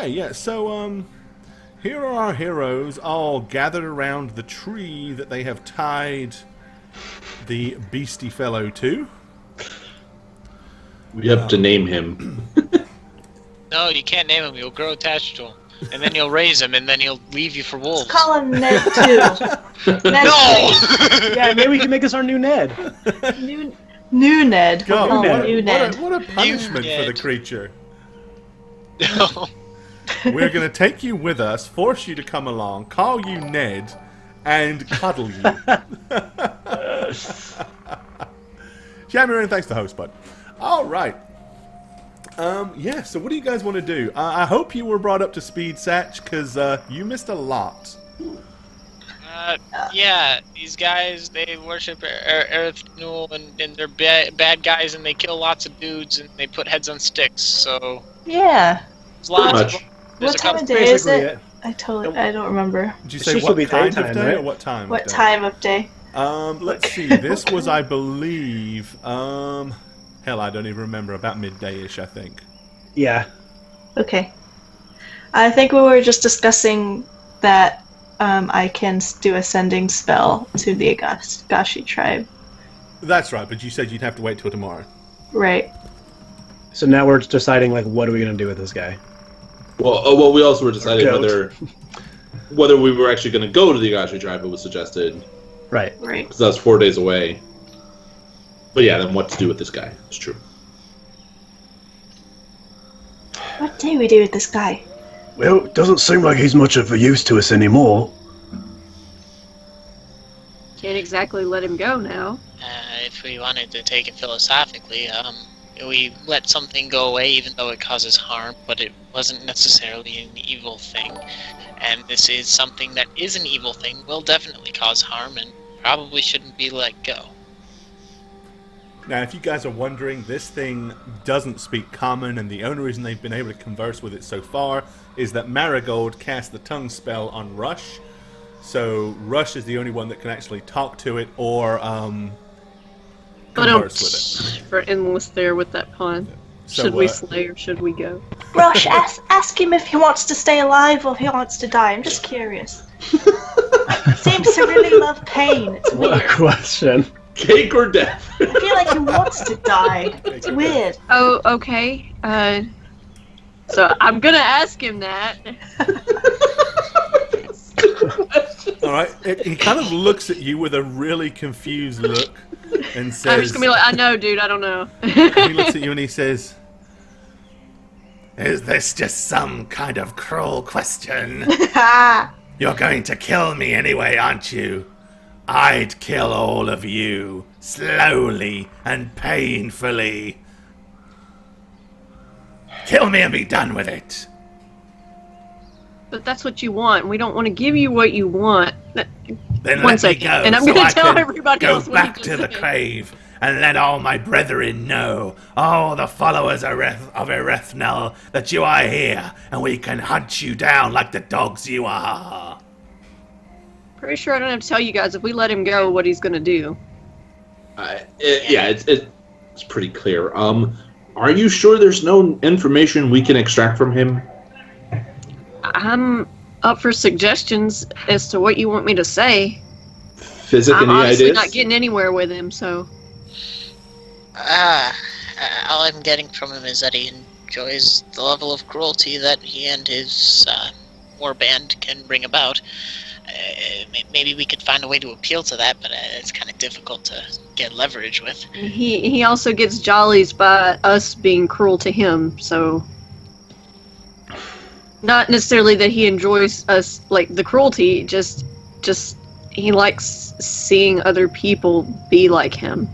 Okay, yeah, so, here are our heroes all gathered around the tree that they have tied the beastie fellow to. We have to name him. No, you can't name him. You'll grow attached to him. And then you'll raise him, and then he'll leave you for wolves. Let's call him Ned too. Ned No! Yeah, maybe we can make this our new Ned. New Ned. God, We'll call him Ned. New Ned. What a punishment for the Ned. creature. No. We're going to take you with us, force you to come along, call you Ned, and cuddle you. Shambler, thanks to host, bud. All right. Yeah, so what do you guys want to do? I hope you were brought up to speed, Satch, because you missed a lot. Yeah, these guys, they worship Erethnul, and they're bad guys, and they kill lots of dudes, and they put heads on sticks, so... Yeah. There's lots much. of... There's What a time couple- of day is Basically it? I don't remember. Did you It's say supposed what to be kind of daytime, day right? or what time What of day? time of day? Let's see. This was, I believe, hell, I don't even remember. About midday-ish, I think. Yeah. Okay. I think we were just discussing that I can do a sending spell to the Agashi tribe. That's right, but you said you'd have to wait till tomorrow. Right. So now we're deciding, like, what are we going to do with this guy? Well, we also were deciding Goat. whether we were actually going to go to the Agashi tribe. It was suggested Right. Right. because that's 4 days away. But yeah, then what to do with this guy? It's true. What do we do with this guy? Well, it doesn't seem like he's much of a use to us anymore. Can't exactly let him go now. If we wanted to take it philosophically, we let something go away even though it causes harm, but it wasn't necessarily an evil thing. And this is something that is an evil thing, will definitely cause harm, and probably shouldn't be let go. Now, if you guys are wondering, this thing doesn't speak common, and the only reason they've been able to converse with it so far is that Marigold cast the tongue spell on Rush. So Rush is the only one that can actually talk to it or converse with it. For endless there with that pun. So, Should we slay or should we go? Rush, ask him if he wants to stay alive or if he wants to die. I'm just curious. Seems to really love pain. It's What a weird. question. Cake or death? I feel like he wants to die. It's weird. Oh, okay. So I'm gonna ask him that. All right, he kind of looks at you with a really confused look and says... I'm just gonna be like, I know, dude, I don't know. He looks at you and he says, "Is this just some kind of cruel question? You're going to kill me anyway, aren't you? I'd kill all of you, slowly and painfully. Kill me and be done with it." But that's what you want. We don't want to give you what you want. Then One let second, me go, and I'm so gonna I tell can everybody go else what he back just to the said. cave and let all my brethren know, all the followers of Erethnel, that you are here, and we can hunt you down like the dogs you are. Pretty sure I don't have to tell you guys if we let him go what he's gonna do. It's pretty clear. Are you sure there's no information we can extract from him? I'm up for suggestions as to what you want me to say. Physic, I'm any honestly ideas? not getting anywhere with him, so. All I'm getting from him is that he enjoys the level of cruelty that he and his war band can bring about. Maybe we could find a way to appeal to that, but it's kind of difficult to get leverage with. He also gets jollies by us being cruel to him, so. Not necessarily that he enjoys us, like, the cruelty, just he likes seeing other people be like him.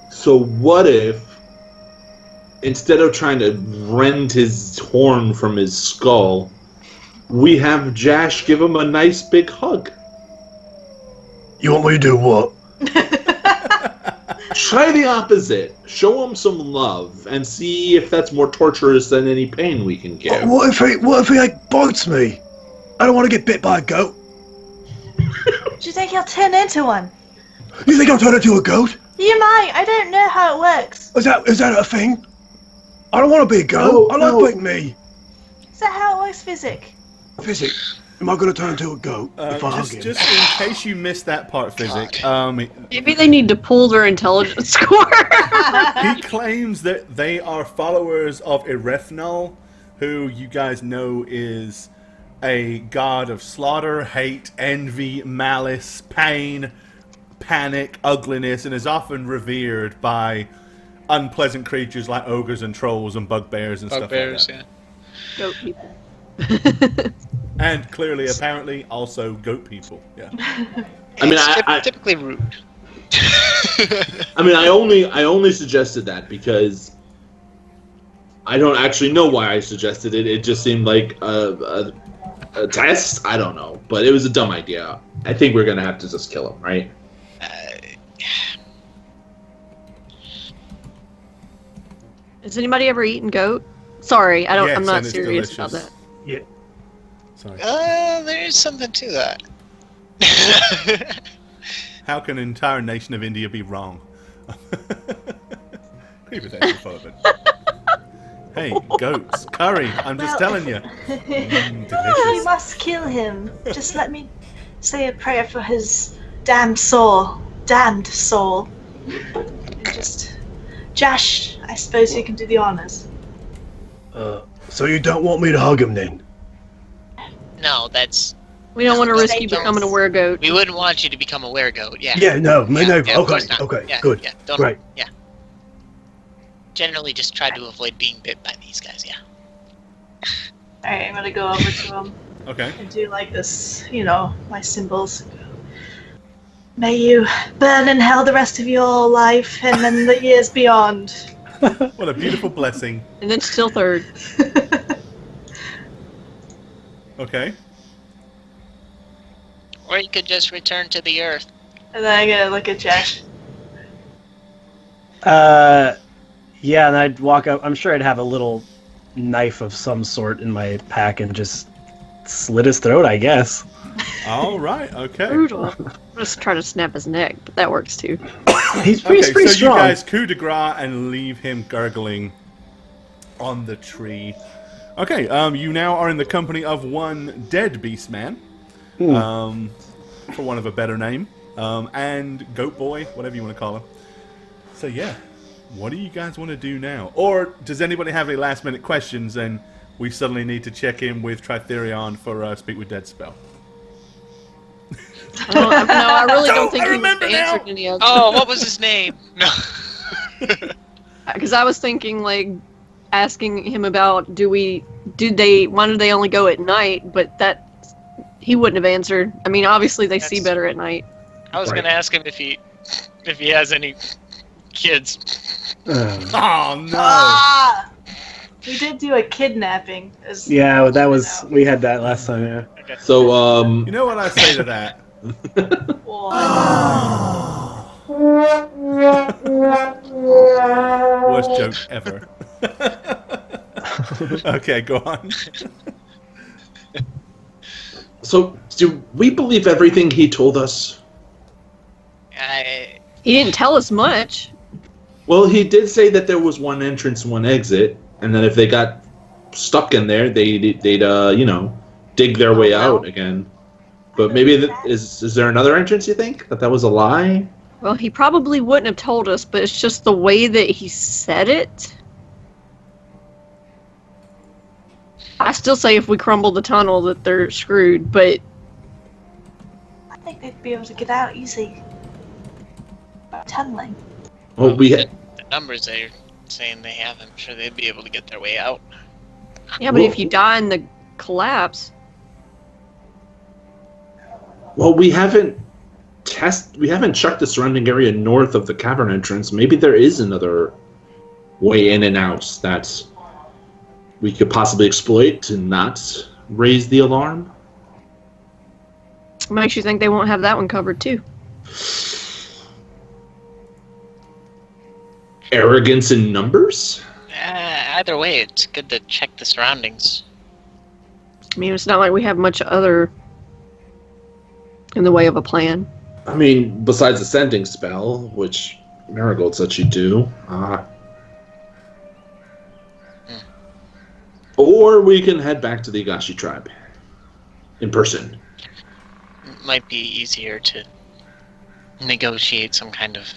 So what if, instead of trying to rend his horn from his skull, we have Jash give him a nice big hug? You want me to do what? Try the opposite. Show him some love and see if that's more torturous than any pain we can give. What if he like bites me? I don't want to get bit by a goat. Do you think he'll turn into one? You think I'll turn into a goat? You might. I don't know how it works. Is that a thing? I don't want to be a goat. No, I like no. being me. that how it works, Physic? Physic, am I going to turn into a goat if I hug him? Just in case you missed that part, Physic, Maybe they need to pull their intelligence score. he claims that they are followers of Erethnal, who you guys know is a god of slaughter, hate, envy, malice, pain, panic, ugliness, and is often revered by unpleasant creatures like ogres and trolls and bugbears and stuff like that. Yeah. Goat people. And clearly, apparently, also goat people. Yeah. I mean, It's typically rude. I mean, I only suggested that because I don't actually know why I suggested it. It just seemed like a test. I don't know, but it was a dumb idea. I think we're gonna have to just kill him, right? Has anybody ever eaten goat? Sorry, I don't. Yes, I'm not and it's serious delicious. about that. Yeah. Sorry. There is something to that. How can an entire nation of India be wrong? Creepy things full of it. Hey, goats, curry. I'm just telling you. You Delicious. must kill him. Just let me say a prayer for his damned soul. Damned soul. And just, Josh, I suppose you can do the honors. So you don't want me to hug him then? No, that's... We don't want to risk you Don't- becoming a weregoat. We wouldn't want you to become a weregoat, yeah. Yeah, no, me neither. Yeah, of Okay, course not. okay, Yeah, good, yeah, don't, great. Yeah. Generally just try to avoid being bit by these guys, yeah. Alright, I'm gonna go over to him Okay. and do like this, my symbols. May you burn in hell the rest of your life and then the years beyond. What a beautiful blessing. And then still third. Okay. Or you could just return to the earth. And then I gotta look at Josh. Yeah, and I'd walk up. I'm sure I'd have a little knife of some sort in my pack and just slit his throat, I guess. All right. Okay. Brutal. I'm just trying to snap his neck, but that works too. He's Okay. pretty So strong. you guys coup de grace and leave him gurgling on the tree. Okay. You now are in the company of one dead beast man. For want of a better name. And Goat Boy, whatever you want to call him. So yeah, what do you guys want to do now? Or does anybody have any last minute questions and we suddenly need to check in with Tritherion for Speak with Dead spell? I really don't think I he remember answered now. any of Oh, what was his name? No. Because I was thinking, like, asking him about why did they only go at night, but that he wouldn't have answered. I mean, obviously they see That's- better at night. I was gonna ask him if he has any kids. Oh no! Ah! We did do a kidnapping. Yeah, that was we had that last time. Yeah. Okay. So, You know what I say to that? Worst joke ever. Okay, go on. so do we believe everything he told us? He didn't tell us much. Well, he did say that there was one entrance, one exit, and that if they got stuck in there, they'd dig their way out again. But maybe is there another entrance? You think that was a lie? Well, he probably wouldn't have told us, but it's just the way that he said it. I still say if we crumble the tunnel that they're screwed, but I think they'd be able to get out easy. By tunneling. Well, The numbers they're saying they have, I'm sure they'd be able to get their way out. yeah, but if you die in the collapse, we haven't checked the surrounding area north of the cavern entrance. Maybe there is another way in and out that we could possibly exploit to not raise the alarm. makes you think they won't have that one covered too. Arrogance in numbers? Either way, it's good to check the surroundings. I mean, it's not like we have much other in the way of a plan. I mean, besides the sending spell, which Marigold said she'd do. Or or we can head back to the Agashi tribe in person. It might be easier to negotiate some kind of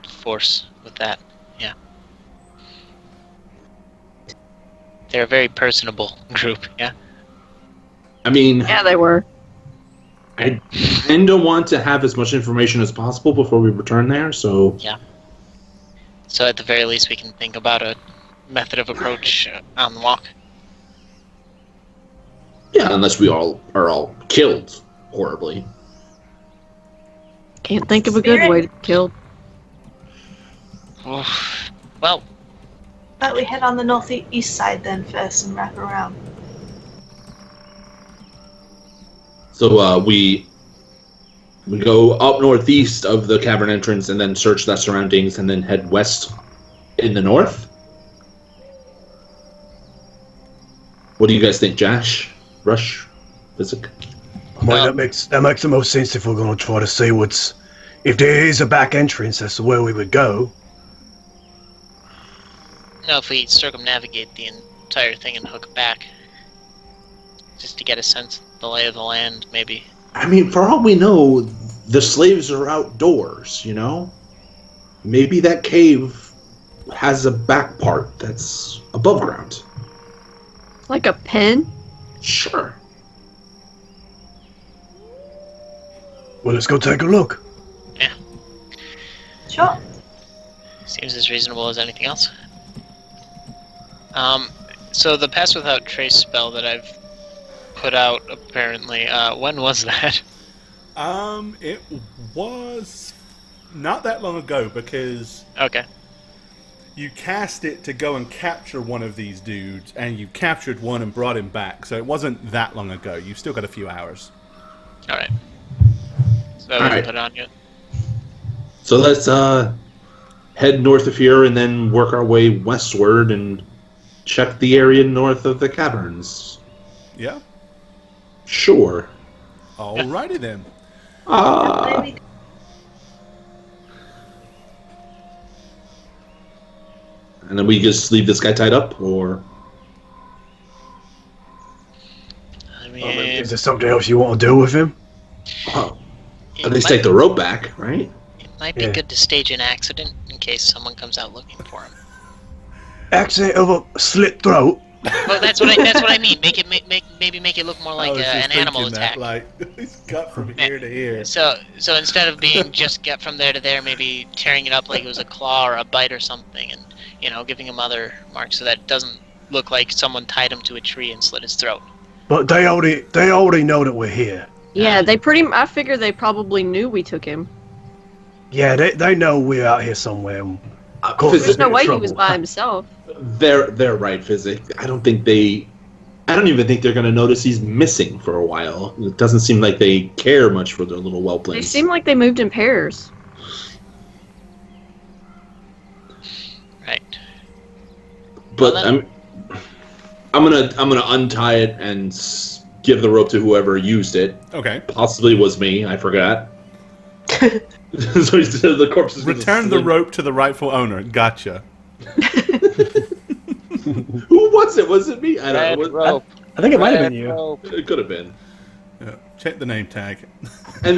force with that. Yeah. They're a very personable group, yeah? I mean, Yeah, they were. I tend to want to have as much information as possible before we return there, so... Yeah. So at the very least we can think about a method of approach on the walk. Yeah, unless we all are all killed horribly. Can't think of a good way to kill. Well, But we head on the northeast side then first and wrap around. So we go up northeast of the cavern entrance and then search the surroundings and then head west in the north. What do you guys think, Josh? Rush? Physic? Well, that makes the most sense if we're going to try to see what's... If there is a back entrance, that's where we would go. no, if we circumnavigate the entire thing and hook back, just to get a sense of the lay of the land, maybe. I mean, for all we know, the slaves are outdoors, you know? Maybe that cave has a back part that's above ground. Like a pen? Sure. Well, let's go take a look. Sure. Seems as reasonable as anything else. So the Pass Without Trace spell that I've put out, apparently, when was that? It was not that long ago, because Okay. you cast it to go and capture one of these dudes, and you captured one and brought him back, so it wasn't that long ago. You've still got a few hours. Alright. So we Alright. can put it on yet. So let's head north of here and then work our way westward and check the area north of the caverns. Yeah? Sure. Alrighty then. Maybe And then we just leave this guy tied up, or... I mean, Is there something else you want to do with him? Oh, it at least might- take the rope back, right? It might be Yeah. good to stage an accident in case someone comes out looking for him. Accident of a slit throat. Well, that's what I mean. Maybe make it look more like I was just an animal thinking that, attack. like, he's cut from ear to ear. So instead of being just get from there to there, maybe tearing it up like it was a claw or a bite or something, and giving him other marks so that it doesn't look like someone tied him to a tree and slit his throat. But they already know that we're here. Yeah, I figure they probably knew we took him. Yeah, they know we're out here somewhere. Of course, There's no way he trouble. was by himself. They're right, Physic. I don't even think they're going to notice he's missing for a while. It doesn't seem like they care much for their little They whelplings. seem like they moved in pairs. Right. But Well, I'm gonna untie it and give the rope to whoever used it. Okay. Possibly was me. I forgot. So the corpse is gonna Return the slid- rope to the rightful owner. Gotcha. Who was it? Was it me? I don't know. rope. I think it might have been you. It could have been. Yeah. Check the name tag. And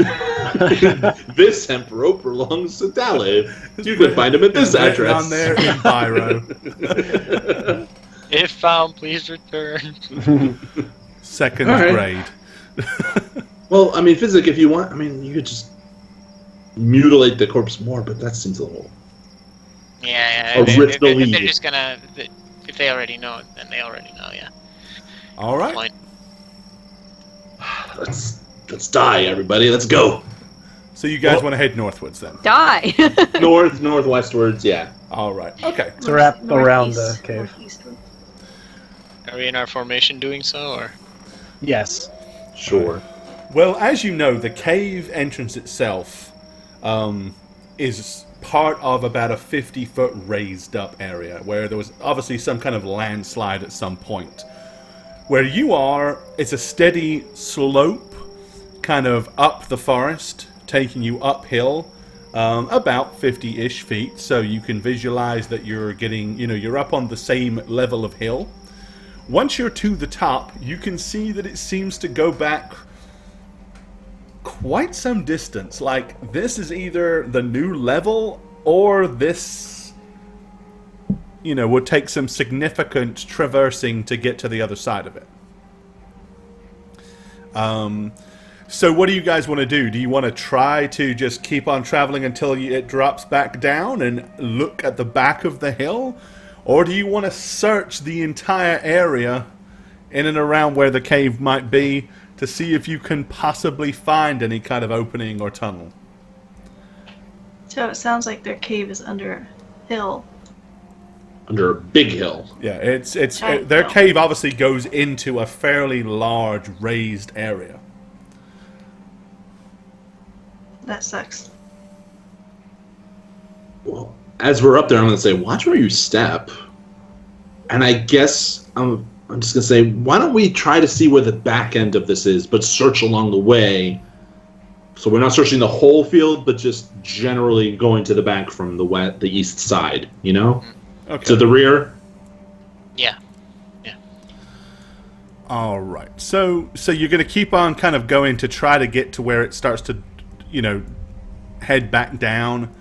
this hemp rope belongs to Dalib. You can find him at this It's written address. on there in biro. If found, please return. Second All right. grade. Well, I mean, Physic, if you want, I mean, you could just mutilate the corpse more, but that seems a little... Yeah. Or rip the If they're lead. just gonna, if they already know it, then they already know. Yeah. All right. Point. Let's die, everybody. Let's go. So you guys want to head northwards then? Die! Northwestwards, yeah. All right. Okay. To wrap around the northeast- cave. northeastward. Are we in our formation doing so, or? Yes. Sure. Well, as you know, the cave entrance itself is part of about a 50-foot raised up area where there was obviously some kind of landslide at some point. Where you are, it's a steady slope kind of up the forest, taking you uphill about 50-ish feet, so you can visualize that you're getting, you're up on the same level of hill. Once you're to the top, you can see that it seems to go back quite some distance. Like, this is either the new level, or this, would take some significant traversing to get to the other side of it. So what do you guys want to do? Do you want to try to just keep on traveling until it drops back down and look at the back of the hill? Or do you want to search the entire area in and around where the cave might be to see if you can possibly find any kind of opening or tunnel? So it sounds like their cave is under a hill. Under a big hill. Yeah, their hill. cave obviously goes into a fairly large raised area. That sucks. Well, as we're up there, I'm going to say, watch where you step. And I guess I'm just going to say, why don't we try to see where the back end of this is, but search along the way. So we're not searching the whole field, but just generally going to the back from the east side, Okay. To the rear. Yeah. All right. So you're going to keep on kind of going to try to get to where it starts to, head back down,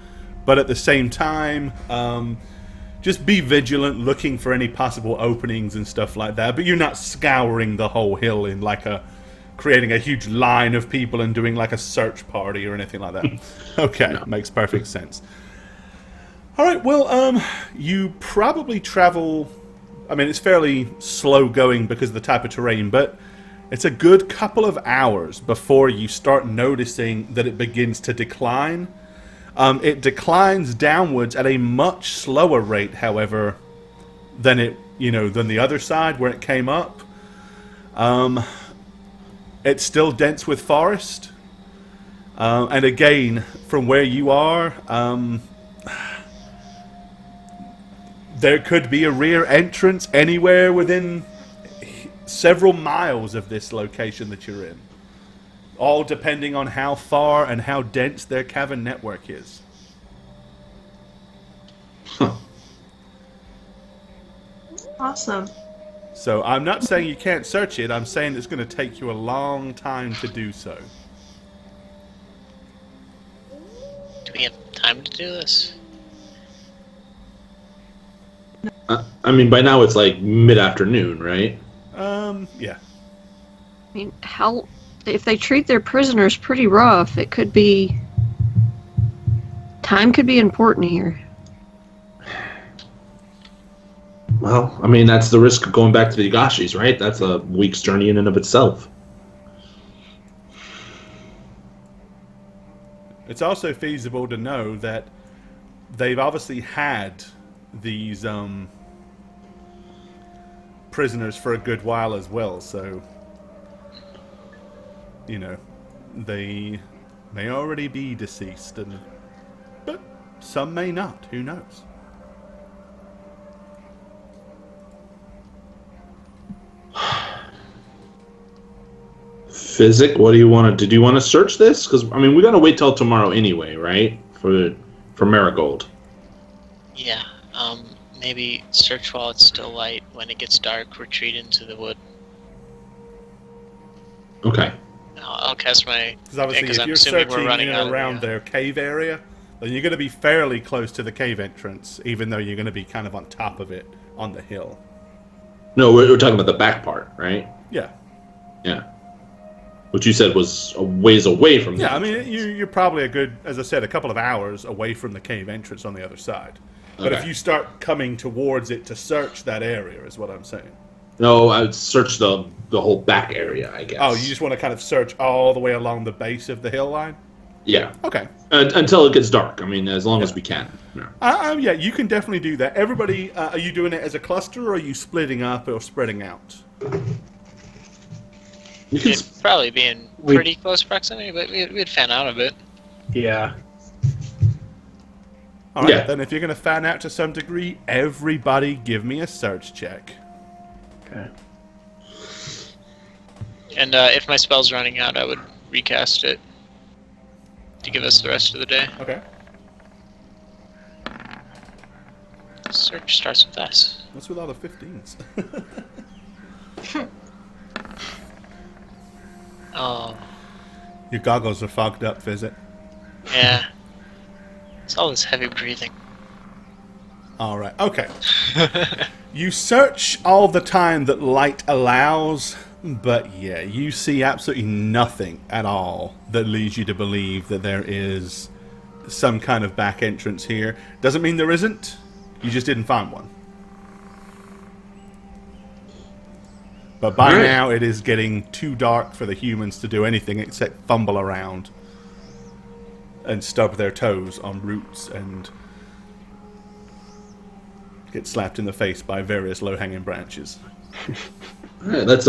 but at the same time, just be vigilant, looking for any possible openings and stuff like that. But you're not scouring the whole hill in creating a huge line of people and doing like a search party or anything like that. Okay, no. Makes perfect sense. All right, well, you probably travel. I mean, it's fairly slow going because of the type of terrain, but it's a good couple of hours before you start noticing that it begins to decline. It declines downwards at a much slower rate, however, than than the other side where it came up. It's still dense with forest, and again, from where you are, there could be a rear entrance anywhere within several miles of this location that you're in. All depending on how far and how dense their cavern network is. Huh. Awesome. So I'm not saying you can't search it, I'm saying it's going to take you a long time to do so. Do we have time to do this? I mean, by now it's like mid-afternoon, right? Yeah. I mean, if they treat their prisoners pretty rough, it could be... Time could be important here. Well, I mean, that's the risk of going back to the Yagashis, right? That's a week's journey in and of itself. It's also feasible to know that they've obviously had these prisoners for a good while as well, so they may already be deceased, but some may not. Who knows? Physic, what do you want to do? Do you want to search this? Because I mean, we're gonna wait till tomorrow anyway, right? For Marigold. Yeah. Maybe search while it's still light. When it gets dark, retreat into the wood. Okay. I'll cast my... Because obviously, if I'm you're assuming searching we're running in out and of around their cave area, then you're going to be fairly close to the cave entrance, even though you're going to be kind of on top of it on the hill. No, we're talking about the back part, right? Yeah. Yeah. Which you said was a ways away from. Yeah, I mean, you're probably a good, as I said, a couple of hours away from the cave entrance on the other side. But Okay. if you start coming towards it to search that area, is what I'm saying. No, I would search the whole back area, I guess. Oh, you just want to kind of search all the way along the base of the hill line? Yeah. Okay. Until it gets dark. I mean, as long as we can. Yeah. Yeah, you can definitely do that. Everybody, are you doing it as a cluster, or are you splitting up or spreading out? You can It'd probably be in pretty close proximity, but we'd fan out a bit. Yeah. All right, Yeah. then if you're going to fan out to some degree, everybody give me a search check. Okay. And if my spell's running out, I would recast it to give us the rest of the day. Okay. Search starts with S. What's with all the 15s? Oh, Your goggles are fogged up, Visit. yeah. It's all this heavy breathing. All right. Okay. You search all the time that light allows, but yeah, you see absolutely nothing at all that leads you to believe that there is some kind of back entrance here. Doesn't mean there isn't. You just didn't find one. But by now, it is getting too dark for the humans to do anything except fumble around and stub their toes on roots and get slapped in the face by various low-hanging branches. Alright, let's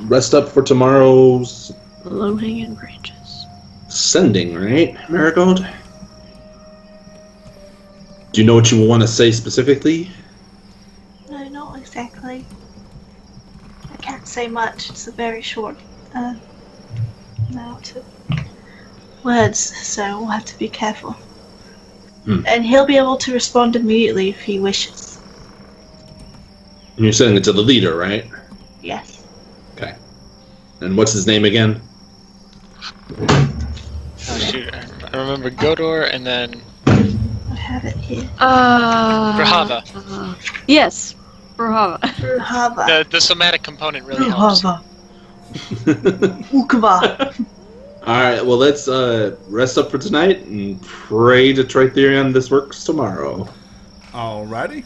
rest up for tomorrow's Low-hanging branches. sending, right, Marigold? Do you know what you want to say specifically? No, not exactly. I can't say much. It's a very short amount of words, so we'll have to be careful. And he'll be able to respond immediately if he wishes. And you're sending it to the leader, right? Yes. Okay. And what's his name again? Oh shoot, I remember Godor and then I have it here. Brahava. Yes, Brahava. Ruhava. The somatic component really helps. Ruhava. Ukava. Alright, well, let's rest up for tonight and pray to Tritherion this works tomorrow. Alrighty.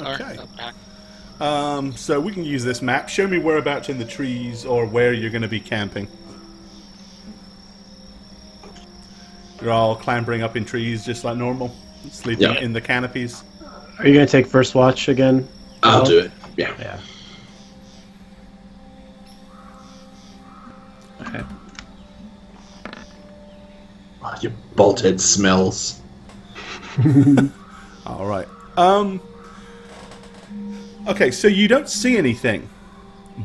Okay. Okay. So we can use this map. Show me whereabouts in the trees or where you're going to be camping. You're all clambering up in trees just like normal, sleeping in the canopies. Are you going to take first watch again? I'll do it. Yeah. Yeah. Okay. Oh, your bolthead smells. All right. Okay, so you don't see anything,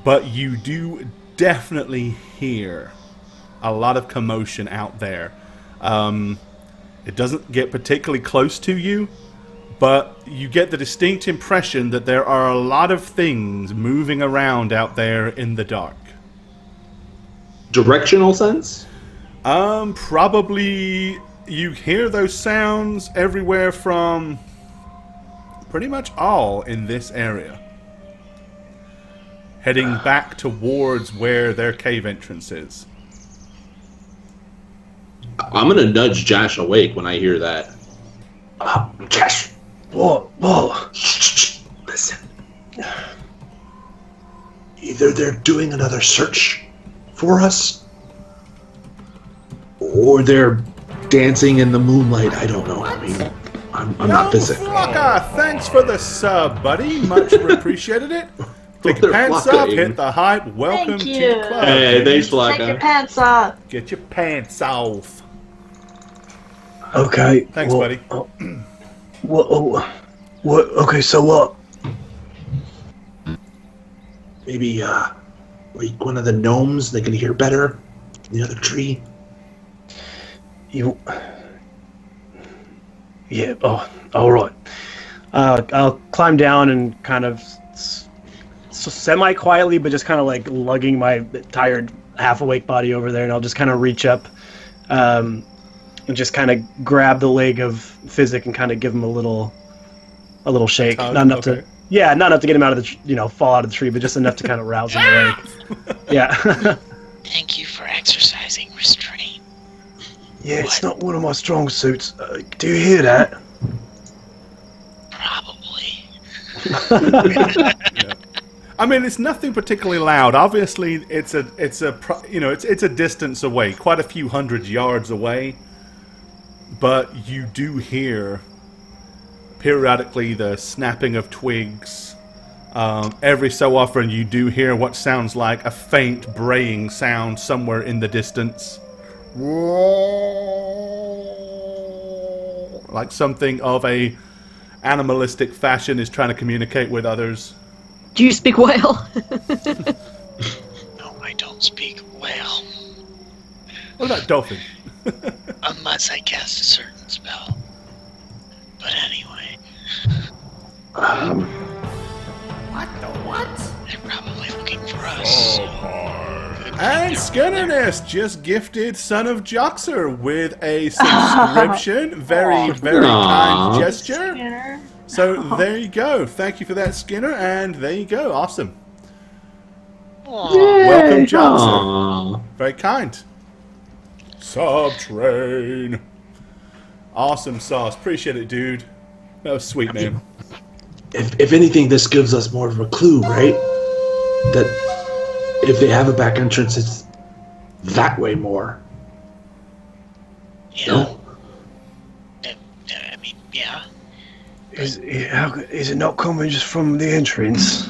but you do definitely hear a lot of commotion out there. It doesn't get particularly close to you, but you get the distinct impression that there are a lot of things moving around out there in the dark. Directional sense? Probably you hear those sounds everywhere from pretty much all in this area. Heading back towards where their cave entrance is. I'm gonna nudge Josh awake when I hear that. Josh! Whoa. Shh. Listen. Either they're doing another search for us, or they're Dancing in the moonlight, I don't know. I mean, I'm not busy. Flocka, thanks for the sub, buddy. Much appreciated it. Take your They're pants flocking. up, hit the hype. Welcome Thank to you. the club. Hey, thanks, Take your Flocka. pants off. Get your pants off. okay. Thanks, buddy. What? Okay, so what? Maybe, like one of the gnomes, they can hear better. The other tree. Yeah. Oh, all right. I'll climb down and kind of semi-quietly, but just kind of like lugging my tired, half-awake body over there, and I'll just kind of reach up and just kind of grab the leg of Physic and kind of give him a little shake. Tug? Not enough Okay. not enough to get him out of the, fall out of the tree, but just enough to kind of rouse him awake. Yeah. Thank you for exercising restraint. Yeah, it's not one of my strong suits. Do you hear that? Probably. Yeah. I mean, it's nothing particularly loud. Obviously, it's a distance away, quite a few hundred yards away. But you do hear periodically the snapping of twigs. Every so often, you do hear what sounds like a faint braying sound somewhere in the distance. Like something of a animalistic fashion is trying to communicate with others. Do you speak well? No, I don't speak well. What about dolphin? Unless I cast a certain spell. But anyway. They're probably looking for us. And Skinnerness just gifted Son of Joxer with a subscription. Very, very kind gesture. Skinner. So there you go. Thank you for that, Skinner. And there you go. Awesome. Aw. Welcome, Joxer. Aw. Very kind. Subtrain. Awesome sauce. Appreciate it, dude. That was sweet, man. If anything, this gives us more of a clue, right? That if they have a back entrance, it's that way more. Yeah. No? I mean, yeah. Is it not coming just from the entrance?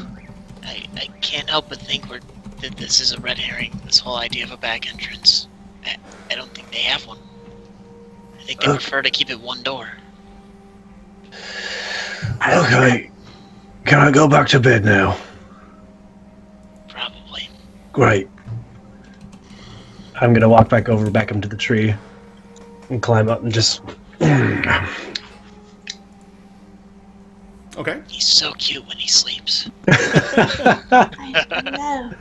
I can't help but think that this is a red herring, this whole idea of a back entrance. I don't think they have one. I think they prefer to keep it one door. Okay. Can I go back to bed now? Probably. Great. I'm gonna walk back into the tree and climb up and just. Okay. He's so cute when he sleeps. I know.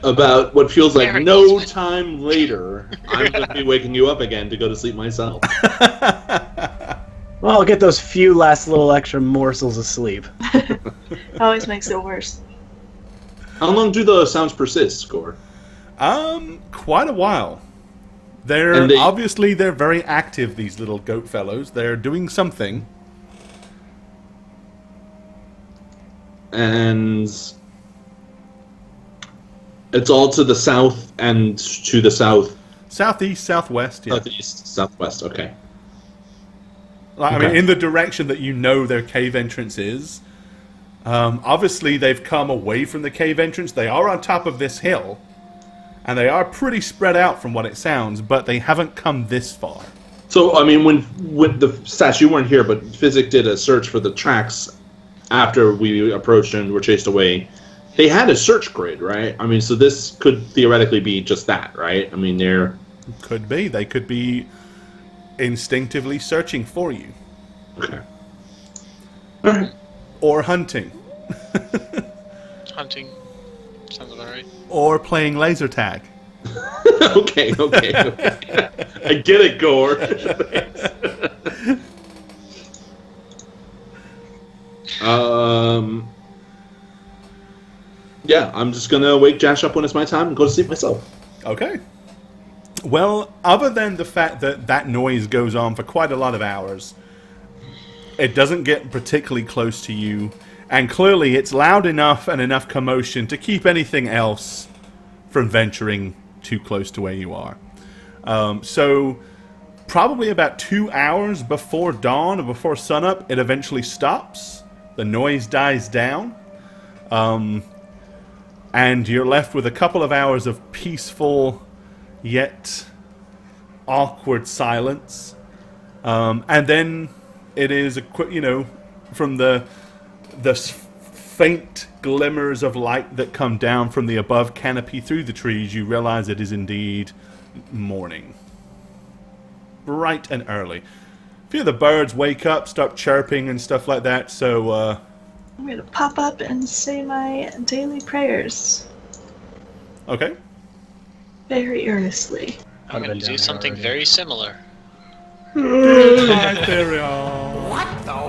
About what feels like Very no sweet. time later, I'm going to be waking you up again to go to sleep myself. Well, I'll get those few last little extra morsels of sleep. Always makes it worse. How long do the sounds persist, Score? Quite a while. And they- Obviously they're very active, these little goat fellows. They're doing something. And it's all to the south and to the south, Southeast, southwest, yeah. southeast, southwest. Okay. I mean, in the direction that you know their cave entrance is. Obviously, they've come away from the cave entrance. They are on top of this hill. And they are pretty spread out from what it sounds, but they haven't come this far. So, I mean, when the Stats, you weren't here, but Physic did a search for the tracks after we approached and were chased away. They had a search grid, right? I mean, so this could theoretically be just that, right? I mean, they're... Could be. They could be instinctively searching for you. Okay. All right. Or hunting. Hunting. Sounds about right. Or playing laser tag. okay. I get it, Gore. Yeah, I'm just gonna wake Jash up when it's my time and go to sleep myself. Okay. Well, other than the fact that that noise goes on for quite a lot of hours, it doesn't get particularly close to you, and clearly it's loud enough and enough commotion to keep anything else from venturing too close to where you are. So, probably about 2 hours before dawn or before sunup, it eventually stops. The noise dies down. And you're left with a couple of hours of peaceful yet awkward silence. And then it is from the faint glimmers of light that come down from the above canopy through the trees, you realize it is indeed morning. Bright and early. A few of the birds wake up, start chirping and stuff like that, so I'm gonna pop up and say my daily prayers okay. very earnestly. I'm going to do something very similar.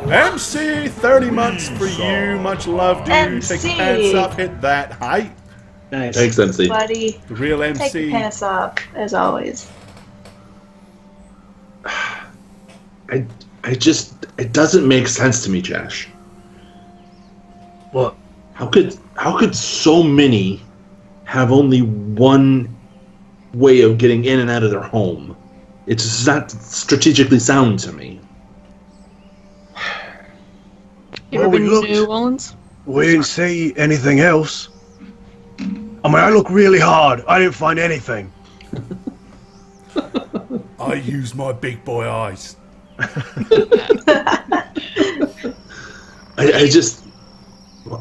MC, 30 months for you. Much love, dude. MC. Take your pants off, hit that height. Nice. Thanks, MC. Buddy, The real take MC. your pants off, as always. It doesn't make sense to me, Jash. What? How could so many have only one way of getting in and out of their home? It's just not strategically sound to me. You Well, ever we been looked. to New Orleans? We didn't see anything else. I mean, I look really hard. I didn't find anything. I use my big boy eyes. I just...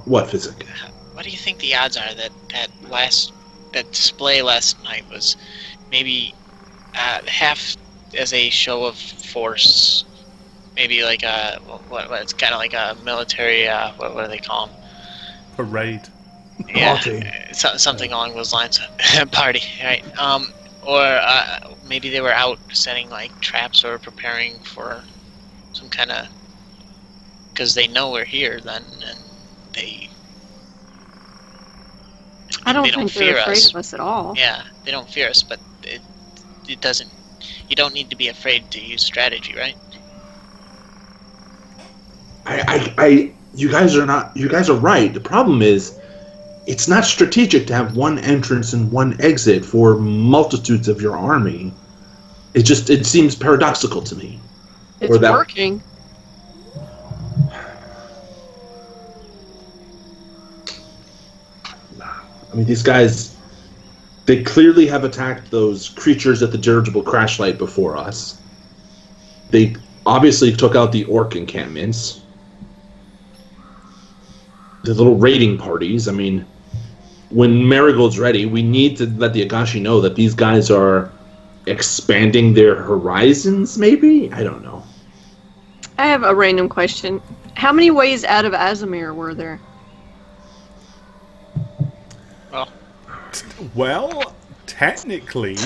What, Physic? What do you think the odds are that that display last night was maybe half as a show of force maybe like a what it's kind of like a military. What do they call them? Parade. Yeah, Party. something along those lines. Party, right? Or maybe they were out setting like traps or preparing for some kind of, because they know we're here then, and they. I don't they think fear they're afraid us. of us at all. Yeah, they don't fear us, but it doesn't. You don't need to be afraid to use strategy, right? You guys are right. The problem is, it's not strategic to have one entrance and one exit for multitudes of your army. It seems paradoxical to me. It's working. I mean, these guys, they clearly have attacked those creatures at the dirigible crash light before us. They obviously took out the orc encampments. The little raiding parties. I mean, when Marigold's ready, we need to let the Agashi know that these guys are expanding their horizons, maybe? I don't know. I have a random question. How many ways out of Azamir were there? Well, technically,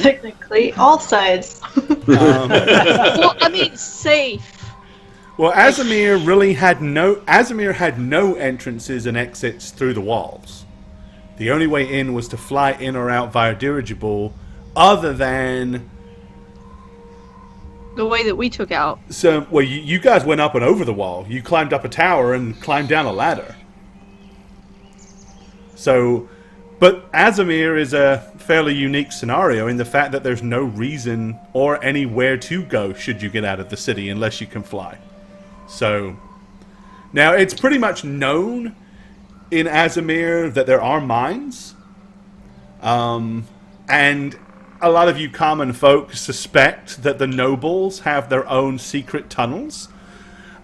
all sides. Well, I mean, safe. well, Azamir had no entrances and exits through the walls. The only way in was to fly in or out via dirigible, other than The way that we took out. so. Well, you guys went up and over the wall. You climbed up a tower and climbed down a ladder. So, but Azamir is a fairly unique scenario in the fact that there's no reason or anywhere to go should you get out of the city unless you can fly. So, now it's pretty much known in Azamir that there are mines, and a lot of you common folk suspect that the nobles have their own secret tunnels.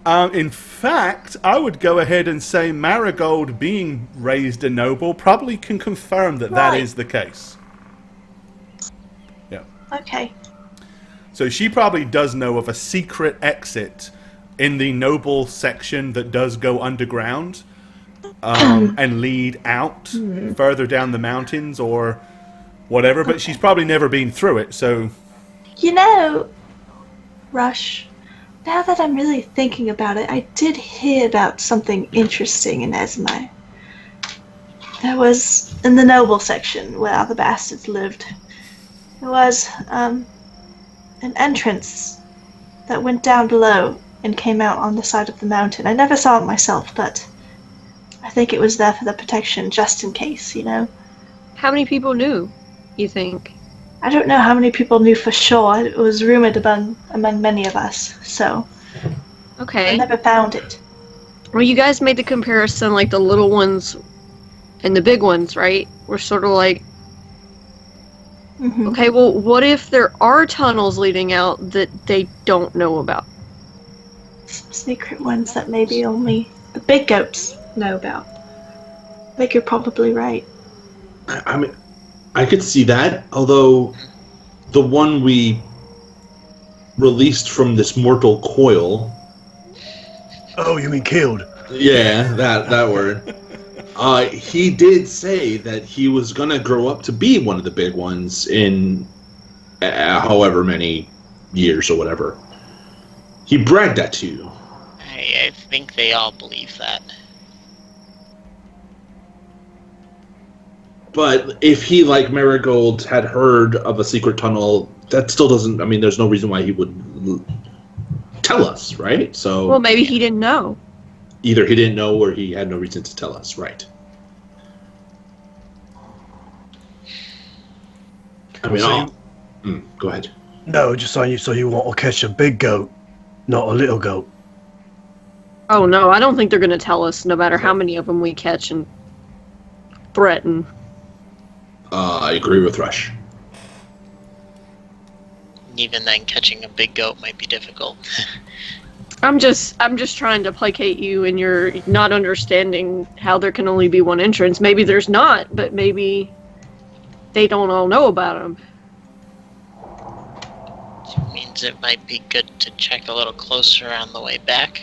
In fact, I would go ahead and say Marigold, being raised a noble, probably can confirm that that Right. is the case. Yeah. Okay. So she probably does know of a secret exit in the noble section that does go underground and lead out further down the mountains or whatever, but she's probably never been through it, so... You know, Rush, now that I'm really thinking about it, I did hear about something interesting in Esmai. There was, in the noble section where other bastards lived, there was an entrance that went down below and came out on the side of the mountain. I never saw it myself, but I think it was there for the protection, just in case, you know? How many people knew, you think? I don't know how many people knew for sure. It was rumored among many of us, so I Okay. never found it. Well, you guys made the comparison, like the little ones and the big ones, right? We're sort of like, Mhm. okay, well, what if there are tunnels leading out that they don't know about? Some secret ones that maybe only the big goats know about. I think you're probably right. I mean, I could see that, although the one we released from this mortal coil... Oh, you mean killed? Yeah, that word. He did say that he was going to grow up to be one of the big ones in however many years or whatever. He bragged that to you. I think they all believe that. But if he, like Marigold, had heard of a secret tunnel, that still doesn't... I mean, there's no reason why he would tell us, right? So Well, maybe he didn't know. either he didn't know or he had no reason to tell us, right? I mean, So go ahead. No, just saying so you want to catch a big goat, not a little goat. Oh, no, I don't think they're going to tell us, no matter how many of them we catch and threaten. I agree with Rush. Even then, catching a big goat might be difficult. I'm just trying to placate you, and you're not understanding how there can only be one entrance. Maybe there's not, but maybe they don't all know about them. Which means it might be good to check a little closer on the way back.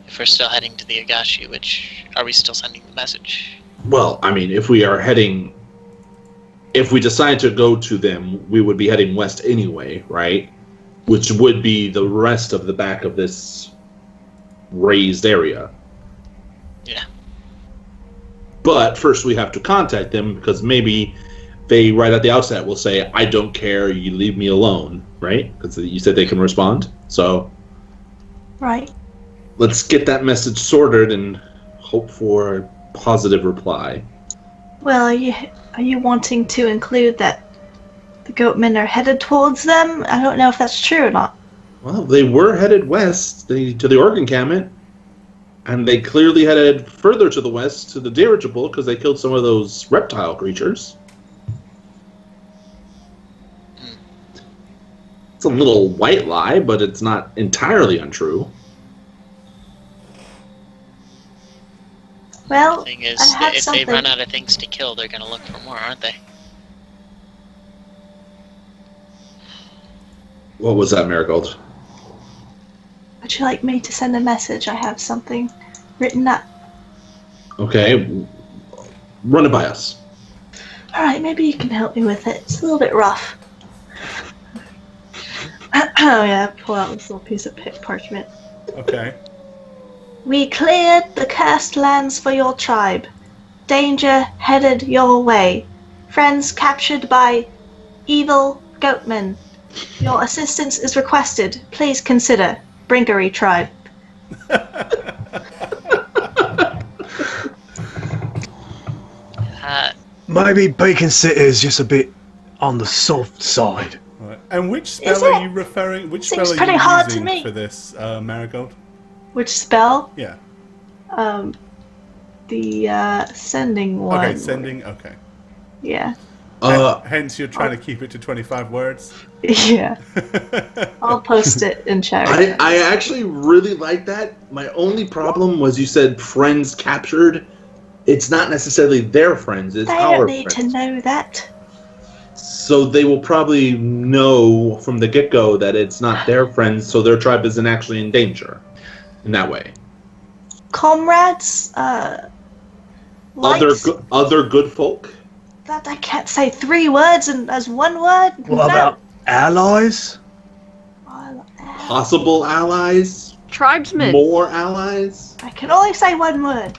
If we're still heading to the Agashi, which... Are we still sending the message? Well, I mean, if we decide to go to them, we would be heading west anyway, right? Which would be the rest of the back of this raised area. Yeah. But first we have to contact them, because maybe they, right at the outset, will say, I don't care, you leave me alone, right? Because you said they can respond. So Right. let's get that message sorted and hope for a positive reply. Well, are you wanting to include that the goatmen are headed towards them? I don't know if that's true or not. Well, they were headed west to the Orc encampment, and they clearly headed further to the west to the dirigible because they killed some of those reptile creatures. It's a little white lie, but it's not entirely untrue. Well, The thing is, I have if something. they run out of things to kill, they're gonna look for more, aren't they? What was that, Marigold? Would you like me to send a message? I have something written up. Okay, run it by us. Alright, maybe you can help me with it. It's a little bit rough. Oh yeah, pull out this little piece of parchment. Okay. We cleared the cursed lands for your tribe. Danger headed your way. Friends captured by evil goatmen. Your assistance is requested. Please consider. Brinkery tribe. Maybe Beacon City is just a bit on the soft side. Right. And which Is spell are it? you referring? Which Seems spell are pretty you hard to using me. for this, Marigold? Which spell? Yeah. The sending one. Okay, sending. Okay. Yeah. Hence, you're trying to keep it to 25 words. Yeah. I'll post it in chat. I actually really like that. My only problem was you said friends captured. It's not necessarily their friends, it's They our don't need friends. to know that. So they will probably know from the get-go that it's not their friends, so their tribe isn't actually in danger. In that way. Comrades, likes, Other good folk? that I can't say 3 words and as 1 word. What about allies? Possible allies? Tribesmen. More allies? I can only say 1 word.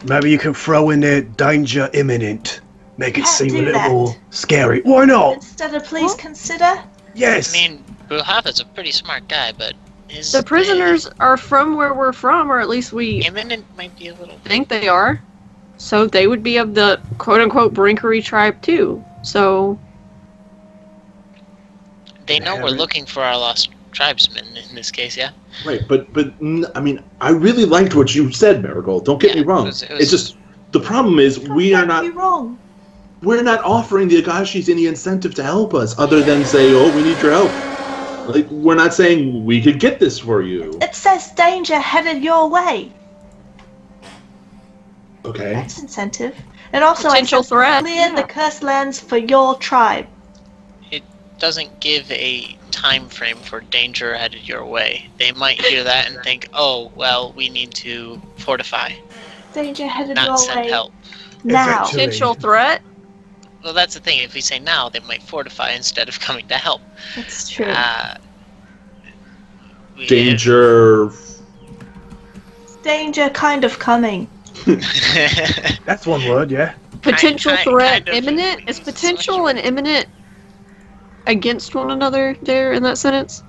Maybe you can throw in there danger imminent. Make it Can't seem a do little that. more scary. Why not? Instead of please consider. Yes. I mean, Buhava's a pretty smart guy, but his The prisoners are from where we're from, or at least we imminent might be a little. think they are. So they would be of the quote-unquote Brinkery tribe too. So They know we're Haven't- looking for our lost tribesmen in this case, yeah. Right, but I mean, I really liked what you said, Marigold. Don't get Yeah, me wrong. it was- It's just the problem is we are not You wrong. we're not offering the Agashis any incentive to help us other than say, "Oh, we need your help." Like we're not saying we could get this for you. It says danger headed your way. Okay. That's incentive. And also, Potential I said threat, clear yeah. the cursed lands for your tribe. It doesn't give a time frame for danger headed your way. They might hear that and think, "Oh, well, we need to fortify, Danger headed not your send way help." now. Eventually. potential threat. Well, that's the thing. If we say now, they might fortify instead of coming to help. That's true. Danger. Danger kind of coming. That's 1 word, yeah. Potential kind threat of imminent. means Is potential and imminent against one another there in that sentence?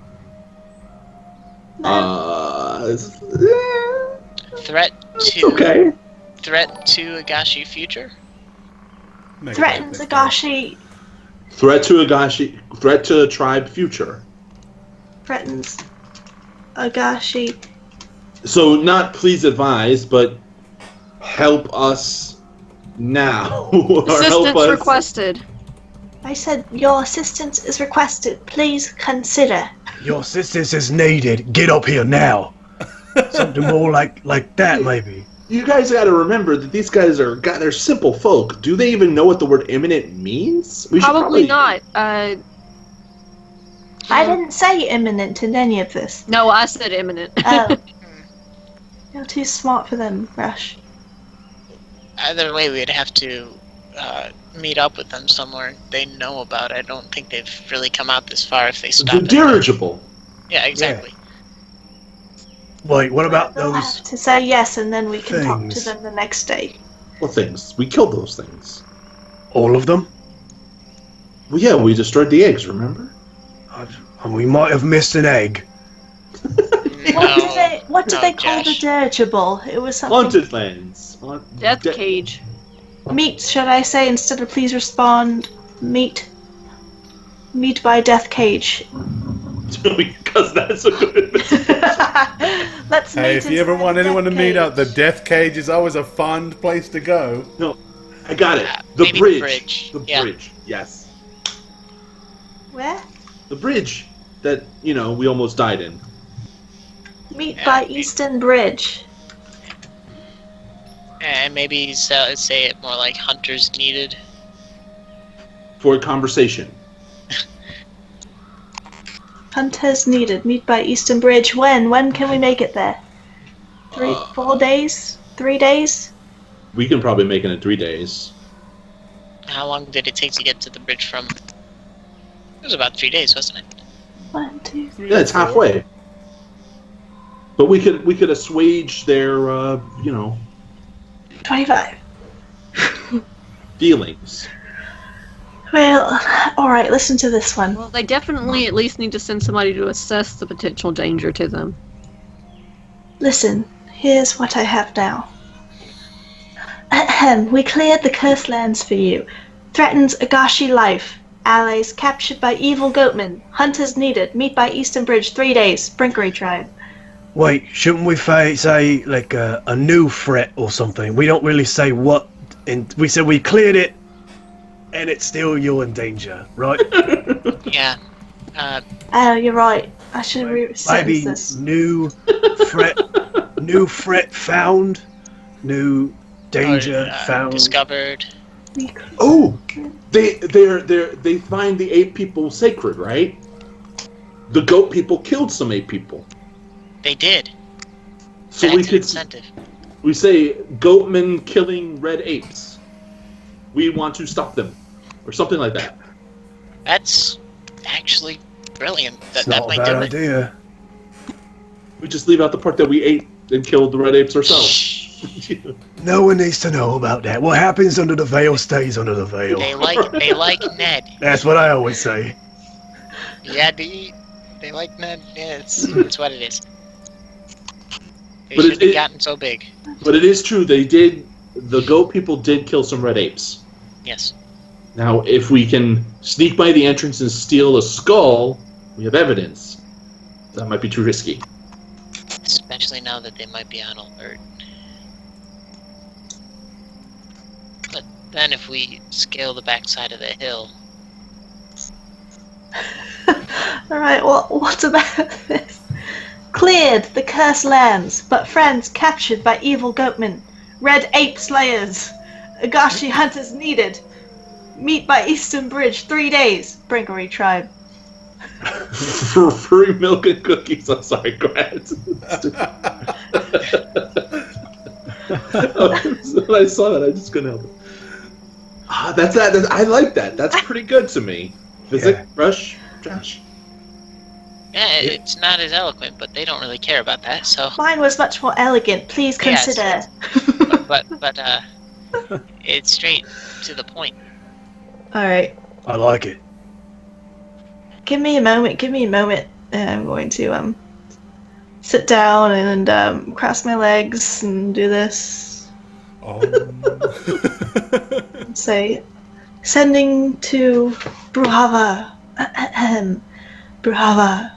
Threat It's to okay. threat to Agashi future. Make Threatens that Agashi. Threat to Agashi. Threat to tribe future. Threatens Agashi. So not please advise, but help us now. Or help Assistance us. requested. I said your assistance is requested. Please consider. Your assistance is needed. Get up here now. Something more like that, maybe. You guys got to remember that these guys they're simple folk. Do they even know what the word imminent means? We should Probably not. I didn't say imminent in any of this. No, I said imminent. Oh. You're too smart for them, Rush. Either way, we'd have to meet up with them somewhere they know about. I don't think they've really come out this far if they stop. The dirigible. Yeah, exactly. Wait, what about They'll those? have to say yes, and then we can talk to things? them the next day. What things? We killed those things. All of them? Well, yeah, we destroyed the eggs, remember? And we might have missed an egg. What did they call Josh. the dirigible? It was something. Haunted lands. Death cage. Meet, should I say, instead of please respond, meet. Meet by death cage. Because that's a good. Let's meet Hey, if you ever inside want the anyone to death meet up, the cage. death cage is always a fun place to go. No, I got it. The Maybe bridge. the bridge. The Yeah. bridge. Yes. Where? The bridge that, we almost died in. Meet Yeah, by meet- Eastern Bridge. And maybe say it more like hunters needed. For a conversation. Hunters needed. Meet by Eastern Bridge. When? When can we make it there? 4 days? 3 days? We can probably make it in 3 days. How long did it take to get to the bridge from? It was about 3 days, wasn't it? 1, 2, 3. Yeah, it's halfway. But we could assuage their 25. feelings. Well, alright, listen to this one. Well, they definitely at least need to send somebody to assess the potential danger to them. Listen, here's what I have now. Ahem, we cleared the cursed lands for you. Threatens Agashi life. Allies captured by evil goatmen. Hunters needed. Meet by Eastern Bridge 3 days. Brinkery tribe. Wait, shouldn't we say like a new threat or something? We don't really say what. We said we cleared it, and it's still you're in danger, right? Yeah. Oh, you're right. I should have Maybe re-sentenced this. new threat found, new danger Or, found. Discovered. Oh, they find the ape people sacred, right? The goat people killed some ape people, They did. so That's we an could incentive. we say goatmen killing red apes. We want to stop them, or something like that. That's actually brilliant. It's That not a might bad do it. idea. We just leave out the part that we ate and killed the red apes ourselves. No one needs to know about that. What happens under the veil stays under the veil. They like Ned. That's what I always say. Yeah, they like Ned. Yeah, it's what it is. They But shouldn't have gotten so big. But it is true, the goat people did kill some red apes. Yes. Now, if we can sneak by the entrance and steal a skull, we have evidence. That might be too risky. Especially now that they might be on alert. But then if we scale the backside of the hill, Alright, what about this? Cleared the cursed lands, but friends captured by evil goatmen. Red ape slayers. Agashi hunters needed. Meet by Eastern Bridge 3 days. Brinkery tribe. For free milk and cookies. I'm sorry, Grant. When I saw that, I just couldn't help it. That's that. I like that. That's pretty good to me. Physic, Yeah. Rush, Josh. yeah, it's not as eloquent, but they don't really care about that. So, Mine was much more elegant. Please Yes. consider. but it's straight to the point. Alright. I like it. Give me a moment. I'm going to sit down and cross my legs and do this. Oh. And say, sending to Bruhava. Bruhava.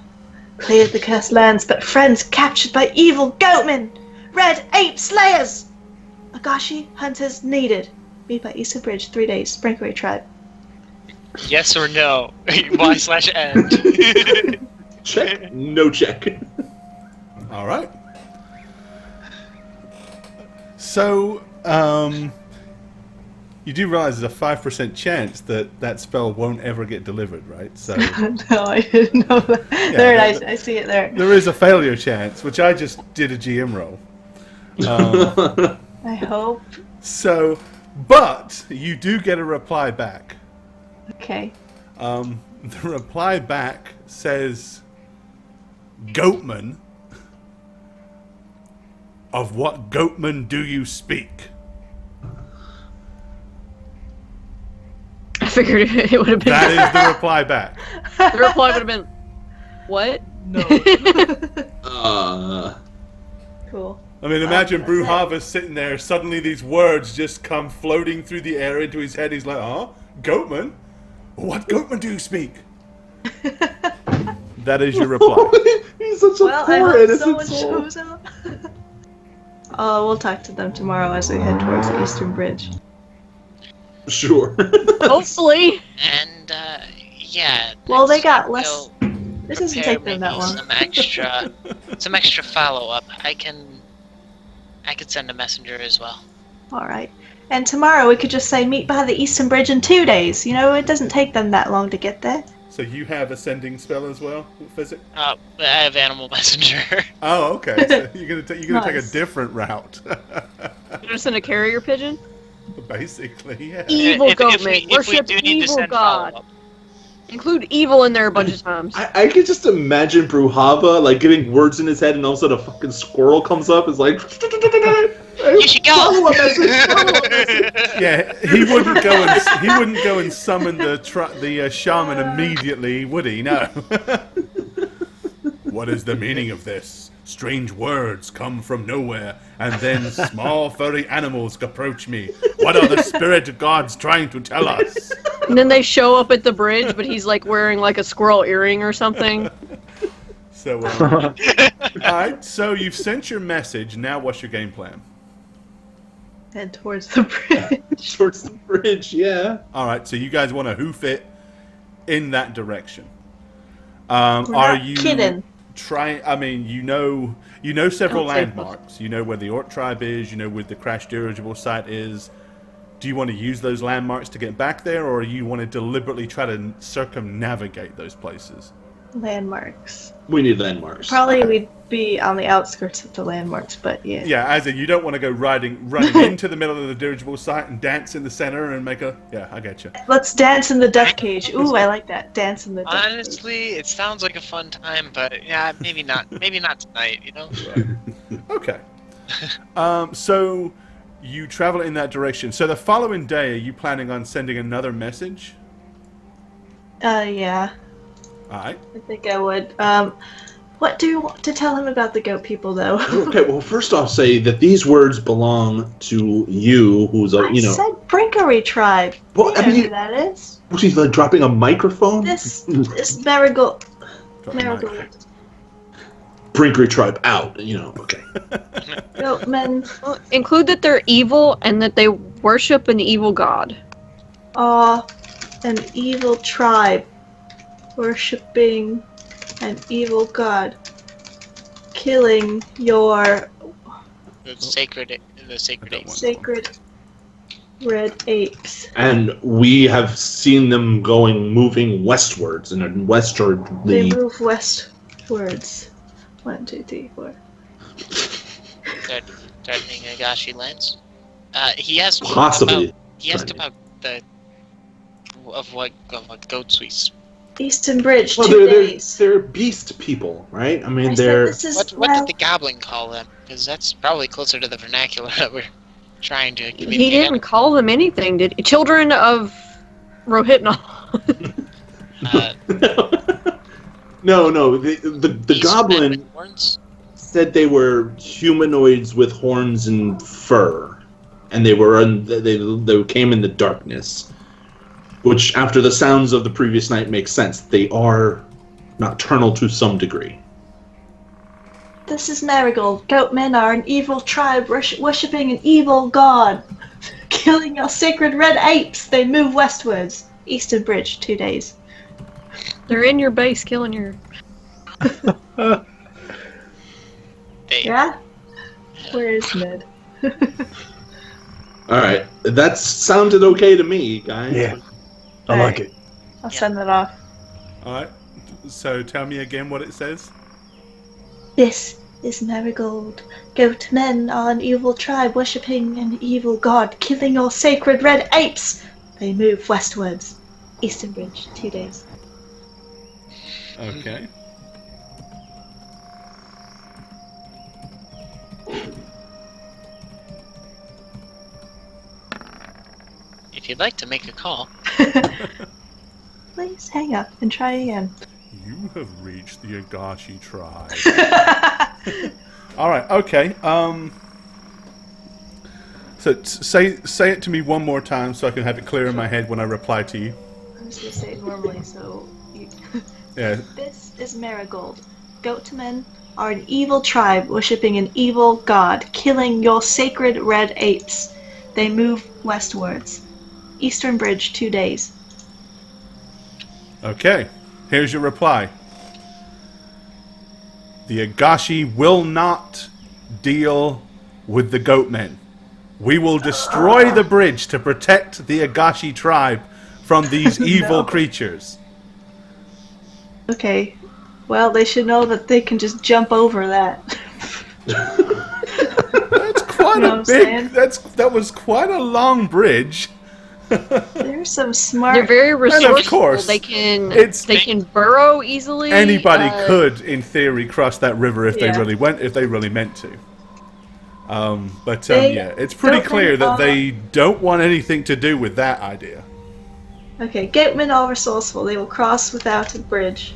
Cleared the cursed lands, but friends captured by evil goatmen. Red ape slayers. Agashi hunters needed. Meet by Eastern Bridge 3 days. Brinkery tribe. Yes or no? Y/end. Check. No check. All right. So, You do realize there's a 5% chance that spell won't ever get delivered, right? So No, I didn't know that. Yeah, There, that- I see it there. there is a failure chance, which I just did a GM roll. I hope. So, but you do get a reply back. Okay. The reply back says, "Goatman, of what goatman do you speak?" I figured it would have been. That is the reply back. The reply would have been, "What?" No. Cool. I mean, imagine that's it. Bruhava sitting there. Suddenly, these words just come floating through the air into his head. He's like, "Huh? Goatman? What goatman do you speak?" That is your reply. He's such a Well, I poor hope innocent someone soul. shows up. We'll talk to them tomorrow as we head towards the Eastern Bridge. Sure. Hopefully. And yeah. Well, they next got time less. we'll This doesn't prepare take them that maybe long. some extra follow up. I could send a messenger as well. All right. And tomorrow we could just say meet by the Eastern Bridge in 2 days. You know, it doesn't take them that long to get there. So you have ascending spell as well, Physic? I have animal messenger. Oh, okay. So you're gonna take a Nice. different route. You're gonna send a carrier pigeon? Basically, yeah. Evil If we goatman. Worship do need to evil send god. follow-up. Include evil in there a bunch of times. I can just imagine Bruhava like getting words in his head, and all of a sudden a fucking squirrel comes up. Is like, You should go. Follow-up message, follow-up message. Yeah, he wouldn't go and summon the shaman immediately, would he? No. What is the meaning of this? Strange words come from nowhere, and then small furry animals approach me. What are the spirit gods trying to tell us? And then they show up at the bridge, but he's like wearing like a squirrel earring or something. So, all right. So you've sent your message. Now, what's your game plan? Head towards the bridge. Towards the bridge, yeah. All right. So you guys want to hoof it in that direction. We're Are not you kidding. trying? I mean, you know several Don't say landmarks. You know where the Orc tribe is. You know where the crash dirigible site is. Do you want to use those landmarks to get back there, or you want to deliberately try to circumnavigate those places? Landmarks. We need landmarks. Probably we'd be on the outskirts of the landmarks, but yeah. Yeah, as in you don't want to go running into the middle of the dirigible site and dance in the center and make a... Yeah, I get you. Let's dance in the death cage. Ooh, I like that. Dance in the death cage. Honestly, it sounds like a fun time, but yeah, maybe not. Maybe not tonight. You know. Okay. So you travel in that direction. So the following day, are you planning on sending another message? Yeah. All right. I think I would. What do you want to tell him about the goat people, though? Okay, well, first off, say that these words belong to you, who's a, I said Brinkery tribe. Well, You I know mean, who that is. was he like dropping a microphone? This Marigold. Drop the mic. Marigold. Brinkery tribe out, okay. Goatmen Well, include that they're evil and that they worship an evil god. are an evil tribe, worshipping an evil god, killing your The sacred apes. sacred red apes. And we have seen them moving westwards, in a They westerly... move westwards. 1, 2, 3, 4. Threatening Agashi lands. He asked Possibly. about what goats we. Eastern Bridge, Well, 2 they're days. beast people, right? I mean, I said they're... this is What did the goblin call them? Because that's probably closer to the vernacular that we're trying to communicate. He didn't call them anything, did he? Children of Rohypnol. No, the goblin Horns? said they were humanoids with horns and fur, and they came in the darkness, which, after the sounds of the previous night, makes sense. They are nocturnal to some degree. This is Marigold. Goatmen are an evil tribe worshipping an evil god, killing your sacred red apes. They move westwards. Eastern Bridge, 2 days. They're in your base killing your... They, Yeah? Where is Ned? All right. That sounded okay to me, guys. Yeah, I like it. I'll send that off. Alright, so tell me again what it says. This is Marigold. Goat men are an evil tribe worshipping an evil god, killing your sacred red apes. They move westwards. Eastern Bridge, 2 days. Okay. If you'd like to make a call, Please hang up and try again. You have reached the Agashi tribe. Alright, okay. So say it to me one more time so I can have it clear in my head when I reply to you. I'm just gonna say it normally, so you... Yeah. This is Marigold. Goatmen are an evil tribe worshipping an evil god, killing your sacred red apes. They move westwards. Eastern Bridge, 2 days. Okay. Here's your reply. The Agashi will not deal with the Goatmen. We will destroy the bridge to protect the Agashi tribe from these evil creatures. Okay. Well, they should know that they can just jump over that. That's quite You know a what I'm saying? big. That was quite a long bridge. There's some smart... They're very resourceful. course, they can it's- burrow easily. Anybody could, in theory, cross that river if Yeah. they really meant to. But They yeah, it's pretty don't clear that think- they don't want anything to do with that idea. Okay, Goatmen are resourceful. They will cross without a bridge.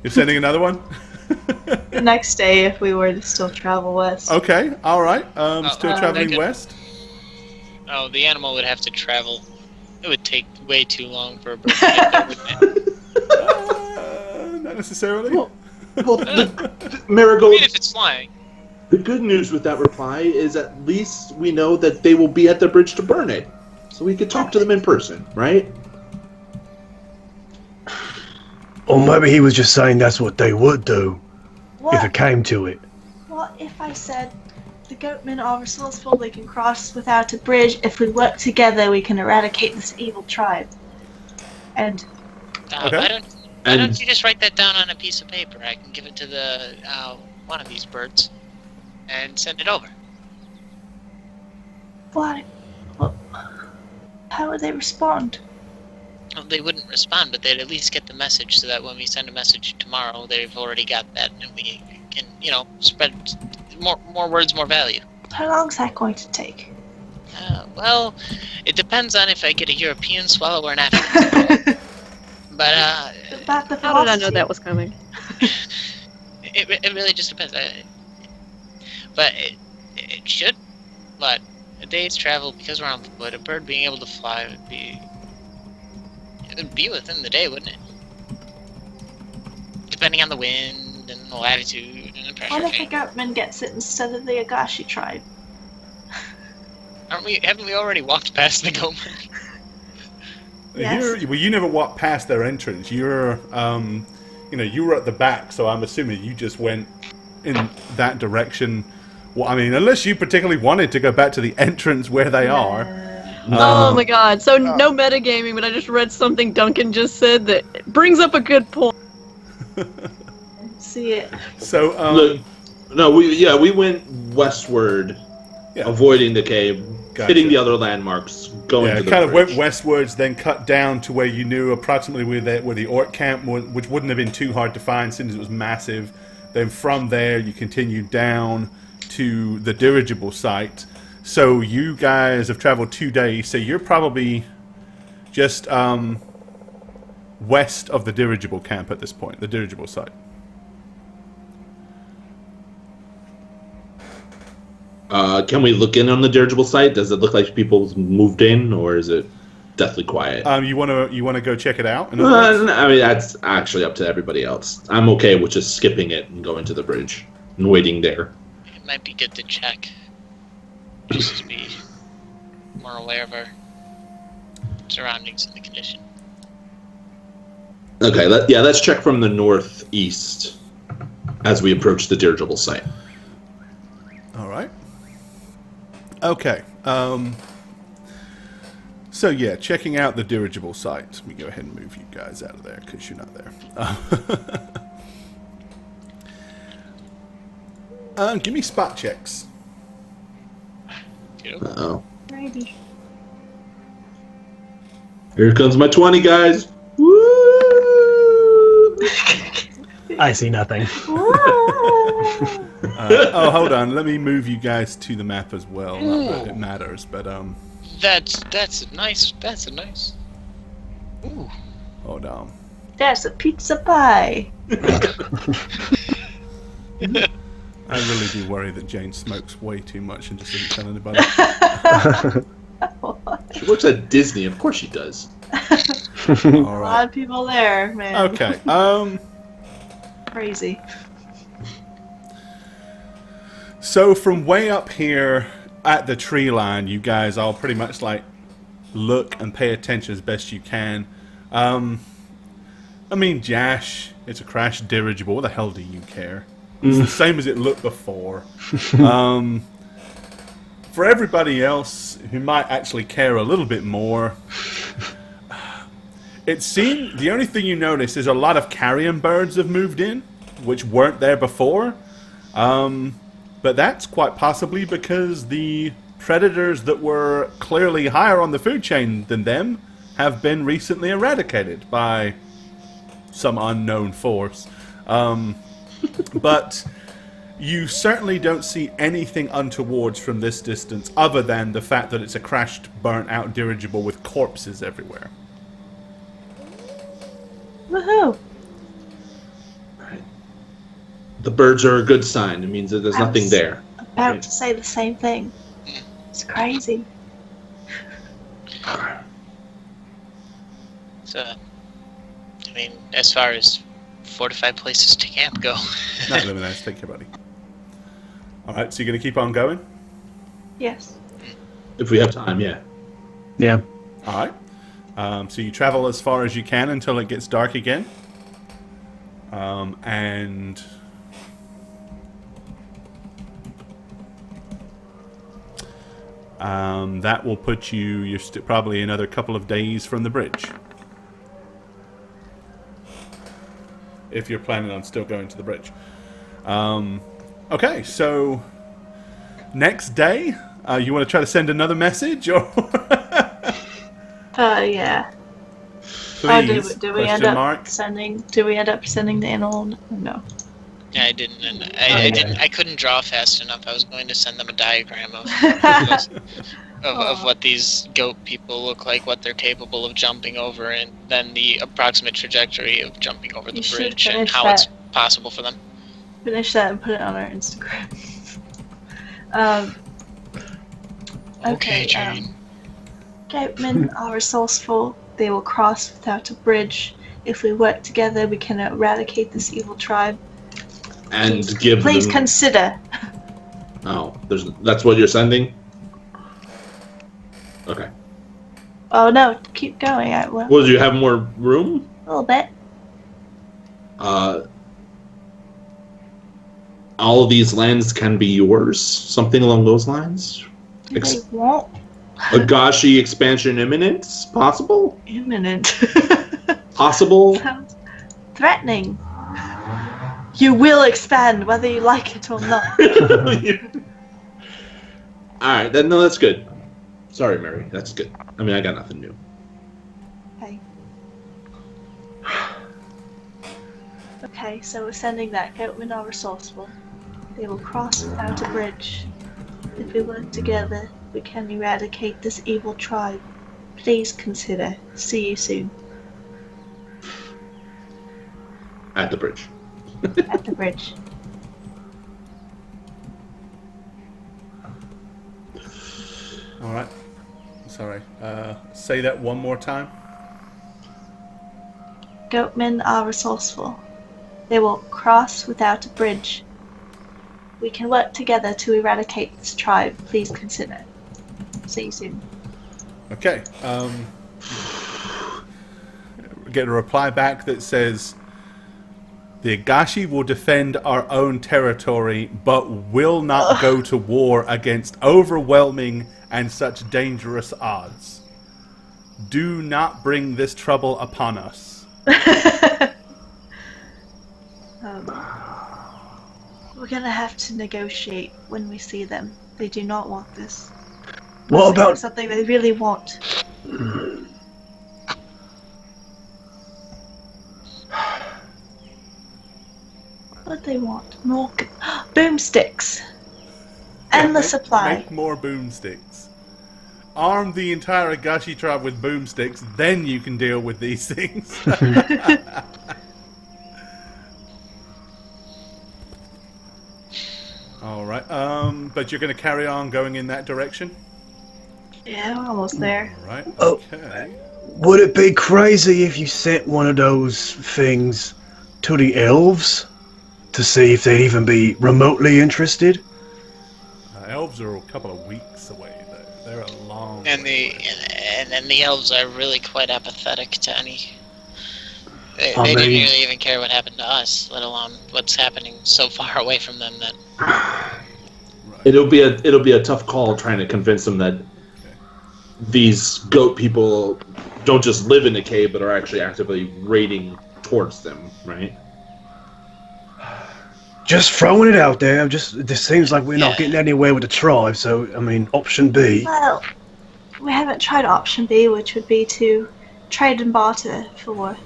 You're sending another one? The next day, if we were to still travel west. Okay, all right. Still traveling that could- west. oh, the animal would have to travel. It would take way too long for a bird to get there, wouldn't it? Not necessarily. Well, I Marigold, mean, if it's flying. the good news with that reply is at least we know that they will be at the bridge to burn it. So we could talk to them in person, right? Or maybe he was just saying that's what they would do What? if it came to it. What if I said the Goatmen are resourceful, they can cross without a bridge. If we work together, we can eradicate this evil tribe. And Okay. Why don't you just write that down on a piece of paper? I can give it to the one of these birds and send it over. what? How would they respond? Well, they wouldn't respond, but they'd at least get the message so that when we send a message tomorrow, they've already got that, and we can, spread more words, more value. How long is that going to take? Well, it depends on if I get a European swallow or an African. But About the How did I know velocity? that was coming? it really just depends. But it should. But a day's travel, because we're on foot, a bird being able to fly it'd be within the day, wouldn't it? Depending on the wind and the latitude and the pressure. What if the change. Goatman gets it instead of the Agashi tribe? Haven't we already walked past the Goatman? Yes. You never walked past their entrance. You were at the back, so I'm assuming you just went in that direction. Well, I mean, unless you particularly wanted to go back to the entrance where they are. Oh my god. So no metagaming, but I just read something Duncan just said that brings up a good point. See it. So, Look, no, we went westward, Yeah. avoiding the cave, Gotcha. hitting the other landmarks, going yeah, to the kind of bridge. went westwards, then cut down to where you knew approximately where the orc camp was, which wouldn't have been too hard to find since it was massive. Then from there, you continued down to the dirigible site. So you guys have traveled 2 days, so you're probably just west of the dirigible camp at this point, the dirigible site. Can we look in on the dirigible site? Does it look like people moved in, or is it deathly quiet? You wanna go check it out? I mean, that's actually up to everybody else. I'm okay with just skipping it and going to the bridge and waiting there. It might be good to check. Just to be more aware of our surroundings and the condition. Okay, let's check from the northeast as we approach the dirigible site. All right. Okay. So yeah, checking out the dirigible site. Let me go ahead and move you guys out of there because you're not there. Give me spot checks. Uh-oh. Righty. Here comes my 20, guys. Woo! I see nothing. Oh, hold on. Let me move you guys to the map as well. Not that it matters, but That's nice. That's a nice. Ooh. hold on. There's a pizza pie. I really do worry that Jane smokes way too much and just doesn't tell anybody. She works at Disney. Of course she does. All A lot right. of people there, man. Okay. Crazy. So from way up here at the tree line, you guys all pretty much like look and pay attention as best you can. I mean, Jash, it's a crashed dirigible. What the hell do you care? It's the same as it looked before. For everybody else who might actually care a little bit more, it seemed the only thing you notice is a lot of carrion birds have moved in, which weren't there before. But that's quite possibly because the predators that were clearly higher on the food chain than them have been recently eradicated by some unknown force. But you certainly don't see anything untowards from this distance other than the fact that it's a crashed, burnt-out dirigible with corpses everywhere. Woohoo! The birds are a good sign. It means that there's nothing there. About to say the same thing. It's crazy. So, I mean, as far as fortified places to camp go. Not eliminates, take care, buddy. Alright, so you're going to keep on going? Yes. If we have time, yeah. Yeah. Alright. So you travel as far as you can until it gets dark again. And that will put you, you're probably another couple of days from the bridge. If you're planning on still going to the bridge. Okay, so next day, you want to try to send another message, or? Yeah. Please? Do we end up sending? Do we end up sending the animal? No. Yeah, I didn't. And I didn't. I couldn't draw fast enough. I was going to send them a diagram of what these goat people look like, what they're capable of jumping over, and then the approximate trajectory of jumping over the bridge and how it's possible for them. Finish that and put it on our Instagram. Okay, Jane. Goatmen are resourceful. They will cross without a bridge. If we work together, we can eradicate this evil tribe. And give Please them... consider. Oh, that's what you're sending? Okay. Oh no, keep going. Well, do you have more room? A little bit. All of these lands can be yours? Something along those lines? They won't. Agashi expansion imminent? Possible? Imminent. Possible? Sounds threatening. You will expand whether you like it or not. Alright, no, that's good. Sorry, Mary, that's good. I mean, I got nothing new. Okay. Okay, so we're sending that. Goatmen are resourceful. They will cross without a bridge. If we work together, we can eradicate this evil tribe. Please consider. See you soon. At the bridge. At the bridge. Alright. Sorry. Say that one more time. Goatmen are resourceful. They will cross without a bridge. We can work together to eradicate this tribe. Please consider. See you soon. Okay. Get a reply back that says, the Agashi will defend our own territory, but will not go to war against overwhelming and such dangerous odds. Do not bring this trouble upon us. We're gonna have to negotiate when we see them. They do not want this. What Unless they have about something they really want? What they want? More boomsticks. Endless supply. Make more boomsticks. Arm the entire Agashi tribe with boomsticks, then you can deal with these things. Alright, but you're going to carry on going in that direction? Yeah, we're almost there. Alright, Oh. okay. Would it be crazy if you sent one of those things to the elves to see if they'd even be remotely interested? Elves are a couple of weeks away, though. They're a long And way the away. and then the elves are really quite apathetic to any. They I didn't mean- really even care what happened to us, let alone what's happening so far away from them that It'll be a tough call trying to convince them that these goat people don't just live in the cave, but are actually actively raiding towards them, right? Just throwing it out there. This seems like we're not Yeah. getting anywhere with the tribe. So I mean, option B. Well, we haven't tried option B, which would be to trade and barter for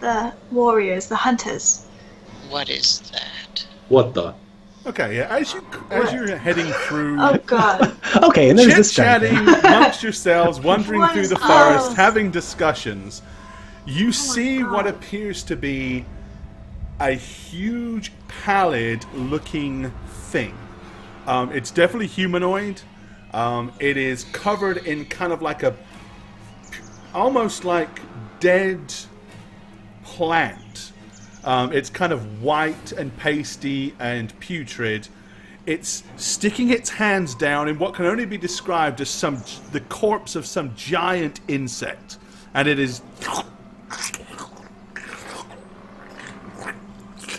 the warriors, the hunters. what is that? What the? Okay, yeah, as you're heading through... Oh god. Okay, and there's this giant chit-chatting thing. amongst yourselves, wandering What through is the forest, up? having discussions, you see what God. appears to be a huge, pallid-looking thing. It's definitely humanoid. It is covered in kind of like almost like dead plant. It's kind of white and pasty and putrid. It's sticking its hands down in what can only be described as the corpse of some giant insect, and it is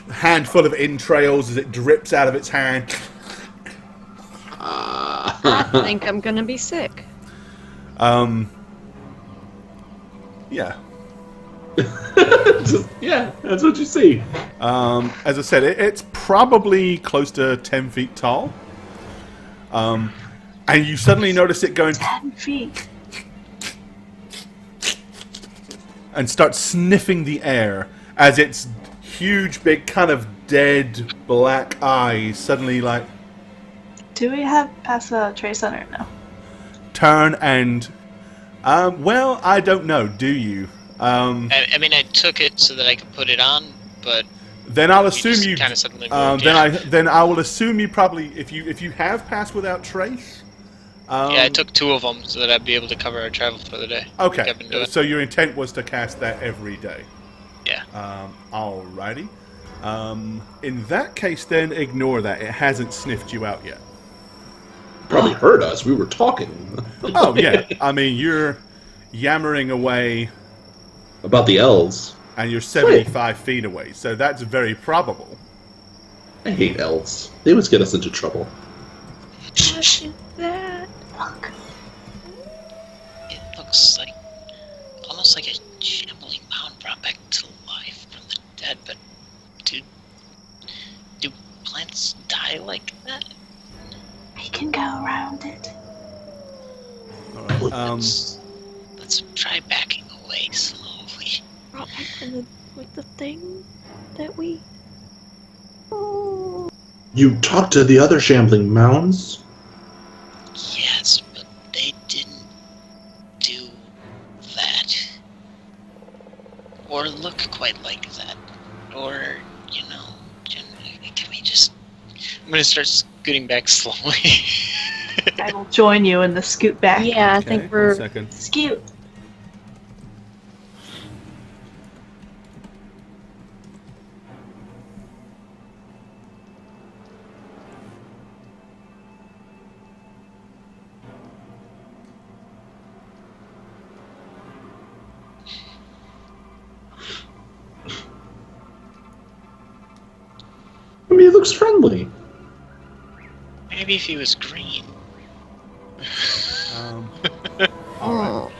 a handful of entrails as it drips out of its hand. I think I'm gonna be sick. Yeah. Yeah, that's what you see. As I said, it's probably close to 10 feet tall. And you suddenly notice it going 10 feet. and start sniffing the air as its huge, big, kind of dead black eyes suddenly like Do we have pass a trace on it? No. turn and well, I don't know. Do you? I mean, I took it so that I could put it on, but Then I'll assume you. kind of suddenly moved, yeah. Then I will assume you probably if you have passed without trace. Yeah, I took 2 of them so that I'd be able to cover our travel for the day. Okay, Like I've been doing. so your intent was to cast that every day. Yeah. Alrighty. In that case, then ignore that. It hasn't sniffed you out yet. Probably heard us. We were talking. Oh yeah. I mean, you're yammering away, About the elves. and you're 75 feet away. So that's very probable. I hate elves. They always get us into trouble. What is that? Look. It looks like almost like a shambling mound brought back to life from the dead. But do plants die like that? We can go around it. All right. Let's try backing away slowly. Brought back with the thing that we. Oh. You talked to the other shambling mounds? Yes, but they didn't do that. Or look quite like that. Or, can we just... I'm gonna start scooting back slowly. I will join you in the scoot back. Yeah, I Okay, think 1 we're. second. Scoot. I mean, it looks friendly. Maybe if he was green. All right. Oh.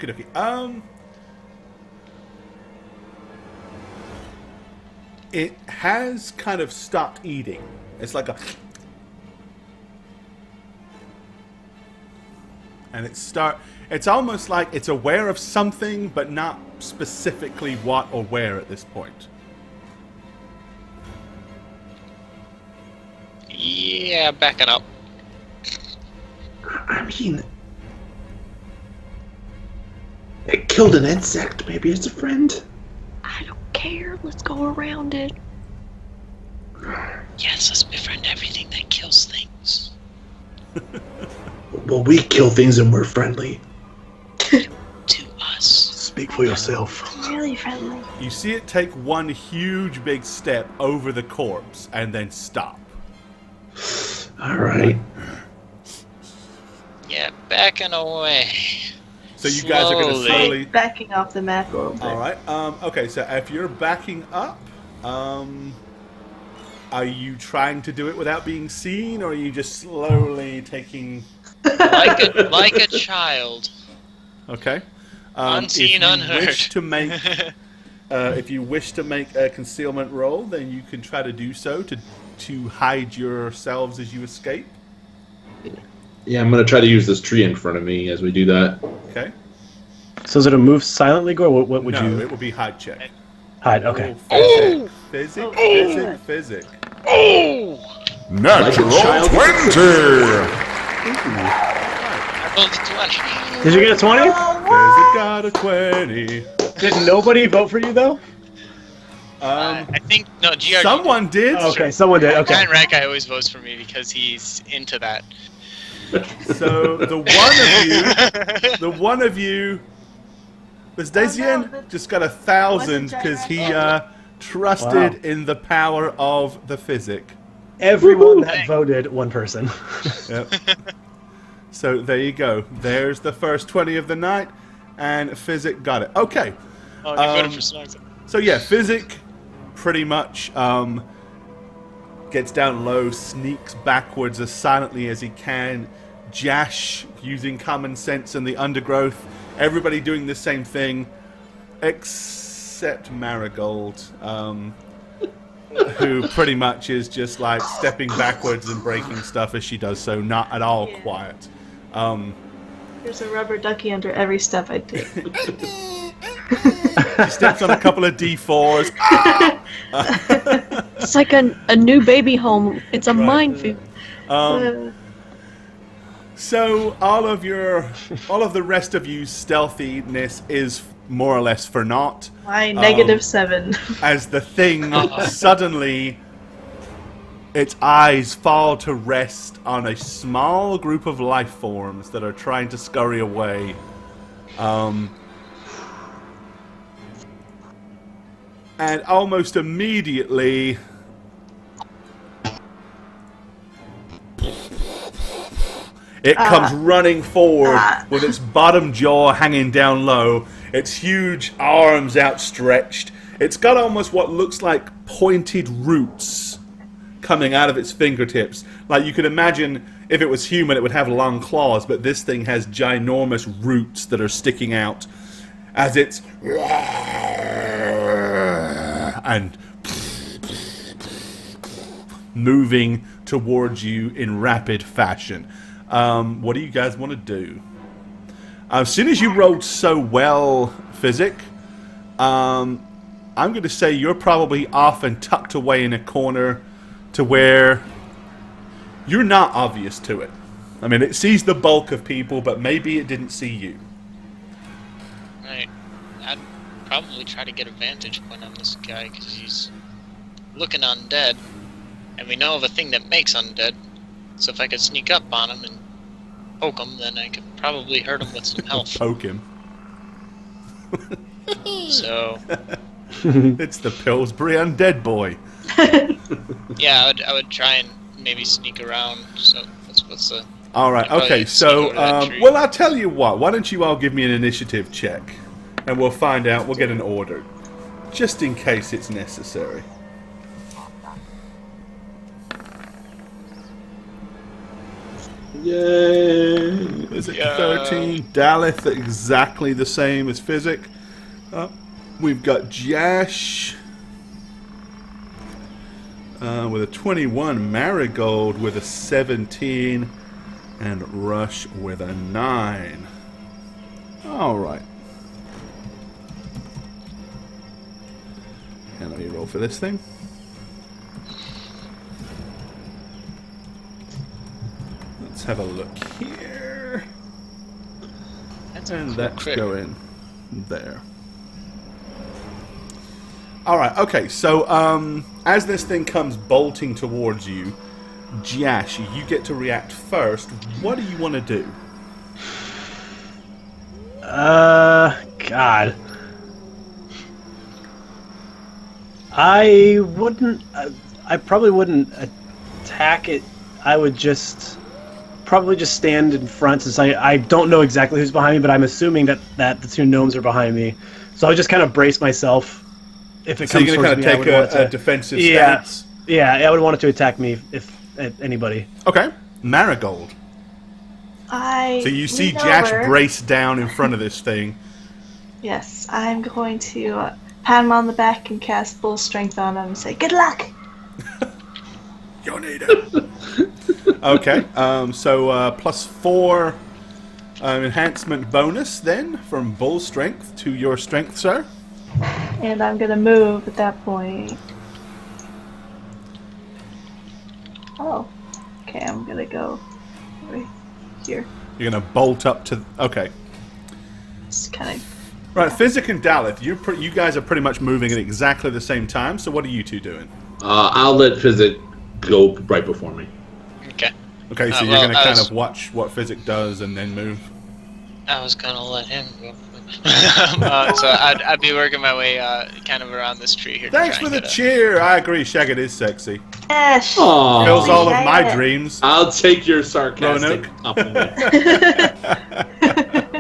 Okie dokie. It has kind of stopped eating. It's like a... And it's almost like it's aware of something, but not specifically what or where at this point. Yeah, backing up. I mean, it killed an insect. Maybe it's a friend. I don't care. Let's go around it. Yes, let's befriend everything that kills things. Well, we kill things and we're friendly. To us. Speak for yourself. Really friendly. You see it take one huge big step over the corpse and then stop. All right. Yeah, backing away. So you guys are going to slowly... Backing off the map a little bit. All right. Okay, so if you're backing up, are you trying to do it without being seen, or are you just slowly taking... like a child. Okay. Unseen, unheard. If you wish to make a concealment roll, then you can try to do so to hide yourselves as you escape. Yeah, I'm gonna try to use this tree in front of me as we do that. Okay. So is it a move silently, Gore? What would No, you it will be hide check. hide? Okay. Oh, physic. Oh! Natural child. 20! I rolled a 20. Did you get a 20? Physic got a 20. Did nobody vote for you though? I think, no, GRG. Someone did. Okay, someone did. Okay. Giant Rat Guy always votes for me because he's into that. So the one of you, was Dacian, just got 1,000 because he trusted in the power of the physic. Everyone that voted, one person. Yep. So there you go. There's the first 20 of the night, and physic got it. Okay. Oh, he voted for Snugs. So yeah, physic pretty much gets down low, sneaks backwards as silently as he can. Jash using common sense in the undergrowth. Everybody doing the same thing, except Marigold, who pretty much is just like stepping backwards and breaking stuff as she does so, not at all quiet. There's a rubber ducky under every step I take. She steps on a couple of D4s. It's like a new baby home. It's a minefield. So all of the rest of you stealthiness is more or less for naught. My -7. As the thing suddenly, its eyes fall to rest on a small group of life forms that are trying to scurry away. And almost immediately, it comes running forward with its bottom jaw hanging down low, its huge arms outstretched. It's got almost what looks like pointed roots coming out of its fingertips. Like you could imagine if it was human, it would have long claws, but this thing has ginormous roots that are sticking out as it's and moving towards you in rapid fashion. What do you guys want to do? As soon as you rolled so well, Physic, I'm going to say you're probably off and tucked away in a corner to where you're not obvious to it. I mean, it sees the bulk of people, but maybe it didn't see you. Right. I'd probably try to get a vantage point on this guy because he's looking undead, and we know of a thing that makes undead. So if I could sneak up on him and poke him, then I could probably hurt him with some health. Poke him. So It's the Pillsbury Undead Boy. yeah, I would try and maybe sneak around. So what's the... All right. I'd Okay. probably So, sneak over that tree. well, I'll tell you what. Why don't you all give me an initiative check, and we'll find out. We'll get an order, just in case it's necessary. Yay! Physic 13. Daleth exactly the same as Physic. We've got Jash with a 21. Marigold with a 17. And Rush with a 9. Alright. And let me roll for this thing. Let's have a look here. And let's go in there. Alright, okay, so as this thing comes bolting towards you, Jash, you get to react first. What do you want to do? God. I wouldn't. I probably wouldn't attack it. I would probably just stand in front, since I don't know exactly who's behind me, but I'm assuming that the two gnomes are behind me. So I would just kind of brace myself. If it so comes you're going to kind of take a defensive stance? Yeah, I would want it to attack me if anybody. Okay. Marigold. So you see Jash brace down in front of this thing. Yes, I'm going to pat him on the back and cast full strength on him and say, "Good luck!" You need it. Okay, so +4 enhancement bonus then from bull strength to your strength, sir. And I'm going to move at that point. Oh. Okay, I'm going to go right here. You're going to bolt up to... Okay. Just kind of... Right, Physic and Daleth, you guys are pretty much moving at exactly the same time, so what are you two doing? I'll let Physic go right before me. Okay. Okay, so you're going to kind of watch what Physic does and then move? I was going to let him go. So I'd be working my way kind of around this tree here. Thanks for the cheer! I agree, Shaggot is sexy. Ash! Fills all of my dreams. I'll take your sarcastic compliment.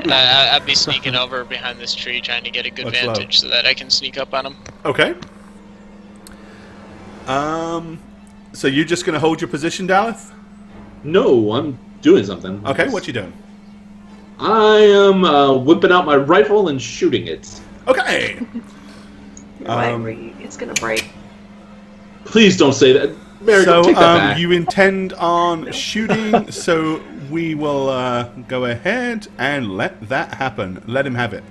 I'd be sneaking over behind this tree trying to get a good vantage so that I can sneak up on him. Okay. So you're just going to hold your position, Daleth? No, I'm doing something. Okay, what you doing? I am whipping out my rifle and shooting it. Okay. It's gonna break. Please don't say that. Mary, So take that back. you intend on shooting, so we will go ahead and let that happen. Let him have it.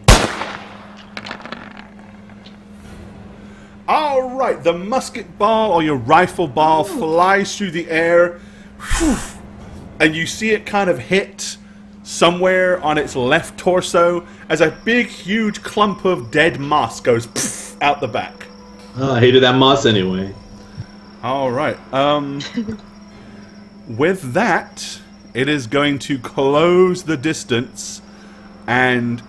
Alright, the musket ball or your rifle ball flies through the air, and you see it kind of hit somewhere on its left torso as a big, huge clump of dead moss goes out the back. Oh, I hated that moss anyway. Alright, with that, it is going to close the distance, and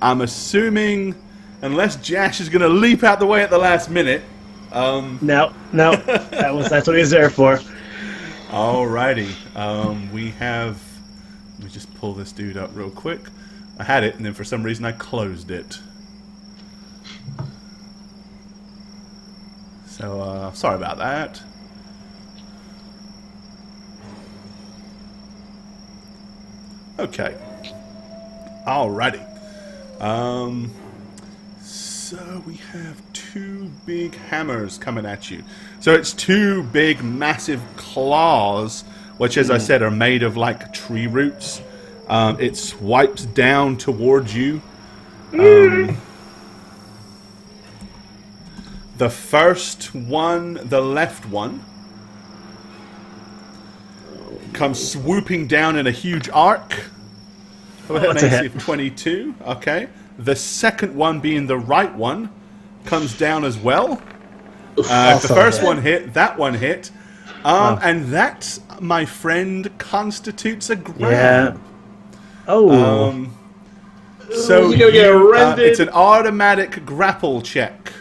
I'm assuming, unless Jash is going to leap out the way at the last minute... No, that's what he's there for. Alrighty, we have... Let me just pull this dude up real quick. I had it, and then for some reason I closed it. So, sorry about that. Okay. Alrighty. So we have two big hammers coming at you. So it's two big, massive claws, which, as I said, are made of, like, tree roots. It swipes down towards you. The first one, the left one, comes swooping down in a huge arc. Go ahead and AC of 22. Okay. The second one, being the right one, comes down as well. The first one hit, that one hit. And that, my friend, constitutes a grab. Yeah. Oh. So You're gonna get rendered. it's an automatic grapple check.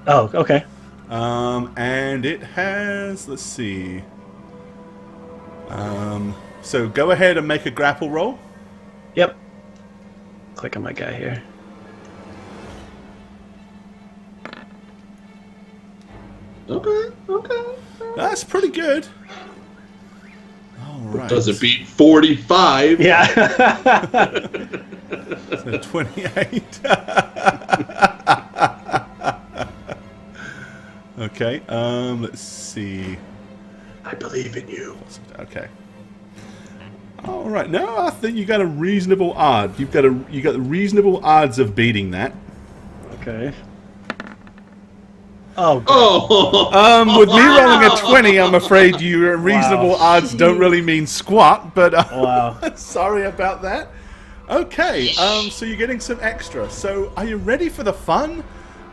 Oh, okay. And it has, let's see. So go ahead and make a grapple roll. Yep. Click on my guy here. Okay. That's pretty good. All right. Doesn't beat 45. Yeah. So 28. Okay. Let's see. I believe in you. Okay. All right. No, I think you got a reasonable odd. You got reasonable odds of beating that. Okay. Oh. God. Oh. With me rolling a 20, I'm afraid your reasonable odds don't really mean squat. But Wow. sorry about that. Okay. So you're getting some extra. So are you ready for the fun?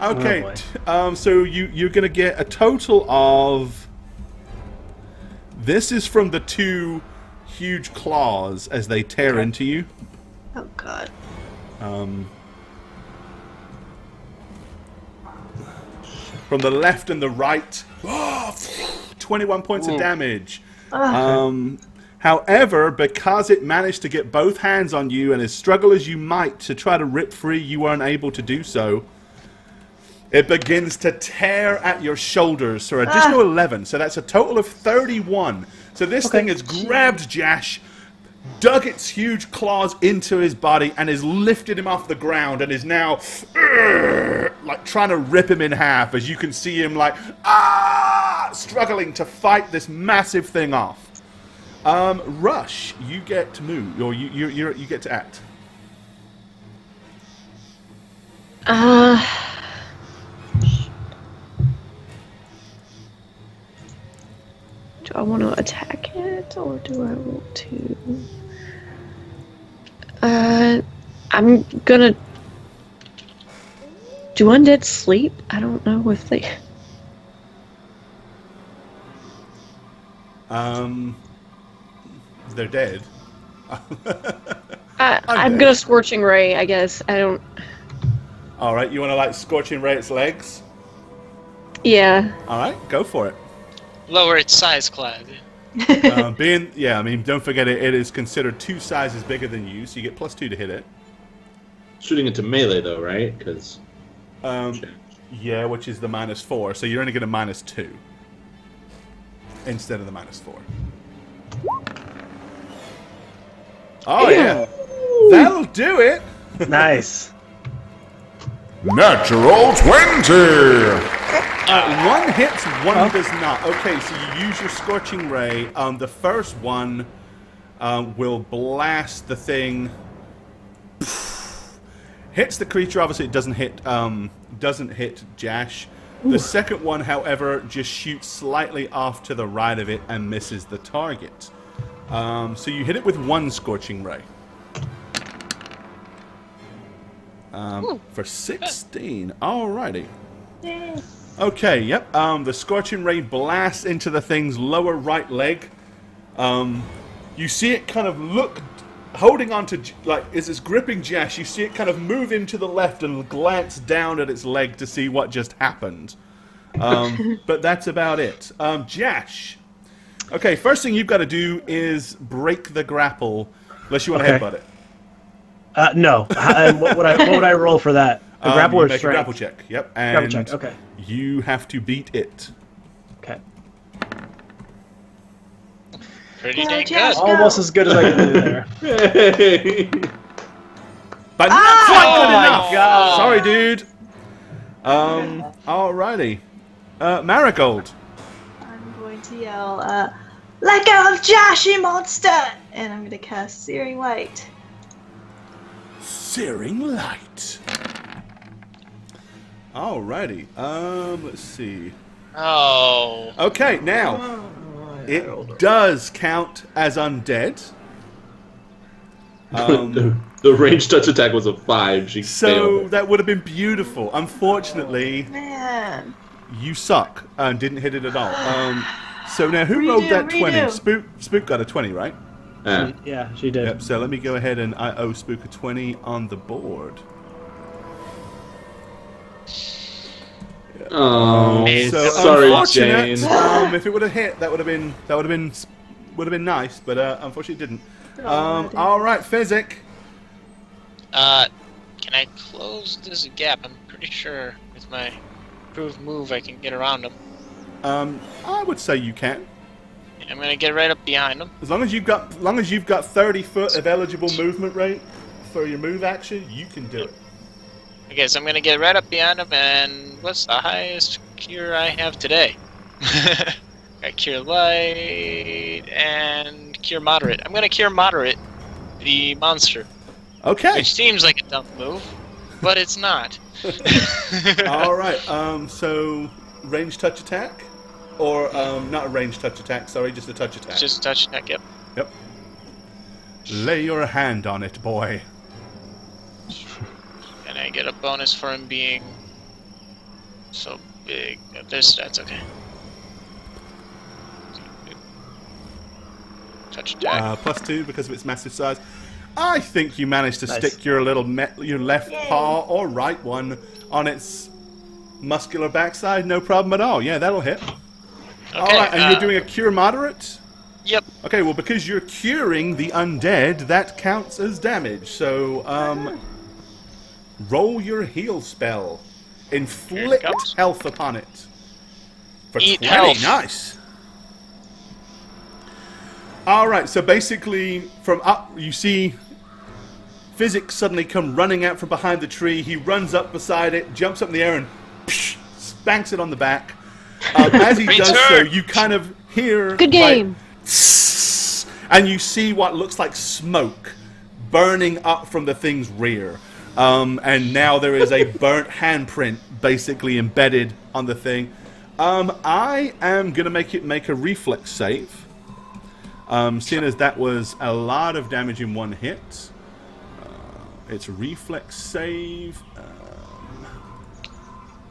Okay. Oh, So you're gonna get a total of. This is from the 2 huge claws as they tear into you. Oh god. From the left and the right, 21 points of damage. However, because it managed to get both hands on you, and as struggle as you might to try to rip free, you weren't able to do so. It begins to tear at your shoulders for additional 11, so that's a total of 31. So this thing has grabbed Jash, dug its huge claws into his body, and has lifted him off the ground, and is now like trying to rip him in half. As you can see him like struggling to fight this massive thing off. Rush, you get to move, or you get to act. Do I want to attack it, or do I want to? I'm gonna. Do undead sleep? I don't know if they. They're dead. I'm gonna scorching ray. I guess I don't. All right, you want to like scorching ray its legs? Yeah. All right, go for it. Lower its size class. Don't forget it is considered 2 sizes bigger than you, so you get +2 to hit it. Shooting into melee though, right? Because. Yeah, which is the -4, so you're only getting a -2 instead of the -4. Oh yeah, that'll do it. Nice. Natural 20! One hits, one does not. Okay, so you use your Scorching Ray. The first one will blast the thing. Hits the creature. Obviously, it doesn't hit Jash. The second one, however, just shoots slightly off to the right of it and misses the target. So you hit it with 1 Scorching Ray. For 16. Alrighty. Okay, yep. The Scorching Ray blasts into the thing's lower right leg. You see it kind of look, holding on to, like, as it's gripping Jash, you see it kind of move into the left and glance down at its leg to see what just happened. But that's about it. Jash. Okay, first thing you've got to do is break the grapple, unless you want to headbutt it. No. What would I roll for that? A grapple you or make strength? a grapple check. Yep. And Grapple check. Okay. you have to beat it. Okay. Pretty Go, dang Jash, good. go. Almost as good as I can do there. Hey. But not quite good enough. God. Sorry, dude. Alrighty. Marigold. I'm going to yell, let go of Josh, you monster! And I'm going to cast Searing Light. Searing Light. Alrighty. Let's see. Oh. Okay, now it does count as undead. The ranged touch attack was a 5. She So failed. that would have been beautiful. Unfortunately, Man. you suck and didn't hit it at all. So now who rolled that 20? redo. Spook got a 20, right? Yeah. Yeah, she did. Yep. So let me go ahead and I owe Spook a 20 on the board. Oh, So sorry, unfortunate. Jane. If it would have hit, that would have been nice, but unfortunately it didn't. Oh, All right, Physic. Can I close this gap? I'm pretty sure with my improved move I can get around him. I would say you can. I'm gonna get right up behind him. As long as you've got 30 foot of eligible movement rate for your move action, you can do it. Okay, so I'm gonna get right up behind him, and what's the highest cure I have today? Got cure light and cure moderate. I'm gonna cure moderate the monster. Okay. Which seems like a dumb move, but it's not. All right. So range touch attack, or not a range touch attack. Sorry, just a touch attack. It's just a touch attack. Yep. Yep. Lay your hand on it, boy. And I get a bonus for him being so big. There's stats, okay. Touch attack. +2 because of its massive size. I think you managed to stick your your left paw or right one on its muscular backside, no problem at all. Yeah, that'll hit. Okay, all right, and you're doing a cure moderate? Yep. Okay, well, because you're curing the undead, that counts as damage. So, roll your heal spell. Inflict health upon it. For Eat 20, health. nice. Alright, so basically, from up, you see Physic suddenly come running out from behind the tree. He runs up beside it, jumps up in the air, and spanks it on the back. As he does so, you kind of hear... Good game. And you see what looks like smoke burning up from the thing's rear. And now there is a burnt handprint basically embedded on the thing. I am going to make it make a reflex save. Seeing as that was a lot of damage in one hit. It's a reflex save.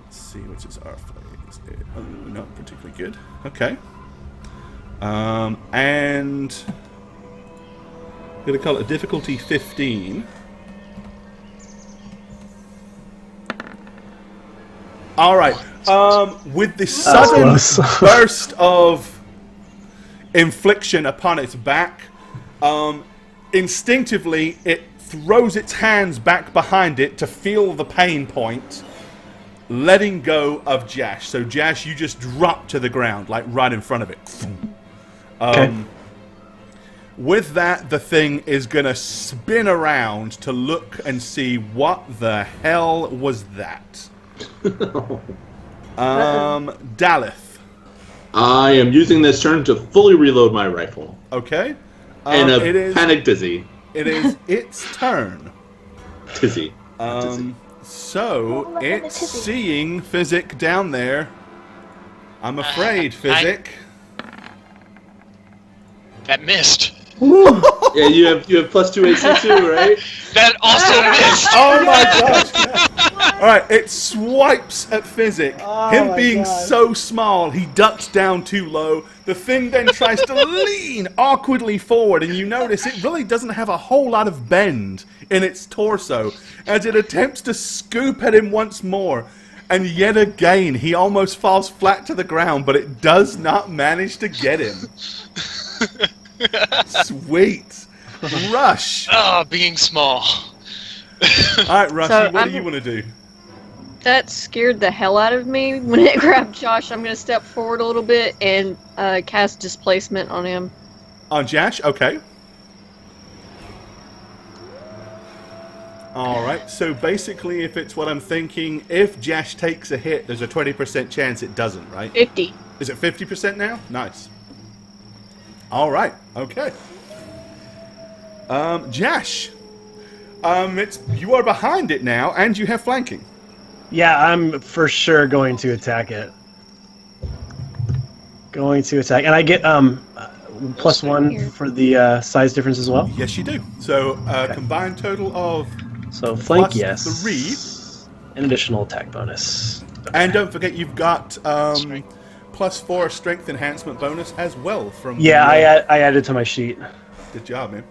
Let's see, which is our phase. Oh, not particularly good. Okay. And I'm going to call it a difficulty 15. All right. With the sudden burst of infliction upon its back, instinctively it throws its hands back behind it to feel the pain point, letting go of Jash. So Jash, you just drop to the ground, like right in front of it. Okay. With that, the thing is going to spin around to look and see what the hell was that. Daleth. I am using this turn to fully reload my rifle. Okay. And it is panic dizzy. It is its turn. Tizzy. So it's seeing Physic down there. I'm afraid, Physic. That missed. Yeah, you have +2 AC too, right? That also missed. Oh my gosh! All right, it swipes at Physic. Him being so small, he ducks down too low. The thing then tries to lean awkwardly forward, and you notice it really doesn't have a whole lot of bend in its torso as it attempts to scoop at him once more. And yet again, he almost falls flat to the ground, but it does not manage to get him. Sweet. Rush. Oh, being small. Alright, Rushy, So what do you want to do? That scared the hell out of me. When it grabbed Josh, I'm going to step forward a little bit and cast Displacement on him. On Jash? Okay. Alright, so basically, if it's what I'm thinking, if Jash takes a hit, there's a 20% chance it doesn't, right? 50. Is it 50% now? Nice. Alright, okay. Jash. You are behind it now, and you have flanking. Yeah, I'm for sure going to attack it. And I get +1 for the size difference as well. Yes, you do. So, combined total of So flank, plus yes. 3. An additional attack bonus. And don't forget, you've got +4 strength enhancement bonus as well from. Yeah, I added to my sheet. Good job, man.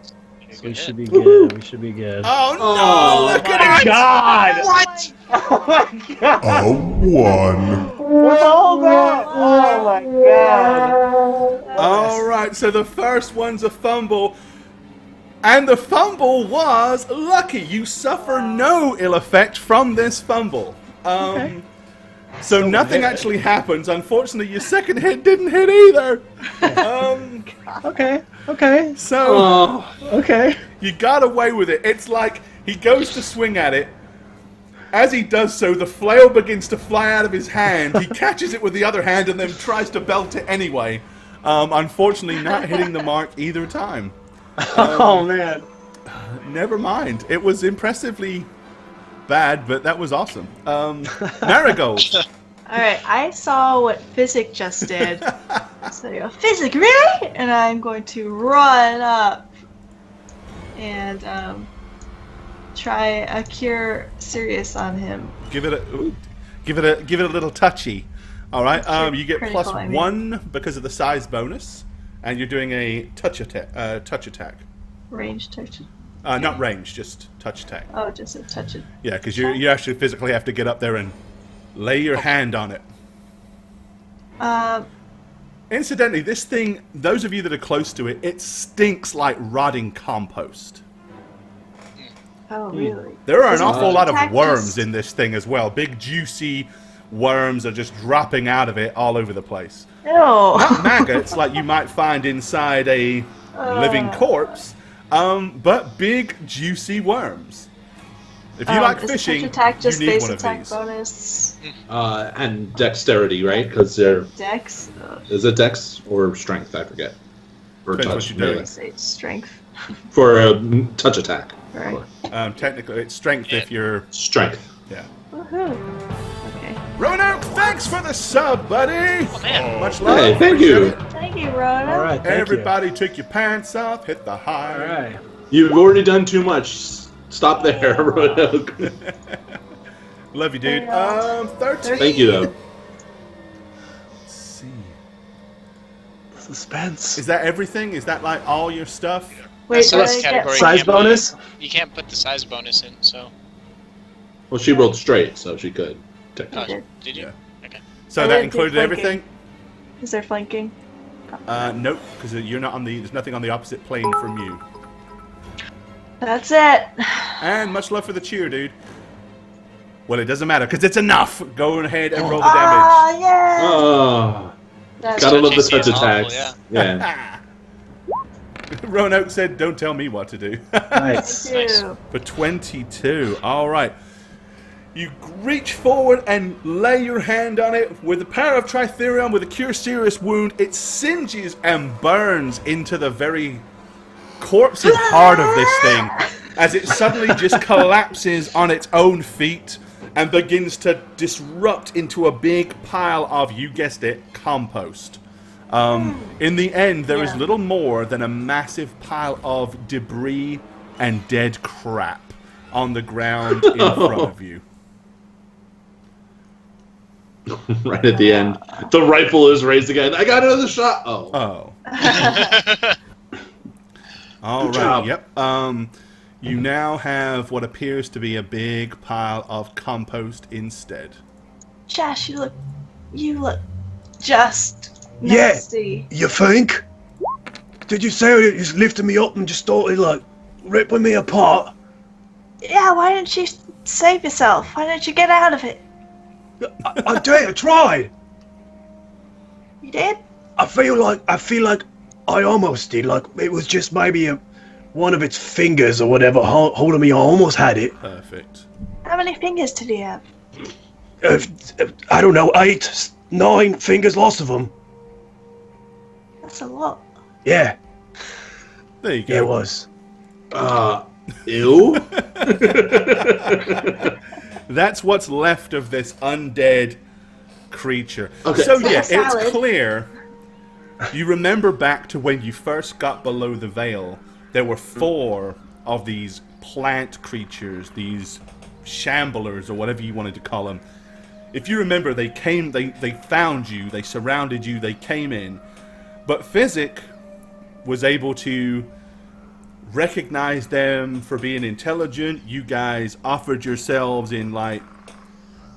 So we should be good. We should be good. Oh no! Look at it! God! What? Oh my God! A 1. What's all that? Oh my God! All right, so the first one's a fumble, and the fumble was lucky. You suffer no ill effect from this fumble. Okay. So nothing actually happens. Unfortunately, your second hit didn't hit either. Okay. So Oh, Okay. you got away with it. It's like he goes to swing at it. As he does so, the flail begins to fly out of his hand. He catches it with the other hand and then tries to belt it anyway. Unfortunately, not hitting the mark either time. Oh man. Never mind. It was impressively bad, but that was awesome. Marigold. Alright, I saw what Physic just did. So I go, Physic, really? And I'm going to run up and try a cure serious on him. Give it a little touchy. All right. You get Critical, plus I mean. 1 because of the size bonus, and you're doing a touch attack. Range touch. Not range, just touch attack. Oh, just a touch it. Yeah, because you actually physically have to get up there and lay your hand on it. Incidentally, this thing, those of you that are close to it, it stinks like rotting compost. Oh, really? There are an Does it awful lot of attack worms just- in this thing as well. Big, juicy worms are just dropping out of it all over the place. Ew. Not maggots like you might find inside a living corpse, but big, juicy worms. If you like is fishing, touch attack just you need base one of attack these. bonus? and dexterity, right? Because they're Dex? is it dex or strength? I forget. Or Depends what touch. you're doing. melee. Say strength. For a touch attack. Right. Technically, it's strength if you're... Strength. Yeah. Woohoo. Okay. Roanoke, thanks for the sub, buddy! Oh, man. Much love. Hey, thank Appreciate you. it. Thank you, Rona. All right. Thank Everybody take your pants off, hit the high. You. All right. You've already done too much. Stop there, Roanoke. Love you, dude. 13. Thank you, though. Let's see. Suspense. Is that everything? Is that like all your stuff? Wait, So do that's I get category. Size You can't bonus? You can't put the size bonus in, so. Well, she rolled straight, so she could. Oh, did. did you? Yeah. Okay. So I that didn't do included flanking. everything? Is there flanking? Nope, because you're not on the. There's nothing on the opposite plane from you. That's it. And much love for the cheer, dude. Well, it doesn't matter because it's enough. Go ahead and roll the damage. Ah, yeah. Oh, That's gotta love the Touchy touch is awful, attacks. Yeah. Roanoke said, "Don't tell me what to do." Nice. Two. For 22. All right. You reach forward and lay your hand on it with the power of Tritherion with a Cure Serious wound. It singes and burns into the very corpsey heart of this thing as it suddenly just collapses on its own feet and begins to disrupt into a big pile of, you guessed it, compost. In the end, there is Yeah. little more than a massive pile of debris and dead crap on the ground in front of you. Right at the end, the rifle is raised again. I got another shot. Oh, Oh. All Good right. job. Yep. You now have what appears to be a big pile of compost instead. Josh, you look just Yeah. nasty. You think? Did you say you just lifted me up and just started like ripping me apart? Yeah, why didn't you save yourself? Why didn't you get out of it? I did. I tried. You did? I feel like I almost did. Like it was just maybe one of its fingers or whatever holding me. I almost had it. Perfect. How many fingers did he have? I don't know, 8, 9 fingers, lots of them. That's a lot. Yeah, There you go. yeah, it was. ew. That's what's left of this undead creature. Okay. So It's like yeah, a salad. it's clear. You remember back to when you first got below the veil, there were 4 of these plant creatures, these shamblers or whatever you wanted to call them. If you remember, they found you, they surrounded you, they came in. But Physic was able to recognize them for being intelligent. You guys offered yourselves in like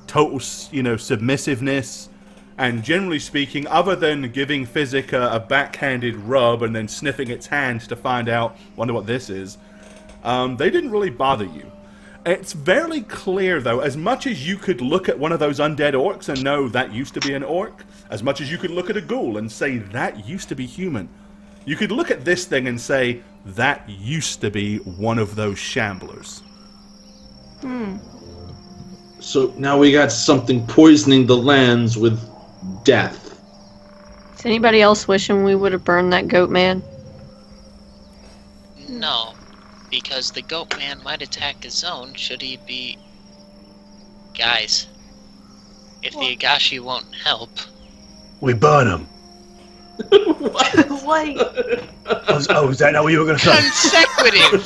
total, submissiveness. And generally speaking, other than giving Physic a backhanded rub and then sniffing its hand to find out, wonder what this is, they didn't really bother you. It's very clear, though, as much as you could look at one of those undead orcs and know that used to be an orc, as much as you could look at a ghoul and say that used to be human, You could look at this thing and say, that used to be one of those shamblers. So now we got something poisoning the lands with death. Is anybody else wishing we would have burned that goat man? No, because the goat man might attack his own should he be... Guys, if the Agashi won't help... We burn him. Wait. Oh, is that not what you were going to say? Consecutive!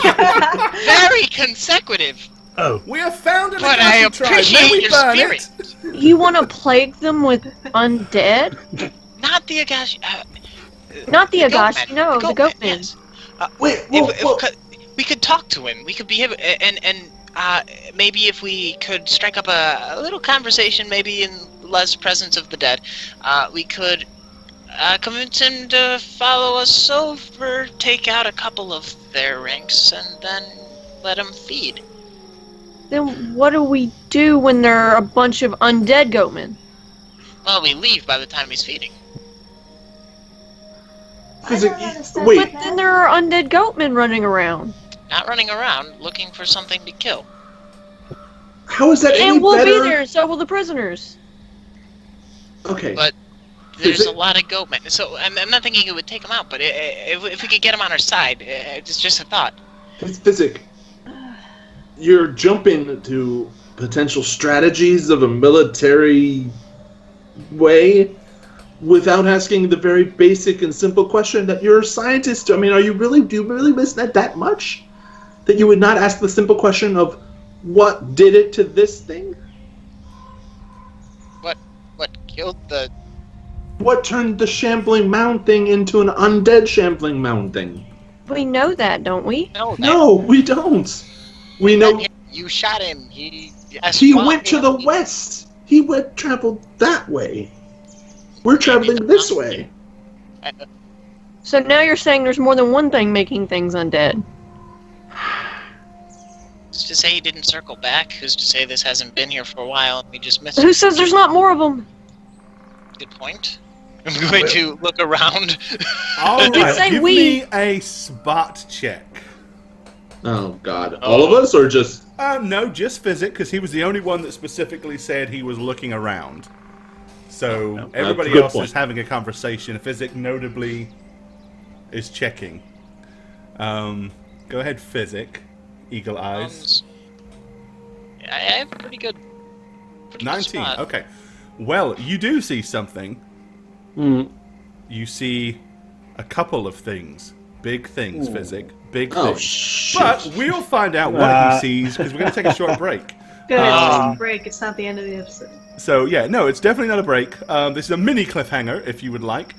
Very consecutive! Oh, We have found an But I Agashi tribe. appreciate May we your burn spirit. it? You want to plague them with undead? Not the Agashi... Not the goat Agashi, man. no, the goat man. Yes. Wait, We could talk to him. We could behave, and maybe if we could strike up a little conversation, maybe in less presence of the dead, we could convince him to follow us over, take out a couple of their ranks, and then let him feed. Then what do we do when there are a bunch of undead goatmen? Well, we leave by the time he's feeding. I don't understand Wait. But then there are undead goatmen running around. Not running around looking for something to kill. How is that any And we'll better? be there, so will the prisoners. Okay. But there's Is a it- lot of goatmen, so I'm not thinking it would take them out, but if we could get them on our side, it's just a thought. Physic, you're jumping to potential strategies of a military way without asking the very basic and simple question that you're a scientist. I mean, do you really miss that much? That you would not ask the simple question of what did it to this thing? What killed the... What turned the shambling mound thing into an undead shambling mound thing? We know that, don't we? No, we don't. We know You shot him. He went to the west. He traveled that way. We're traveling this way. So now you're saying there's more than one thing making things undead. Who's to say he didn't circle back? Who's to say this hasn't been here for a while and we just missed Who it? says there's not more of them? Good point. I'm going to look around. All You right, say give we. me a spot check. Oh God! All of us, or just No, just Physic, because he was the only one that specifically said he was looking around. So that's everybody a good else point. is having a conversation. Physic notably is checking. Go ahead, Physic. Eagle eyes. I have pretty good 19. spot. Okay. Well, you do see something. You see a couple of things. Big things, Physic. Big oh things. shit! But we'll find out what he sees because we're going to take a short break. Good, it's just a break. It's not the end of the episode. So, yeah, no, it's definitely not a break. This is a mini cliffhanger, if you would like.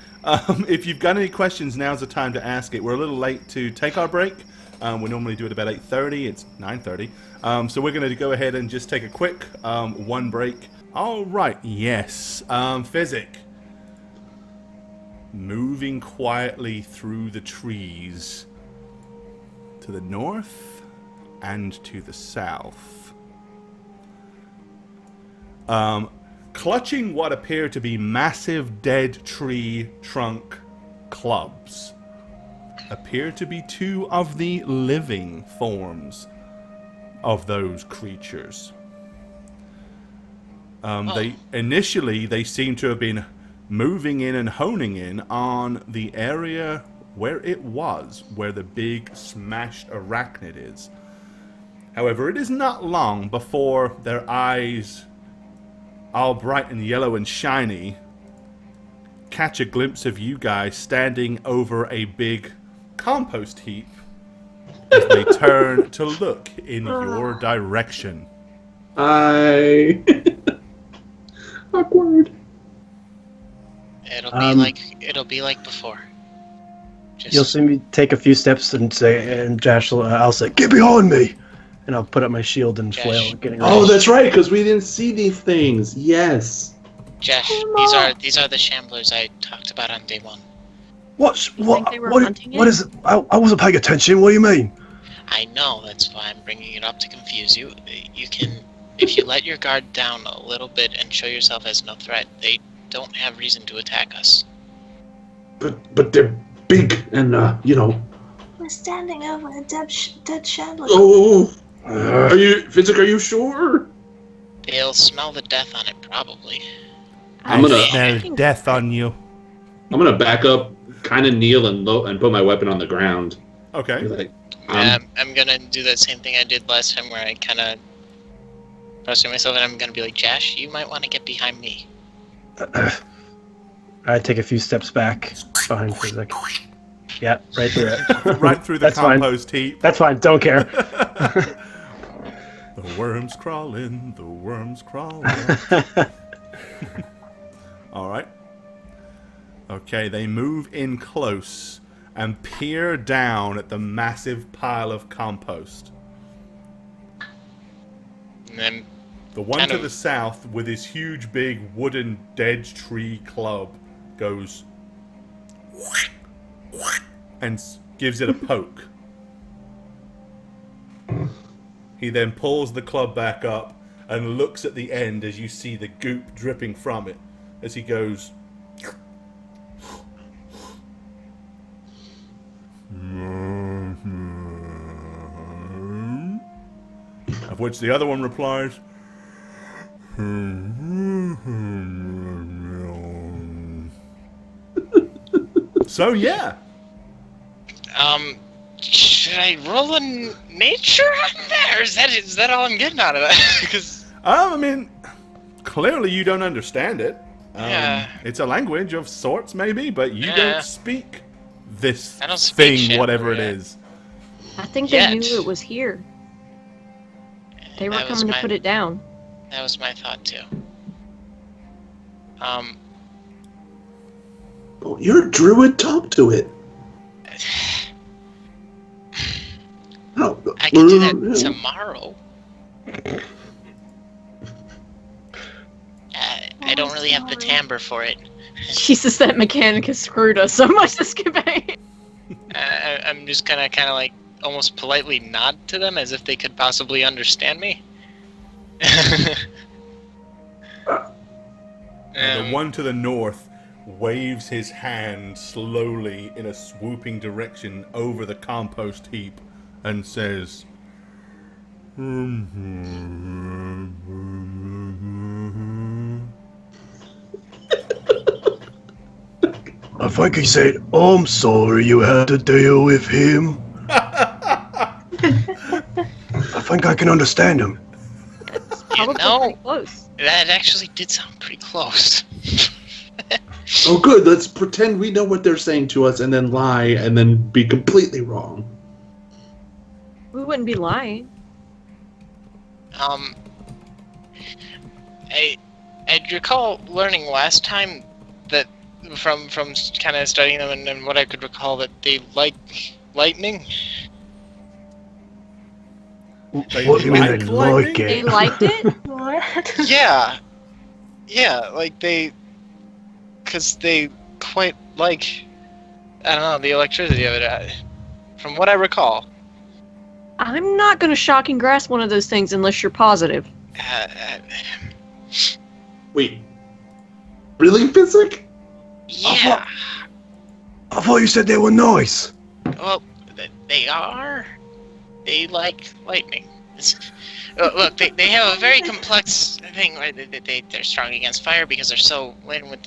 If you've got any questions, now's the time to ask it. We're a little late to take our break. We normally do it about 8:30. It's 9:30. So we're going to go ahead and just take a quick one break. All right, yes. Physic. Moving quietly through the trees to the north and to the south. Clutching what appear to be massive dead tree trunk clubs appear to be two of the living forms of those creatures. They seem to have been moving in and honing in on the area where the big smashed arachnid is. However, it is not long before their eyes, all bright and yellow and shiny, catch a glimpse of you guys standing over a big compost heap as they turn to look in your direction. Awkward. It'll be like before. You'll see me take a few steps and Josh, I'll say, "Get behind me!" And I'll put up my shield and Josh. flail, getting Oh, ready. that's right, because we didn't see these things. Yes. Jeff, these are the shamblers I talked about on day one. What? think they were What? hunting What it? is it? I wasn't paying attention. What do you mean? I know, that's why I'm bringing it up to confuse you. You can, if you let your guard down a little bit and show yourself as no threat, they don't have reason to attack us. But they're big and We're standing over a dead shambler. Oh, are you sure? They'll smell the death on it, probably. I'm gonna smell death on you. I'm gonna back up, kind of kneel and put my weapon on the ground. Okay. Be like, I'm gonna do that same thing I did last time, where I kind of prostrate myself, and I'm gonna be like, Josh, you might want to get behind me. I take a few steps back behind Physic. Yeah, right through it. Right through the That's fine. compost heap. That's fine. Don't care. The worms crawling, the worms crawling. All right. Okay, they move in close and peer down at the massive pile of compost. And then The one to the south, with his huge, big wooden dead tree club, goes and gives it a poke. He then pulls the club back up and looks at the end as you see the goop dripping from it as he goes. Of which the other one replies. So yeah. Should I roll a nature on that, or is that all I'm getting out of that? Because I mean, clearly you don't understand it. Yeah. It's a language of sorts, maybe, but you Yeah. don't speak this I don't speak thing, shambler whatever it yet. is. I think they Yet. knew it was here. They were That was coming to my- put it down. That was my thought too. oh, you're a druid. Talk to it. No, I can do that tomorrow. I don't really have the timbre for it. Jesus, that mechanic has screwed us so much this campaign. I'm just kind of like almost politely nod to them as if they could possibly understand me. And the one to the north waves his hand slowly in a swooping direction over the compost heap and says, I think he said, I'm sorry you had to deal with him. I think I can understand him. Probably know- pretty close. That actually did sound pretty close. Oh, good. Let's pretend we know what they're saying to us, and then lie, and then be completely wrong. We wouldn't be lying. I recall learning last time that from kind of studying them and what I could recall that they like lightning. What do you mean they like They it? liked it? What? Yeah, like because they quite like, I don't know, the electricity of it, from what I recall. I'm not going to shock and grasp one of those things unless you're positive. Wait. Really, Physic? Yeah, I thought you said they were nice. well, they are. They like lightning. Look, they have a very complex thing, right? They're strong against fire because they're so laden with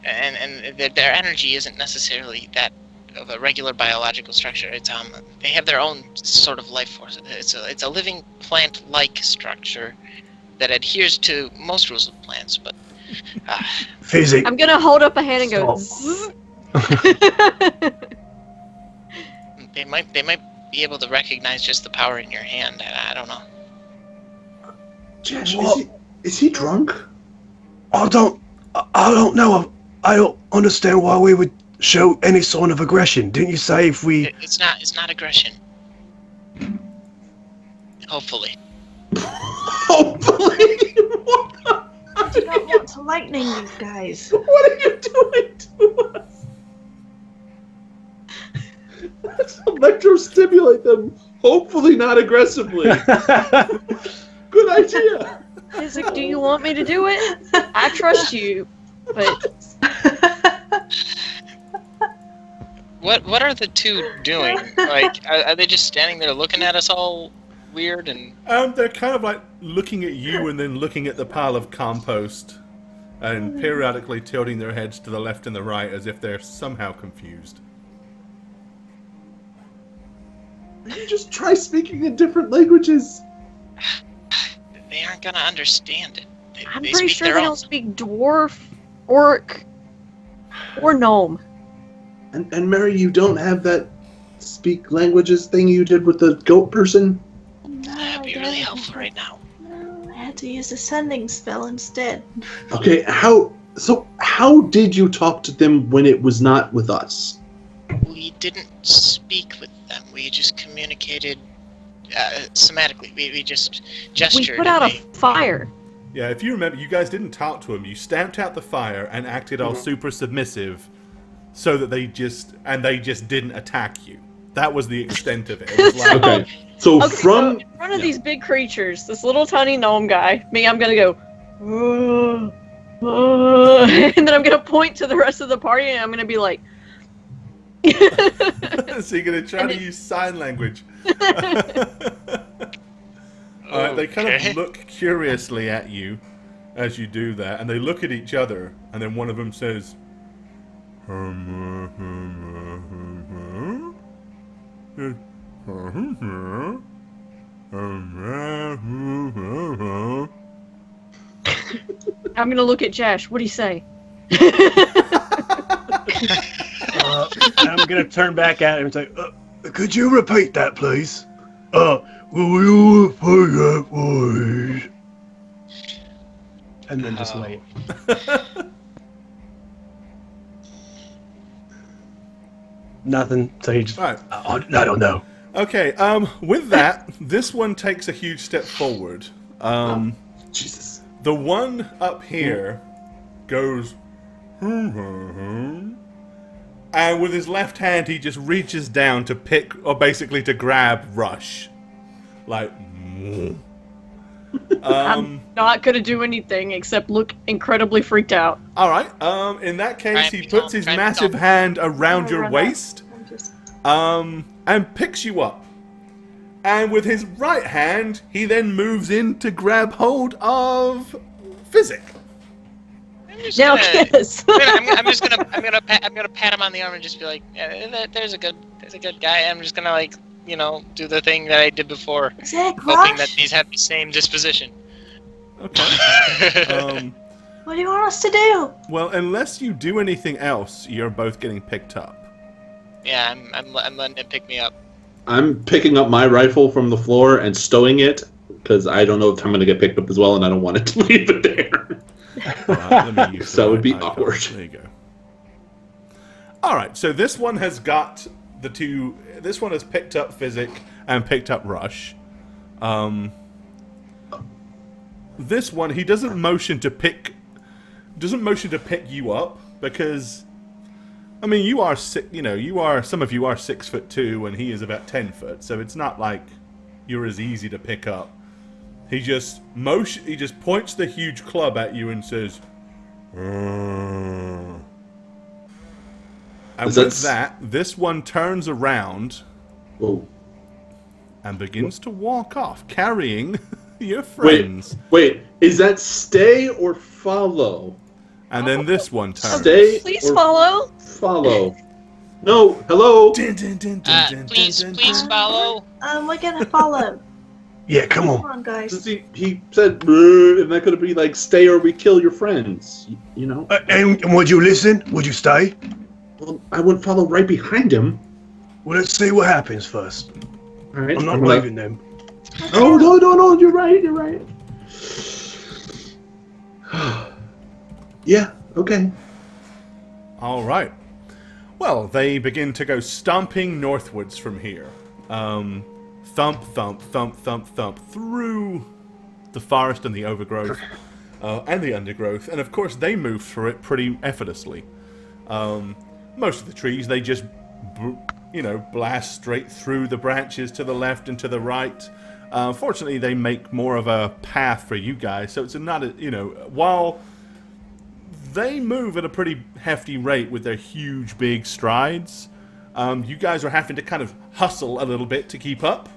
and their energy isn't necessarily that of a regular biological structure. It's they have their own sort of life force. It's a living plant-like structure that adheres to most rules of plants, but Physic. I'm going to hold up a hand and go, Stop. zzz. they might be able to recognize just the power in your hand. I don't know. Josh, What? is he drunk? I don't know. I don't understand why we would show any sort of aggression. Didn't you say if we... It's not aggression. Hopefully. Hopefully. I do not want to lightning these guys. What are you doing to us? Let's electrostimulate them. Hopefully not aggressively. Good idea. Isaac, do you want me to do it? I trust you, but What are the two doing? Like, are they just standing there looking at us all weird and? They're kind of like looking at you and then looking at the pile of compost, and periodically tilting their heads to the left and the right as if they're somehow confused. You just try speaking in different languages. They aren't gonna understand it. I'm they pretty speak sure their they own. don't speak dwarf, orc, or gnome. And Mary, you don't have that speak languages thing you did with the goat person? No, That'd I be don't. really helpful right now. No, I had to use a sending spell instead. Okay, how did you talk to them when it was not with us? We didn't speak with them. We just communicated somatically. We just gestured. We put out a and fire. Yeah, if you remember, you guys didn't talk to him. You stamped out the fire and acted all super submissive, so that they just didn't attack you. That was the extent of it. It was like, Okay, so Okay, from so in front of these big creatures, this little tiny gnome guy, I'm gonna go, and then I'm gonna point to the rest of the party, and I'm gonna be like, so you're gonna try to use sign language. Alright, they kind Okay. of look curiously at you as you do that, and they look at each other, and then one of them says, I'm gonna look at Josh. What do you say? I'm gonna turn back at him and say, Could you repeat that, please? Will you repeat that, please? and then just Oh. wait. Nothing. So he just. Alright, I don't know. okay, with that, this one takes a huge step forward. Jesus. The one up here goes, and with his left hand, he just reaches down to pick, or basically to grab Rush. Like, I'm not gonna do anything except look incredibly freaked out. alright, in that case, Try he and puts his try and massive stop. hand around your Run waist, I'm just- and picks you up. And with his right hand, he then moves in to grab hold of Physic. I'm just Now gonna- kiss. I'm gonna pat him on the arm and just be like, yeah, there's a good guy. I'm just gonna like, do the thing that I did before, Zach, hoping that Rush, these have the same disposition. Okay. what do you want us to do? Well, unless you do anything else, you're both getting picked up. Yeah, I'm letting it pick me up. I'm picking up my rifle from the floor and stowing it because I don't know if I'm going to get picked up as well, and I don't want it to leave it there. Let me use So that would be right icon. awkward. There you go. Alright, so this one has got the two... This one has picked up Physic and picked up Rush. This one, he doesn't motion to pick you up because... I mean, you are some of you are 6'2", and he is about 10 foot, so it's not like you're as easy to pick up. He just points the huge club at you and says, And with that, this one turns around Whoa. and begins to walk off, carrying your friends. Wait, is that stay or follow? And then this one turns. Stay Please or follow. follow? No, hello? Please follow. We're gonna follow. Yeah, come Come on. on, guys. He said, "Isn't that going to be like stay or we kill your friends?" You know? And would you listen? Would you stay? Well, I would follow right behind him. Well, let's see what happens first. All right. I'm not like, leaving them. Oh, no, you're right. Yeah, okay. All right. Well, they begin to go stomping northwards from here. Thump, thump, thump, thump, thump through the forest and the overgrowth and the undergrowth. And of course, they move through it pretty effortlessly. Most of the trees, they just, blast straight through the branches to the left and to the right. Fortunately, they make more of a path for you guys. So it's not, while they move at a pretty hefty rate with their huge, big strides, You guys are having to kind of hustle a little bit to keep up.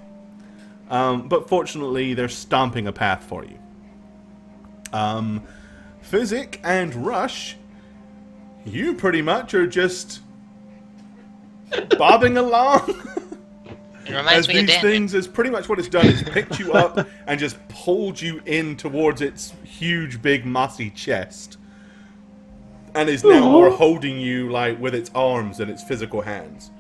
But fortunately, they're stomping a path for you. Physic and Rush, you pretty much are just bobbing along. It reminds me of these Dan. things is pretty much what it's done is picked you up and just pulled you in towards its huge, big, mossy chest, and is now more holding you like with its arms than its physical hands.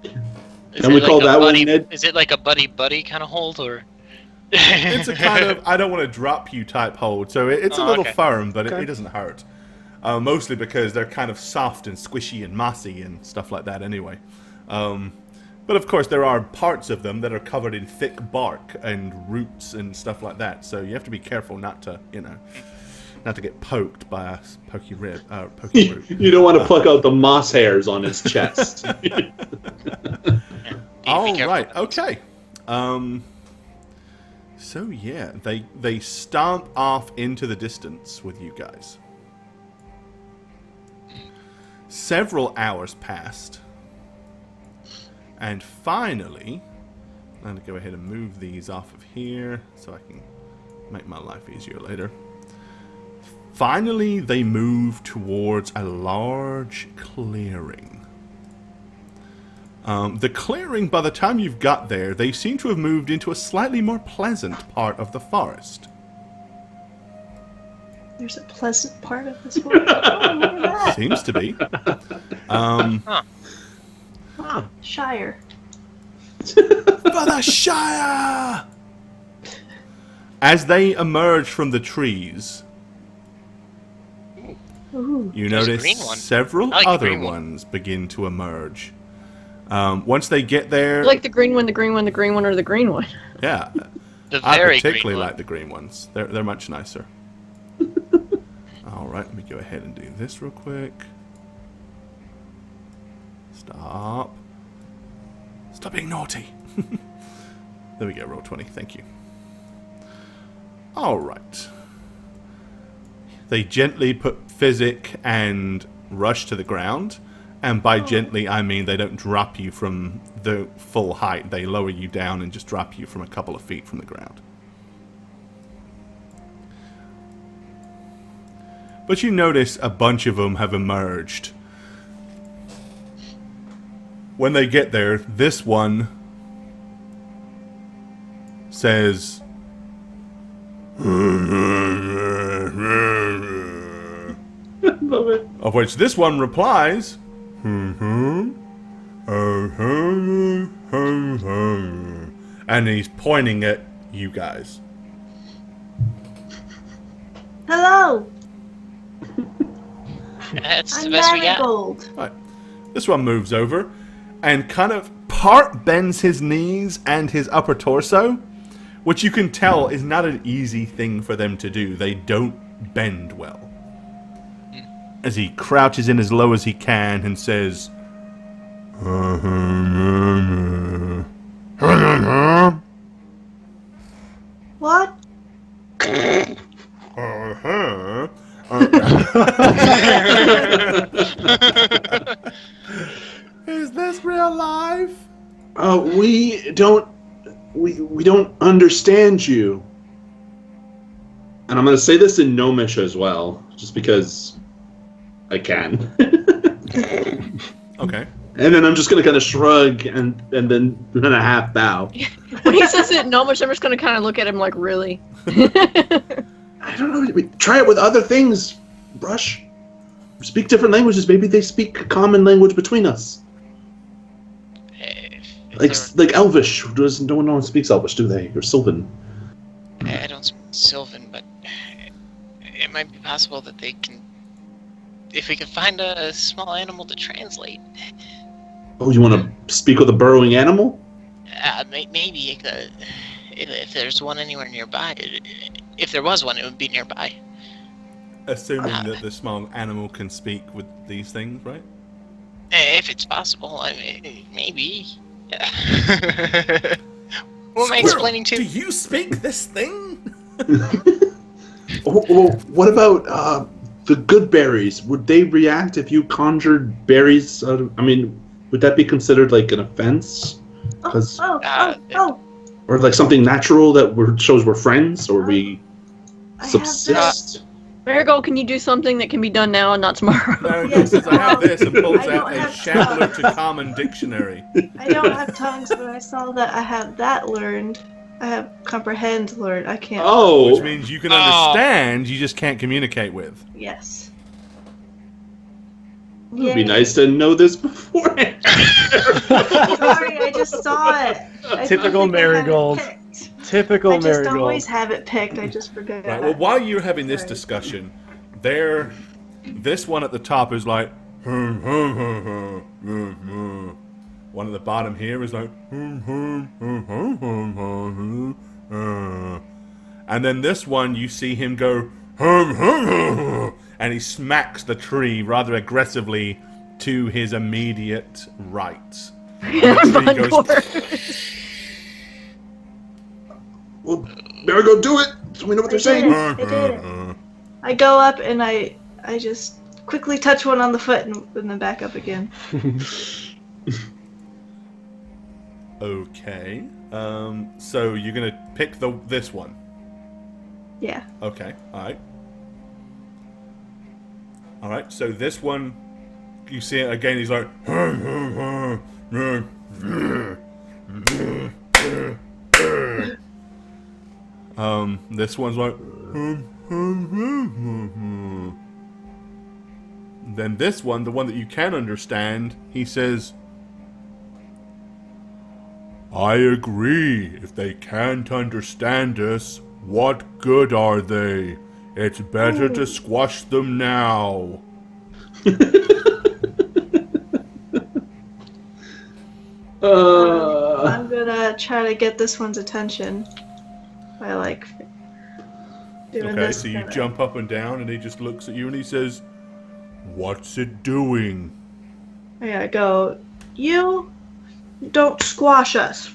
Is And it we call a that one, buddy, Ned? Is it like a buddy kind of hold, or? It's a kind of I don't want to drop you type hold, so it's a little okay. firm, but it doesn't hurt. Mostly because they're kind of soft and squishy and mossy and stuff like that anyway. But of course there are parts of them that are covered in thick bark and roots and stuff like that, so you have to be careful not to, not to get poked by a pokey root. You don't want to pluck out the moss hairs on his chest. All right, okay. So yeah, they stomp off into the distance with you guys. Several hours passed, and finally, I'm going to go ahead and move these off of here so I can make my life easier later. Finally, they move towards a large clearing. The clearing, by the time you've got there, they seem to have moved into a slightly more pleasant part of the forest. There's a pleasant part of this world. Oh, look at that. Seems to be. Shire. For the Shire! As they emerge from the trees, Ooh. you There's a notice green one. several I like the other green one. ones begin to emerge. Once they get there, Like the green one, the green one, the green one, or the green one. yeah, The I very particularly green like one. the green ones. They're much nicer. All right, let me go ahead and do this real quick. Stop being naughty. There we go, roll 20. Thank you. All right. They gently put Physic and Rush to the ground. And by gently, I mean they don't drop you from the full height. They lower you down and just drop you from a couple of feet from the ground. But you notice a bunch of them have emerged. When they get there, this one says... Love it. Of which this one replies... And he's pointing at you guys. Hello, That's the I'm best we got. Marigold. Right. This one moves over and kind of part bends his knees and his upper torso, which you can tell is not an easy thing for them to do. They don't bend well. As he crouches in as low as he can and says, What? Is this real life? We don't understand you. And I'm going to say this in Gnomish as well, just because I can. Okay. And then I'm just going to kind of shrug and then a half bow. When he says it, no much, I'm just gonna kind of look at him like, really? I don't know. Try it with other things, Brush. Speak different languages. Maybe they speak a common language between us. Like Elvish. No one speaks Elvish, do they? Or Sylvan. I don't speak Sylvan, but it might be possible that they can... If we could find a small animal to translate. Oh, you want to speak with a burrowing animal? Maybe if there's one anywhere nearby. If there was one, it would be nearby. Assuming that the small animal can speak with these things, right? If it's possible, I mean, maybe. Yeah. Who am I explaining to? Do you speak this thing? Well, what about the good berries? Would they react if you conjured berries out of... I mean, would that be considered like an offense? Oh, 'Cause- or like something natural that shows we're friends, or we I have subsist? Marigold, can you do something that can be done now and not tomorrow? Marigold says, I have this, and pulls I don't out a have Shambler to tongues. Common dictionary. I don't have tongues, but I saw that I have that learned. I have comprehend learned. I can't. Oh, Which means you can understand, you just can't communicate with. Yes. it would be nice to know this beforehand. Sorry, I just saw it. I Typical don't think I had it Marigold. picked. Typical I just Marigold. always have it picked. I just forget. Right, well, while you're having this Sorry. discussion, this one at the top is like, one at the bottom here is like, and then this one you see him go, and he smacks the tree rather aggressively to his immediate right. The tree goes, Well, Marigold, do it. So we know what they're saying. I did it. I go up and I just quickly touch one on the foot and then back up again. Okay. So you're gonna pick this one. Yeah. Okay. All right. All right. So this one, you see it again. He's like, this one's like, then this one, the one that you can understand, he says, I agree. If they can't understand us, what good are they? It's better to squash them now. I'm gonna try to get this one's attention by doing Okay, this. so you kinda- jump up and down, and he just looks at you and he says, what's it doing? I go, you don't squash us.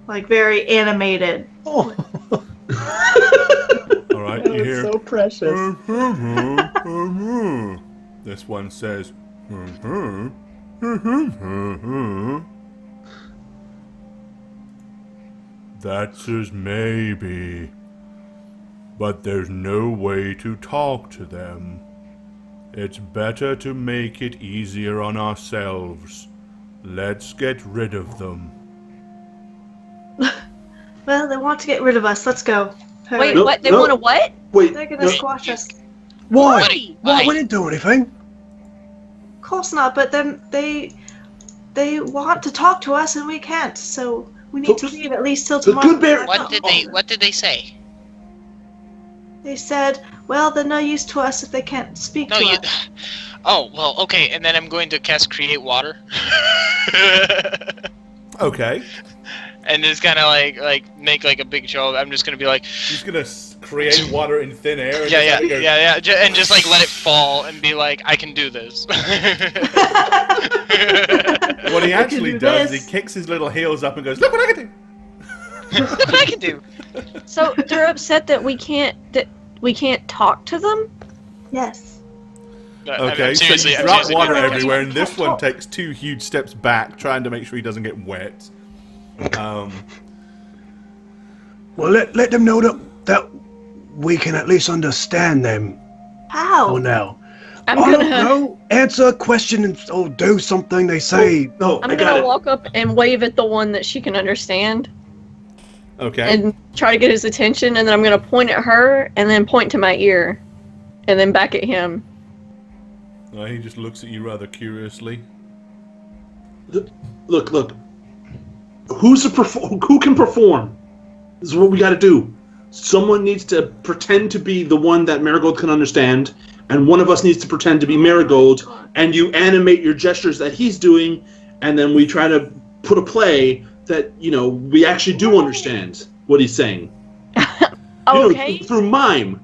Like very animated. Oh, All right, that you was hear. so precious. This one says, that says maybe, but there's no way to talk to them. It's better to make it easier on ourselves. Let's get rid of them. Well, they want to get rid of us. Let's go. Hurry. Wait, Nope, what? They nope. want to what? Wait, They're gonna no, squash us. Why? Why? Why? We didn't do anything. Of course not, but then they want to talk to us and we can't, so we need to Oops. leave at least till The tomorrow. good bear- What did they say? They said, well, they're no use to us if they can't speak No, to you. us. Oh well, okay. And then I'm going to cast Create Water. Okay. And just kind of like make like a big show. I'm just gonna be like, He's gonna create water in thin air. And yeah, just yeah, have it go, and just like let it fall and be like, I can do this. What he I can actually do does is this. he kicks his little heels up and goes, look what I can do! Look what I can do. So they're upset that we can't talk to them. Yes. Okay, so seriously, you I'm drop seriously water gonna- everywhere, and this one takes 2 huge steps back, trying to make sure he doesn't get wet. Well, let them know that we can at least understand them How? for now. I'm I don't gonna know. Answer a question or do something they say. no, I'm I got gonna it. walk up and wave at the one that she can understand Okay. and try to get his attention, and then I'm gonna point at her and then point to my ear, and then back at him. He just looks at you rather curiously. Look. Who can perform? This is what we got to do. Someone needs to pretend to be the one that Marigold can understand, and one of us needs to pretend to be Marigold, and you animate your gestures that he's doing, and then we try to put a play that, we actually do understand what he's saying. Okay. Through mime,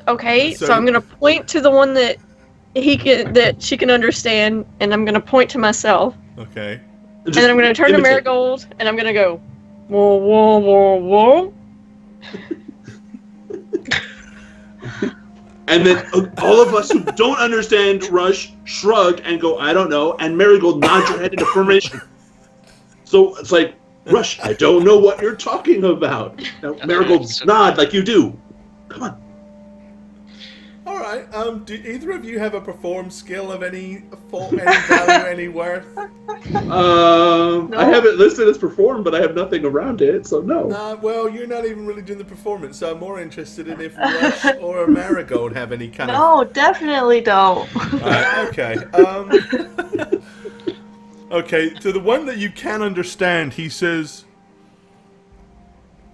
Okay. So- So I'm gonna point to the one that she can understand, and I'm gonna point to myself, Okay. and then I'm gonna turn to imitate. Marigold, and I'm gonna go, whoa, whoa, whoa, whoa. And then all of us who don't understand Rush shrug and go, I don't know, and Marigold nods your head in affirmation. So it's like, Rush, I don't know what you're talking about. Now, Marigold, nod like you do. Come on. All right. Do either of you have a perform skill of any value, any worth? I have it listed as perform, but I have nothing around it, so no. Well, you're not even really doing the performance, so I'm more interested in if Rush or Marigold have any kind of... No, definitely don't. Right, okay. Okay, to the one that you can understand, he says,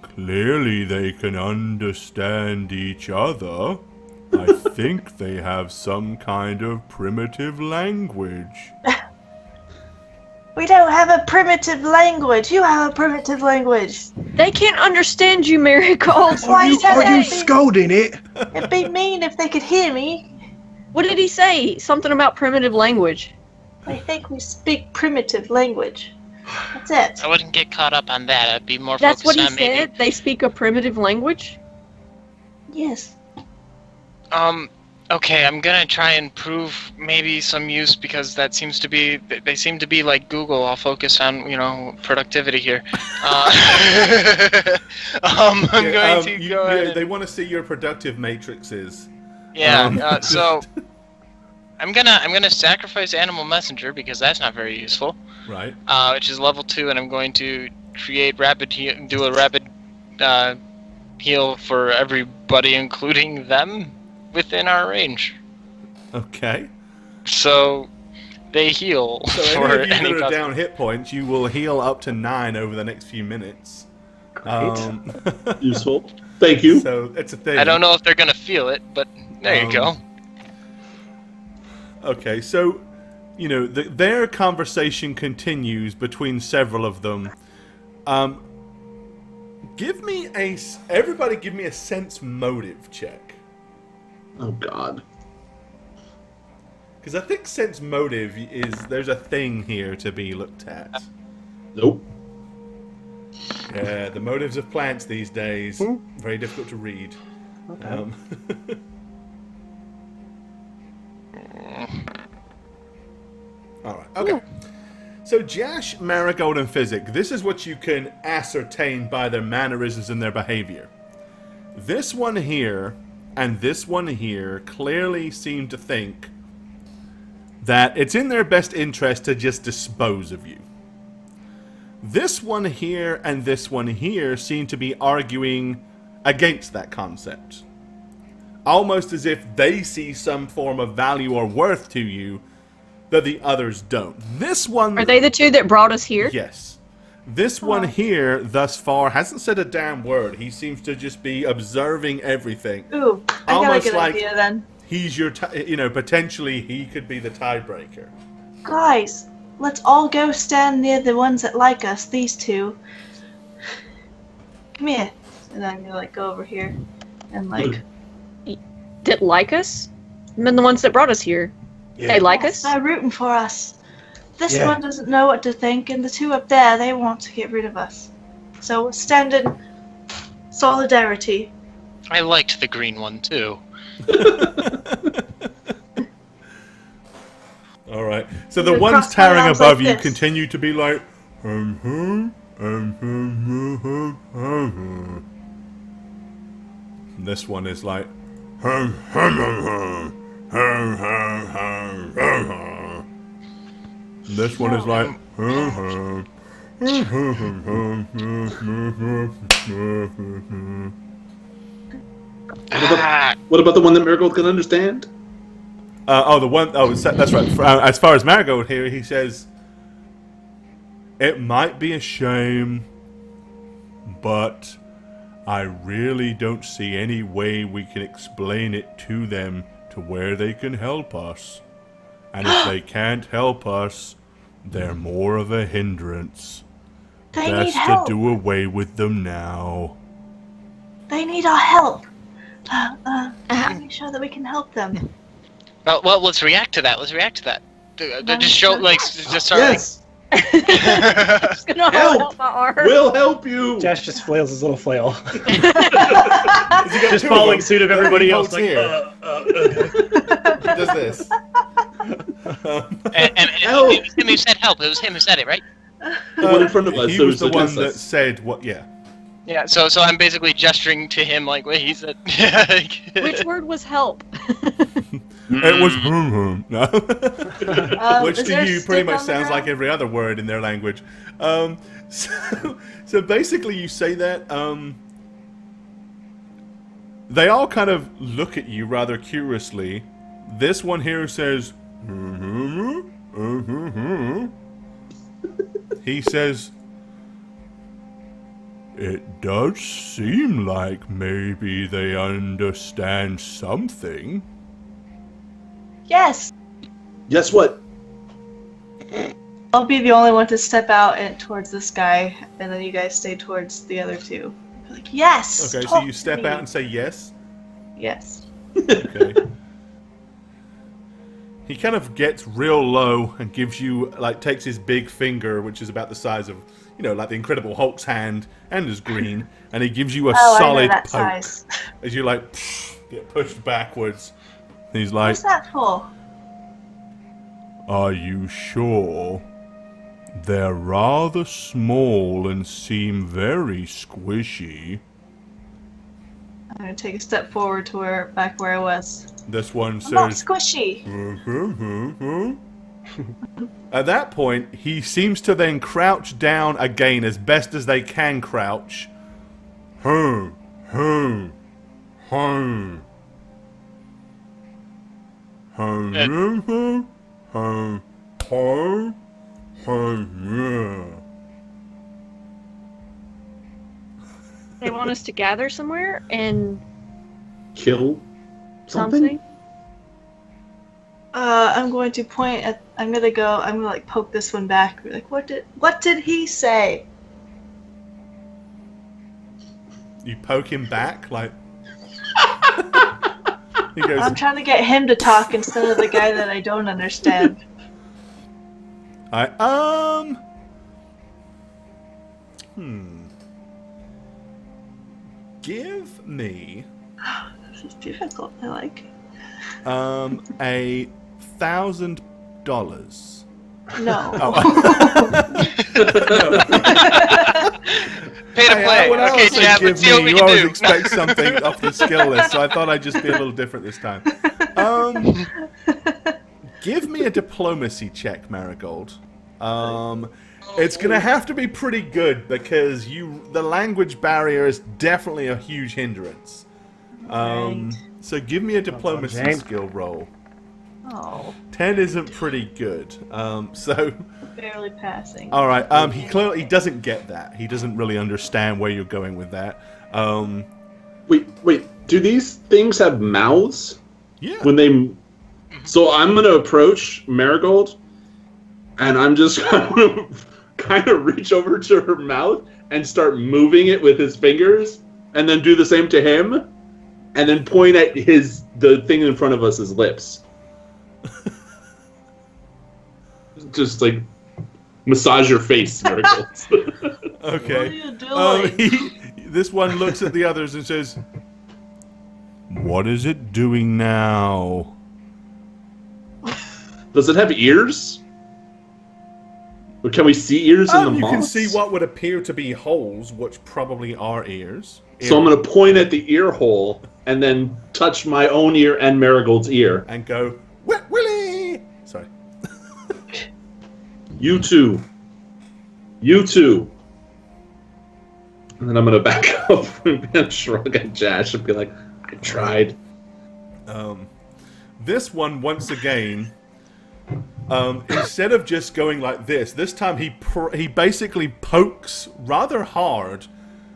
clearly they can understand each other. I think they have some kind of primitive language. We don't have a primitive language. You have a primitive language. They can't understand you, Marigold. Why is that? Are you scolding it? It'd be mean if they could hear me. What did he say? Something about primitive language. I think we speak primitive language. That's it. I wouldn't get caught up on that. I'd be more That's what focused he on said? maybe. They speak a primitive language? Yes. Okay, I'm gonna try and prove maybe some use because that seems to be, they seem to be like Google, all focused on, productivity here. I'm going to go ahead. They want to see your productive matrices. Yeah, so I'm gonna sacrifice Animal Messenger because that's not very useful. Right. Which is level 2, and I'm going to create do a rapid heal for everybody, including them, within our range. Okay. So they heal So for any of you any that are cost. down hit points, you will heal up to 9 over the next few minutes. Useful. Thank you. So it's a thing. I don't know if they're gonna feel it, but there you go. Okay, so, their conversation continues between several of them. Everybody give me a sense motive check. Oh, God. Because I think sense motive there's a thing here to be looked at. Nope. Yeah, the motives of plants these days, very difficult to read. Okay. Alright, okay. So Jash, Marigold, and Physic, this is what you can ascertain by their mannerisms and their behavior. This one here and this one here clearly seem to think that it's in their best interest to just dispose of you. This one here and this one here seem to be arguing against that concept. Almost as if they see some form of value or worth to you that the others don't. This one... Are they the two that brought us here? Yes. This one here, thus far, hasn't said a damn word. He seems to just be observing everything. Ooh, I got a Almost good like idea then. he's your... potentially he could be the tiebreaker. Guys, let's all go stand near the ones that like us, these two. Come here. And I'm gonna go over here and That like us? I mean, the ones that brought us here. Yeah. They like Yes, us? they're rooting for us. This Yeah. one doesn't know what to think, and the two up there, they want to get rid of us. So we'll stand in solidarity. I liked the green one too. Alright. So the We'll ones cross my towering arms above like you this. continue to be like... This one is like... This one is like... What about the one that Marigold can understand? That's right. As far as Marigold here, he says, it might be a shame, but I really don't see any way we can explain it to them to where they can help us. And if they can't help us, they're more of a hindrance. They need Best to help. do away with them now. They need our help. Make sure that we can help them. Well, let's react to that. Just show, just start. Yes. I'm just gonna hold out my arm. We'll help you. Josh just flails his little flail. Has he got Just two following them? suit of Then everybody he else. holds Like, here. He does this. And it was him who said help. It was him who said it, right? The one in front of us. He so was the it's one against that us. said what? Yeah. Yeah. So I'm basically gesturing to him like what he said. Which word was help? It was no. Which is to there a you pretty stick much on the sounds like ground? every other word in their language. So basically you say that. They all kind of look at you rather curiously. This one here says, he says, it does seem like maybe they understand something. Yes. Guess what? I'll be the only one to step out and towards this guy, and then you guys stay towards the other two. Be like, yes. Okay, so talk you to step me." out and say yes. Yes. Okay. He kind of gets real low and gives you, like, takes his big finger, which is about the size of, you know, like the Incredible Hulk's hand, and is green, and he gives you a Oh, I know solid that poke. size. As you, like, get pushed backwards. He's like, What's that for? are you sure? They're rather small and seem very squishy. I'm gonna take a step forward to back where I was. This one I'm not says, squishy. At that point, he seems to then crouch down again as best as they can crouch. They want us to gather somewhere and Kill something? something. I'm going to point at. I'm gonna like poke this one back. Be like, what did he say? You poke him back, like. He goes, I'm trying to get him to talk instead of the guy that I don't understand. Give me This is difficult. I like it. $1,000. No. Oh. Pay to play. When I Okay, say Chad, give let's see what me, we you can always do. expect something off the skill list, so I thought I'd just be a little different this time. Give me a diplomacy check, Marigold. It's gonna have to be pretty good because the language barrier is definitely a huge hindrance. So give me a diplomacy James. skill roll. Oh, 10 isn't pretty good. So barely passing. all right. He clearly doesn't get that. He doesn't really understand where you're going with that. Wait. Do these things have mouths? Yeah. When they... So I'm going to approach Marigold, and I'm just going to kind of reach over to her mouth and start moving it with his fingers, and then do the same to him, and then point at the thing in front of us' lips. Just like massage your face, Marigold. Okay. What are you doing? This one looks at the others and says, "What is it doing now?" Does it have ears? Or can we see ears in the You can moss? see what would appear to be holes, which probably are ears. So I'm going to point at the ear hole and then touch my own ear and Marigold's ear. And go, Wet Willy! Sorry. You two. You two. And then I'm going to back up and shrug at Josh and be like, I tried. This one, once again, instead of just going like this time he basically pokes rather hard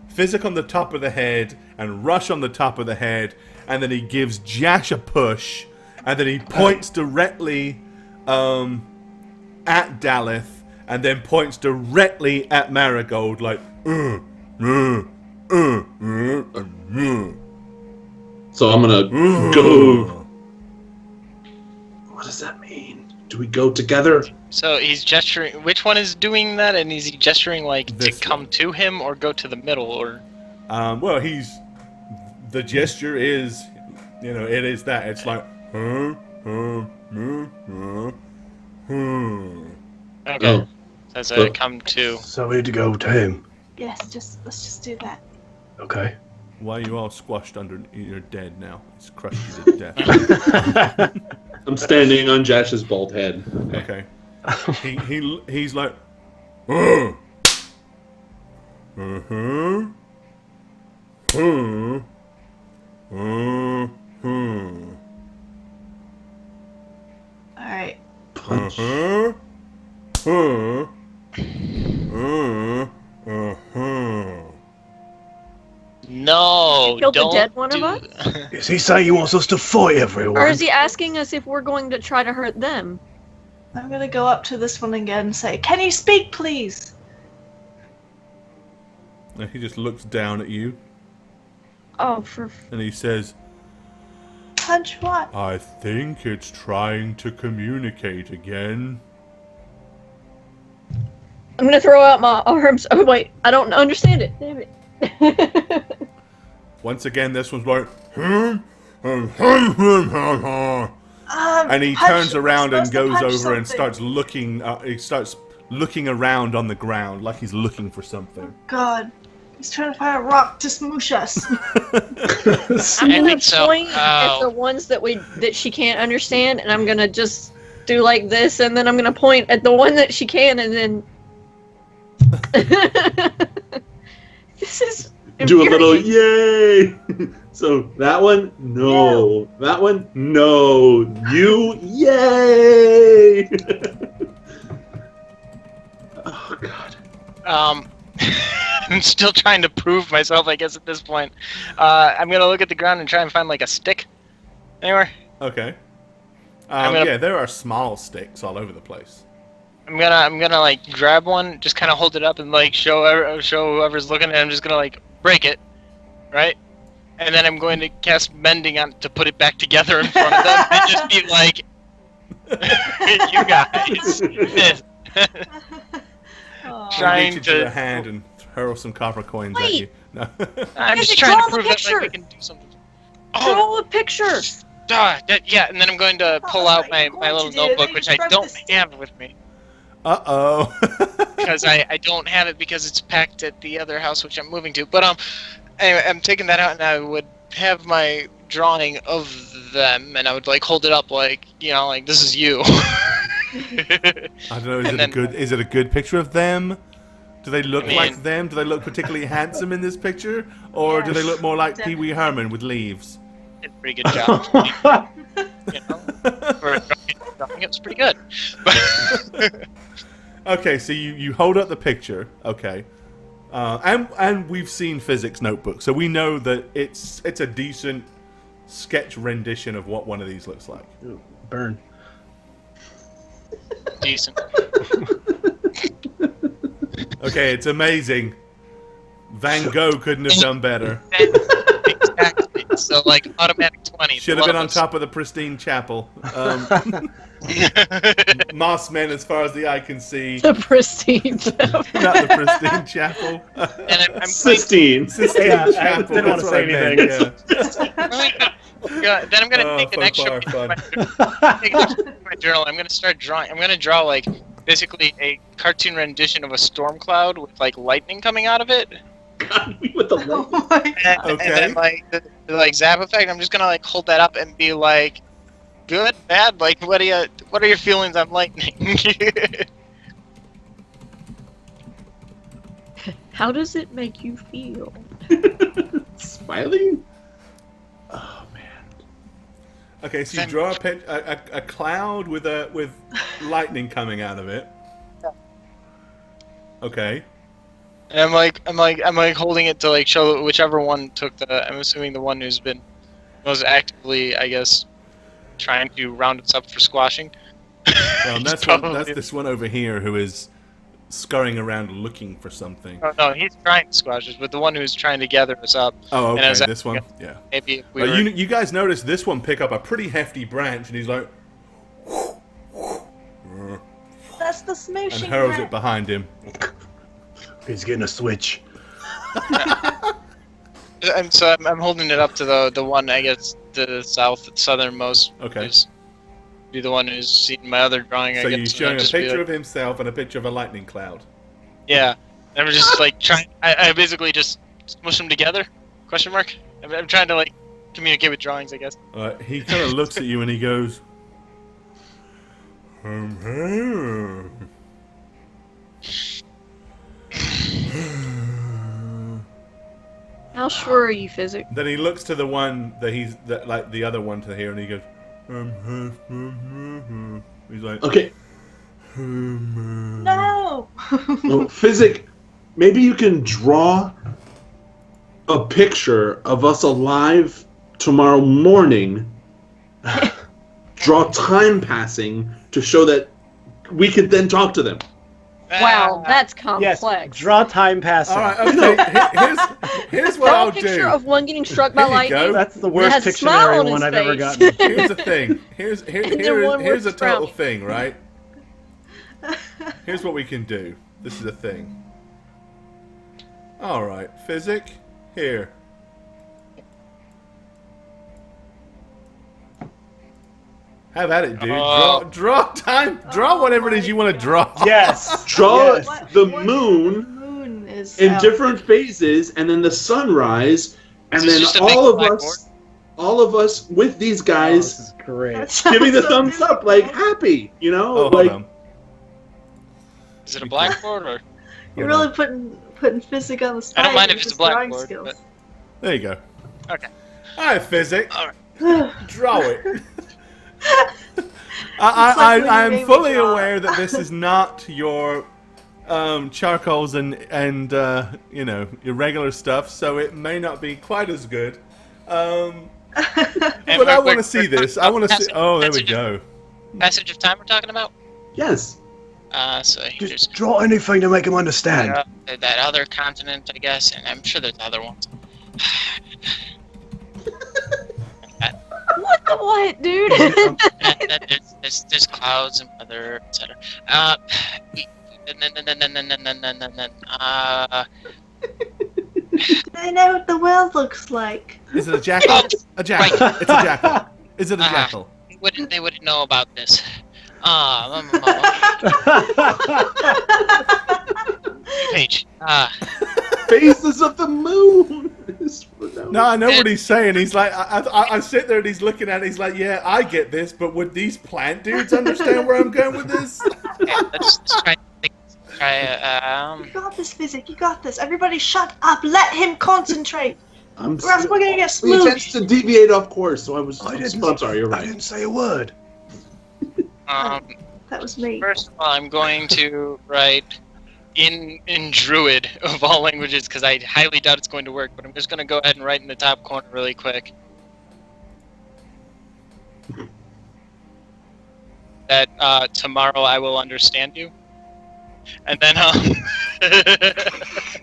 Physic on the top of the head and Rush on the top of the head, and then he gives Jash a push, and then he points directly at Daleth, and then points directly at Marigold, like, So I'm going to go. What does that mean? Do we go together? So he's gesturing. Which one is doing that? And is he gesturing like This to come one. to him or go to the middle? Or Well, the gesture is, it is that. It's like, okay, Oh. says a come to. So we need to go to him. Yes, let's just do that. Okay. why are you all squashed under? You're dead now. It's crushed you to death. I'm standing on Josh's bald head. Okay. He's like, All right. No, You killed the don't dead one of do us? that. Is he saying he wants us to fight everyone? Or is he asking us if we're going to try to hurt them? I'm gonna go up to this one again and say, "Can you speak, please?" and he just looks down at you Oh, for and he says, Punch what? I think it's trying to communicate again. I'm gonna throw out my arms. Oh wait, I don't understand it. Damn it. Once again, this one's like, and he Punch, turns around we're and supposed to goes punch over and something. starts looking. He starts looking around on the ground like he's looking for something. God, he's trying to find a rock to smoosh us. I'm I gonna think so. point at Oh. the ones that she can't understand, and I'm gonna just do like this, and then I'm gonna point at the one that she can, and then this is Do a little infuriating. yay! So that one, no. That one, no. You, yay! Oh, God. I'm still trying to prove myself, I guess, at this point. I'm gonna look at the ground and try and find like a stick anywhere. Okay. I'm gonna- Yeah, there are small sticks all over the place. I'm gonna like grab one, just kind of hold it up and like show whoever's looking, and I'm just gonna like break it, right? And then I'm going to cast mending on to put it back together in front of them and just be like, you guys. This. Aw. Trying Reach into to- the hand and hurl some copper coins at Wait. you. No. I'm Guys, just trying draw to the prove that like, we picture. can do something. Oh, Draw a picture. yeah, and then I'm going to pull out my What little you did, notebook, you which just I broke don't the stick. have with me. Uh-oh. Because I don't have it because it's packed at the other house which I'm moving to. But anyway, I'm taking that out and I would have my drawing of them and I would like hold it up like, like this is you. I don't know, is it a good picture of them? Do they look I mean- like them? Do they look particularly handsome in this picture? Or do they look more like Pee Wee Herman with leaves? Did a pretty good job. For a drawing, it was pretty good. Okay, so you hold up the picture, okay. And we've seen physics notebooks, so we know that it's a decent sketch rendition of what one of these looks like. Ooh, burn. Decent. Okay, it's amazing. Van Gogh couldn't have done better. Exactly. So like automatic 20. Should have been on top of the pristine chapel. Moss men as far as the eye can see. The pristine. Not the pristine chapel. And I'm Sistine. Sistine Yeah, I chapel. didn't want That's to what say I meant, anything. then I'm gonna take an fun, extra fun, page from my journal. I'm gonna start drawing. I'm gonna draw like basically a cartoon rendition of a storm cloud with like lightning coming out of it. God, with the light. Oh my And, Okay. and then like the zap effect. I'm just gonna like hold that up and be like, good, bad. Like what are your feelings on lightning? How does it make you feel? Smiling? Oh, man. Okay, so you draw a cloud with lightning coming out of it. Okay. And I'm like holding it to like show whichever one took the. I'm assuming the one who's been most actively, I guess, trying to round us up for squashing. That's Probably- this one over here who is scurrying around looking for something. Oh, no, he's trying to squash us, but the one who's trying to gather us up. Oh, And okay, as this one. Yeah. Maybe if we Well, were. you guys notice this one pick up a pretty hefty branch, and he's like, the smooshing and hurls part. it behind him. He's getting a switch. And so I'm holding it up to the one, I guess, the southernmost. Okay. Be the one who's seen my other drawing. So I guess, you're showing a just be picture like, of himself and a picture of a lightning cloud. Yeah. And we're just like trying. I basically just smush them together? Question mark. I'm trying to like communicate with drawings, I guess. He kind of looks at you and he goes, How sure are you, Physic? Then he looks to the one like the other one to here, and he goes, he's like, Okay. No. No, Physic, maybe you can draw a picture of us alive tomorrow morning. Draw time passing to show that we could then talk to them. Wow, that's Yes, complex. draw time passing. all right, okay, here's what Draw I'll a picture do. of one getting struck by Here you go. lightning. That's the It worst has a smile Pictionary on his one I've ever face. gotten. Here's the thing. Here's one here's a word total frowning. thing, right? Here's what we can do. This is a thing. All right, Physic, here. Have at it, dude. Draw whatever it is you want to draw. Yes. Draw Yes. the What moon moon is in out? different phases, and then the sunrise, and Is this then just a big all of us with these Oh, guys this is great. That sounds giving the so thumbs up, like beautiful. happy, you know, Oh, hold like on. Is it a blackboard or? You're Hold really putting physic on the spot. I don't mind if with it's a his drawing blackboard, skills. There you go. Okay. All right, Physic. All right. Draw it. like when you I'm made me fully draw. aware that this is not your charcoals and you know, your regular stuff, so it may not be quite as good. And But I want to see this. I want to see. Oh, there we passage go. Passage of time we're talking about. yes. So here's Just draw anything to make him understand. that other continent, I guess, and I'm sure there's other ones. What the what, dude? And there's clouds and weather, etc. I know what the world looks like. Is it a jackal? A jackal. Right. It's a jackal. Is it a jackal? They wouldn't know about this. Page. Phases of the moon. No, I know what he's saying. He's like, I sit there and he's looking at it. He's like, yeah, I get this, but would these plant dudes understand where I'm going with this? Okay, let's try. You got this, physic. You got this. Everybody, shut up. Let him concentrate. Or else we're gonna get We tend smooshed. to deviate off course, so I'm sorry, you're I right. didn't say a word. That was me. First of all, I'm going to write in Druid of all languages because I highly doubt it's going to work. But I'm just going to go ahead and write in the top corner really quick that tomorrow I will understand you, and then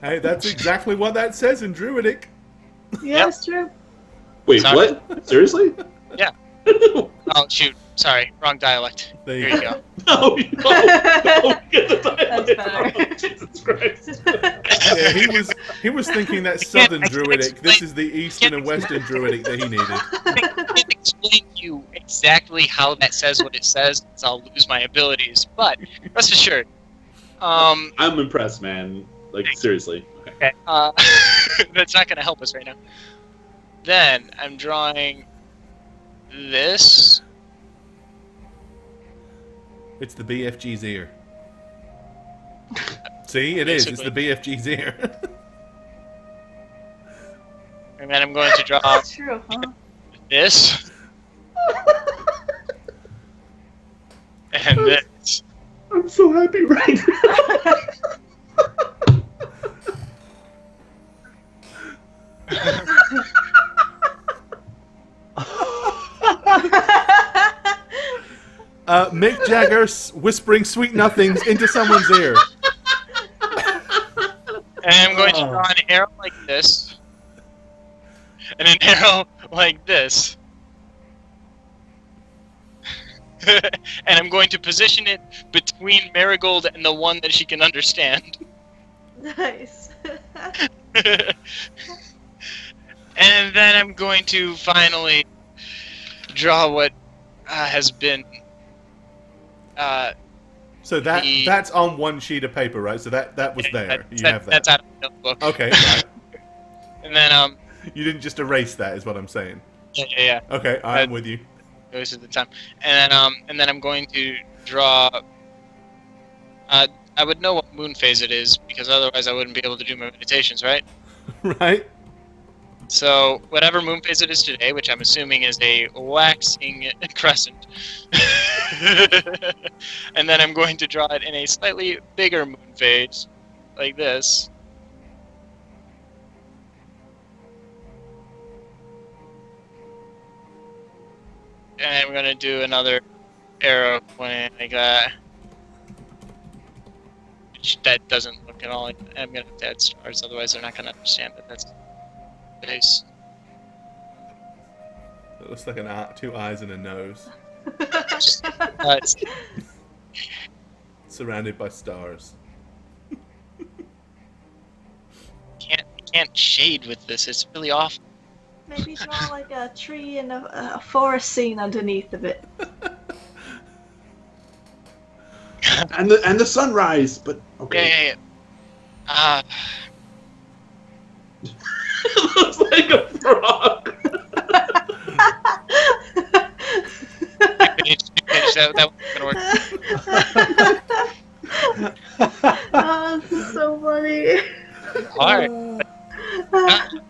Hey, that's exactly what that says in Druidic. Yeah, it's true. Wait, Sorry. what? Seriously? Yeah. Oh shoot, sorry, wrong dialect. There Here you you go. go. No, don't get the dialect That's better. wrong. Jesus Christ. Yeah, he was thinking that Southern I can't Druidic. This explain- is the Eastern and Western Druidic that he needed. I can't explain to you exactly how that says what it says, because I'll lose my abilities. But rest assured, I'm impressed, man. Like, seriously. okay, that's not going to help us right now. Then I'm drawing this. It's the BFG's ear. See, it is. It's the BFG's ear. And then I'm going to draw That's true, huh? this. And this. I'm so happy right now. Mick Jagger whispering sweet nothings into someone's ear. And I'm going to draw an arrow like this. And an arrow like this. and I'm going to position it between Marigold and the one that she can understand. Nice. And then I'm going to finally draw what has been. So that's on one sheet of paper, right? So that was there. You have that. That's out of the notebook. Okay. Right. And then You didn't just erase that, is what I'm saying. Yeah. Okay, I'm with you. Most of the time, and then I'm going to draw. I would know what moon phase it is because otherwise I wouldn't be able to do my meditations, right? Right. So whatever moon phase it is today, which I'm assuming is a waxing crescent, and then I'm going to draw it in a slightly bigger moon phase, like this. And I'm gonna do another arrow pointing like that. Which that doesn't look at all like I'm gonna have to add stars, otherwise they're not gonna understand that that's face. It looks like two eyes and a nose. It's Surrounded by stars. can't shade with this, it's really awful. Maybe draw like a tree and a forest scene underneath of it. And the sunrise, but okay. Yeah. It looks like a frog. That wasn't gonna work. Oh, this is so funny. Hard.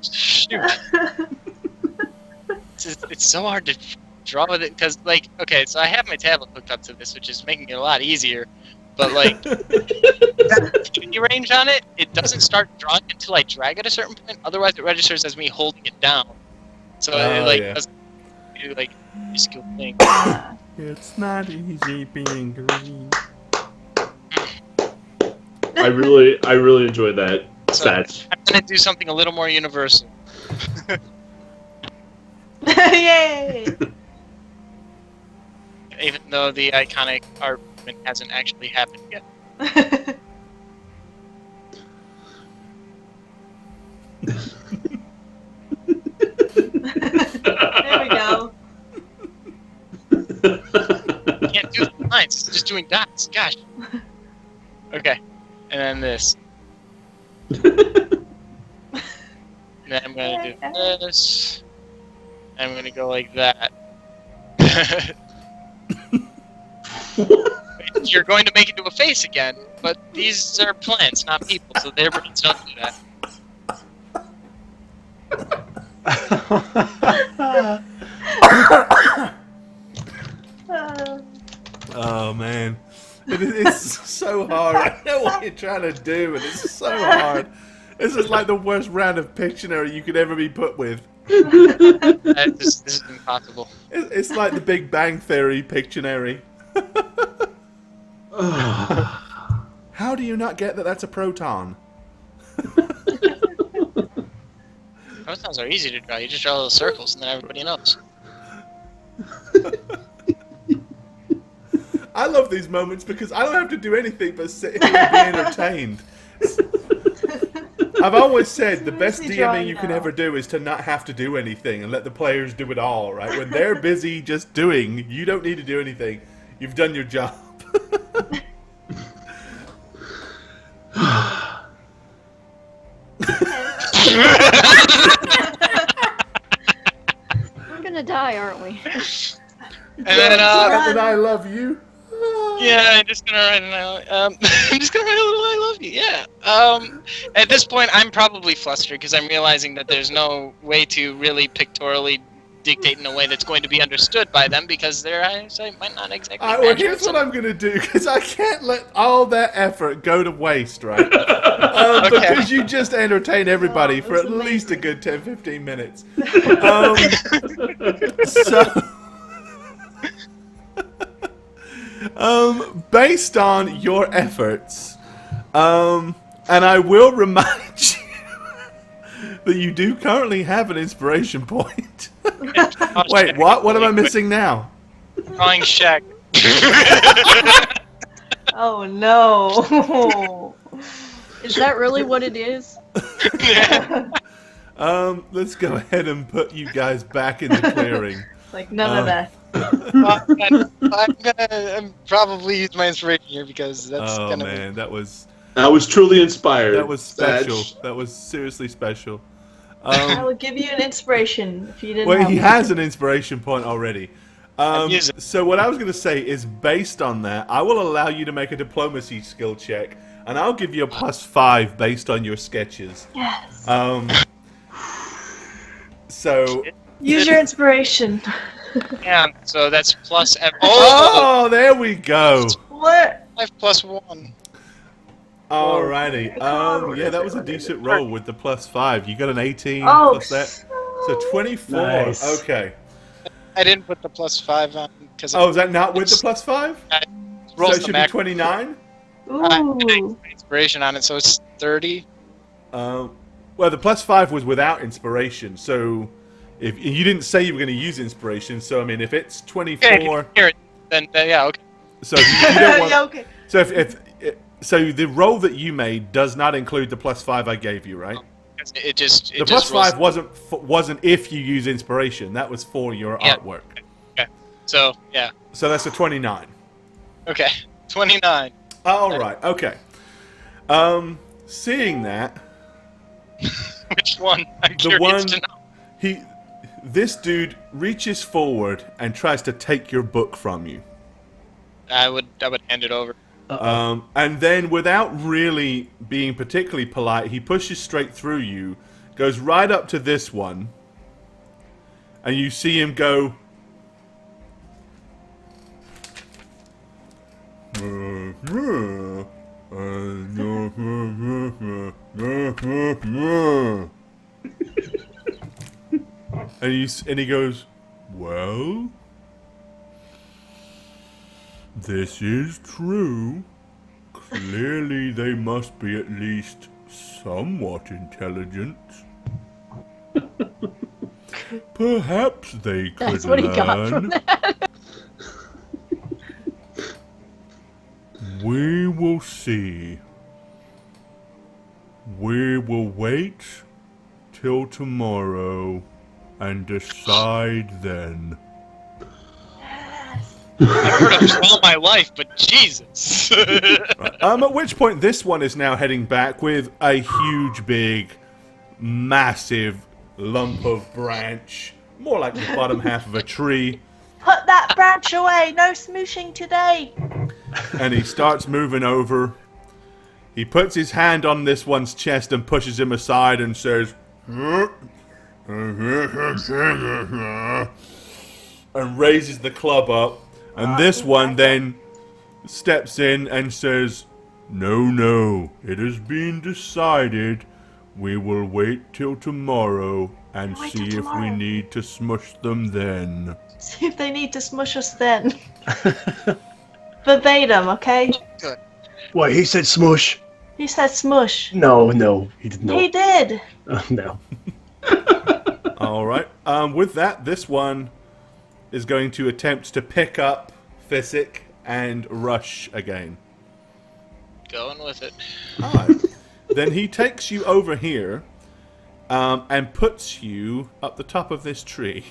Shoot. It's so hard to draw with it because, like, okay, so I have my tablet hooked up to this, which is making it a lot easier. But like, that activity range on it, it doesn't start drawing until I drag at a certain point. Otherwise, it registers as me holding it down. So it doesn't do like a skill thing. It's not easy being green. I really enjoyed that stat. I'm gonna do something a little more universal. Yay! Even though the iconic art movement hasn't actually happened yet. There we go. You can't do the lines, it's just doing dots. Gosh. Okay. And then this. And then I'm gonna do this. I'm gonna go like that. You're going to make it into a face again, but these are plants, not people, so their brains don't do that. Oh man, it's so hard. I know what you're trying to do, and it's so hard. This is like the worst round of Pictionary you could ever be put with. This is impossible. It's like the Big Bang Theory Pictionary. How do you not get that that's a proton? Protons are easy to draw. You just draw little circles, and then everybody knows. I love these moments because I don't have to do anything but sit here and be entertained. I've always said the best DMing you can ever do is to not have to do anything and let the players do it all, right? When they're busy just doing, you don't need to do anything. You've done your job. We're gonna die, aren't we? And then, and I love you. yeah, I'm just gonna write I'm just gonna write a little "I love you." Yeah. At this point, I'm probably flustered because I'm realizing that there's no way to really pictorially dictate in a way that's going to be understood by them because their eyesight might not exactly. Well, here's what I'm gonna do because I can't let all that effort go to waste, right? Because you just entertain everybody for at least a good 10-15 minutes. Based on your efforts, and I will remind you that you do currently have an inspiration point. Wait, what? What am I missing now? Drawing Shaq Oh no. Is that really what it is? Let's go ahead and put you guys back in the clearing. Like none of that. I'm gonna probably use my inspiration here because that's Oh gonna man, that was truly inspired. that was special. Satch. That was seriously special. I will give you an inspiration if you didn't. Well, help he me. has an inspiration point already. use it. So what I was going to say is, based on that, I will allow you to make a diplomacy skill check, and I'll give you a +5 based on your sketches. Yes. So. Use your inspiration. Yeah, so that's plus. Oh, there we go. What? 5 plus 1. Alrighty. Yeah, that was a decent roll with the +5. You got an 18 Oh. plus that, so 24. Nice. Okay. I didn't put the plus 5 on because Oh, is that not with the +5? So rolls it the should be max 29. Ooh. inspiration on it, so it's 30. Well, the +5 was without inspiration, so if you didn't say you were going to use inspiration, so I mean, if it's 24, Here, then yeah, okay. so you don't want. Yeah, okay. So so the roll that you made does not include the +5 I gave you, right? It just The just rolls- +5 wasn't if you use inspiration. That was for your Yeah. artwork. So yeah, So that's a 29. okay, 29. All right. Okay. Seeing that, Which one? I'm the curious one to know. this dude reaches forward and tries to take your book from you. I would hand it over. And then, without really being particularly polite, he pushes straight through you, goes right up to this one, and you see him go. And he goes, well, this is true. Clearly they must be at least somewhat intelligent. Perhaps they could That's what he got from learn. that. We will see. We will wait till tomorrow and decide then. I've heard of this all my life, but Jesus. Right. At which point this one is now heading back with a huge, big, massive lump of branch, more like the bottom half of a tree. Put that branch away. No smooshing today. And he starts moving over. He puts his hand on this one's chest and pushes him aside and says, and raises the club up. And this one then steps in and says, no, it has been decided. We will wait till tomorrow and Wait see till if we tomorrow. need to smush them then. See if they need to smush us then. Verbatim, okay? Wait, he said smush. He said smush. No, he did not. He did. No. All right. With that, this one is going to attempt to pick up Physic and rush again. Going with it. All right. Then he takes you over here and puts you up the top of this tree.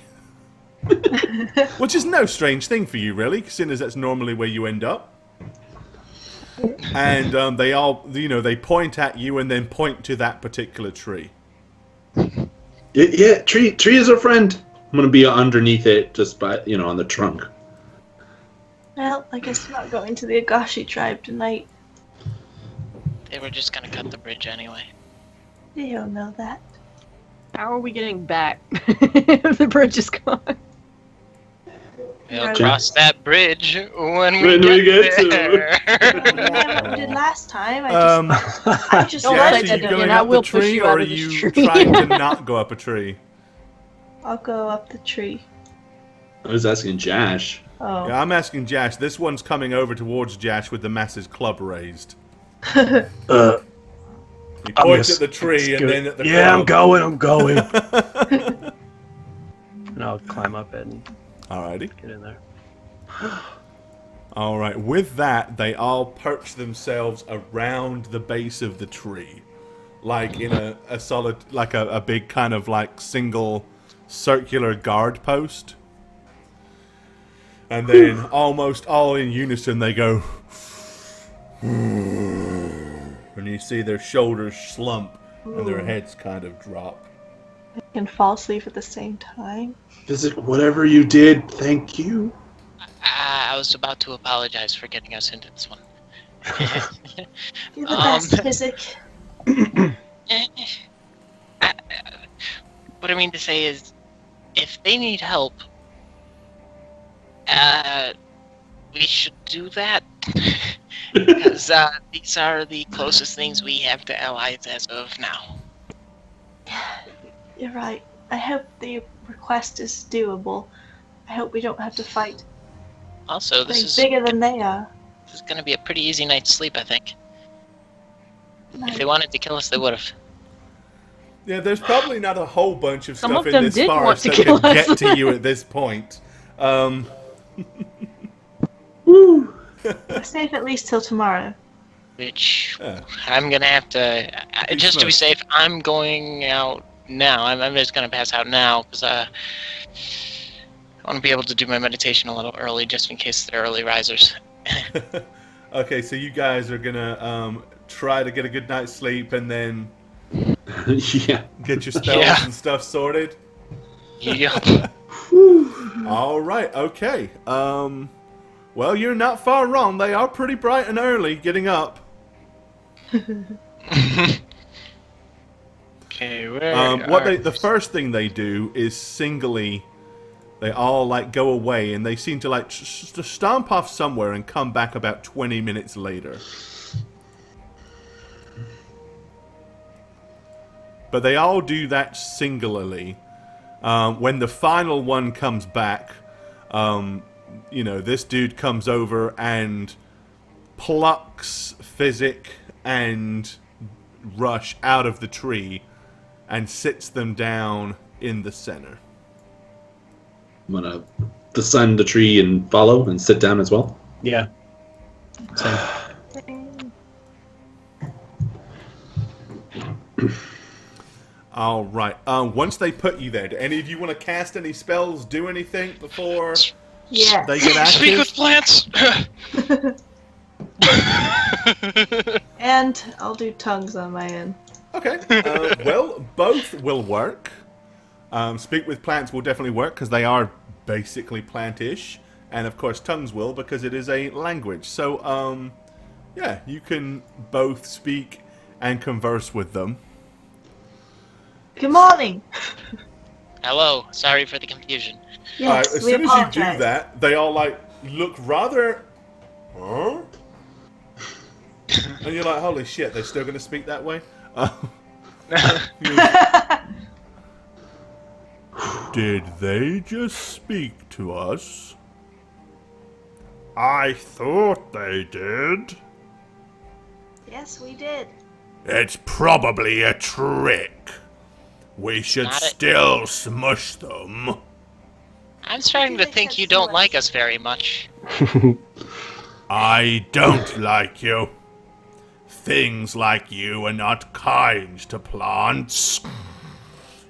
Which is no strange thing for you, really, seeing as that's normally where you end up. And they all, they point at you and then point to that particular tree. Yeah, tree is a friend. I'm gonna be underneath it, just by on the trunk. Well, I guess we're not going to the Agashi tribe tonight. They were just gonna cut the bridge anyway. You don't know that. How are we getting back if the bridge is gone? We'll Right. cross that bridge when When we we get get to there. Yeah, what we did last time. I just Don't Jash, let are that you down, going and I up the will push tree, you or out are of this you tree. trying to not go up a tree? I'll go up the tree. I was asking Jash. Oh. Yeah, I'm asking Jash. This one's coming over towards Jash with the mass's club raised. Uh, He points yes, at the tree and then at the yeah, I'm club. going. And I'll climb up it and Alrighty. get in there. All right. With that, they all perch themselves around the base of the tree, like in a solid, like a big kind of like single circular guard post. And then almost all in unison, they go, and you see their shoulders slump and their heads kind of drop. I can fall asleep at the same time. Physic, whatever you did, thank you. I was about to apologize for getting us into this one. You're the best, Physic. What I mean to say is, if they need help, we should do that. Because these are the closest things we have to allies as of now. You're right. I hope the request is doable. I hope we don't have to fight. Also, this is bigger than they are. This is going to be a pretty easy night's sleep, I think. Nice. If they wanted to kill us, they would have. Yeah, there's probably not a whole bunch of Some stuff of in them this did want forest to that kill can us. get to you at this point. We're safe at least till tomorrow. Which I'm going to have to... just to be safe, I'm going out now. I'm just going to pass out now, because I want to be able to do my meditation a little early, just in case they're early risers. Okay, so you guys are gonna try to get a good night's sleep and then Yeah. get your spells and stuff sorted. Yup. All right, okay. Well, you're not far wrong. They are pretty bright and early getting up. Okay, where The first thing they do is singly, they all like go away and they seem to like stomp off somewhere and come back about 20 minutes later. But they all do that singularly. When the final one comes back, this dude comes over and plucks Physic and Rush out of the tree and sits them down in the center. I'm gonna descend the tree and follow and sit down as well. Yeah. Same. All right. Once they put you there, do any of you want to cast any spells, do anything before Yeah. they get active? Speak with plants! And I'll do tongues on my end. Okay. Well, both will work. Speak with plants will definitely work because they are basically plantish, and of course tongues will because it is a language. So, yeah, you can both speak and converse with them. Good morning. Hello, sorry for the confusion. Yes, as we soon as apologize. you do that, they all like look rather, huh? And you're like, holy shit, they're still going to speak that way? Did they just speak to us? I thought they did. Yes, we did. It's probably a trick. We should Not it. still smush them. I'm starting to think you don't like us very much. I don't like you. Things like you are not kind to plants.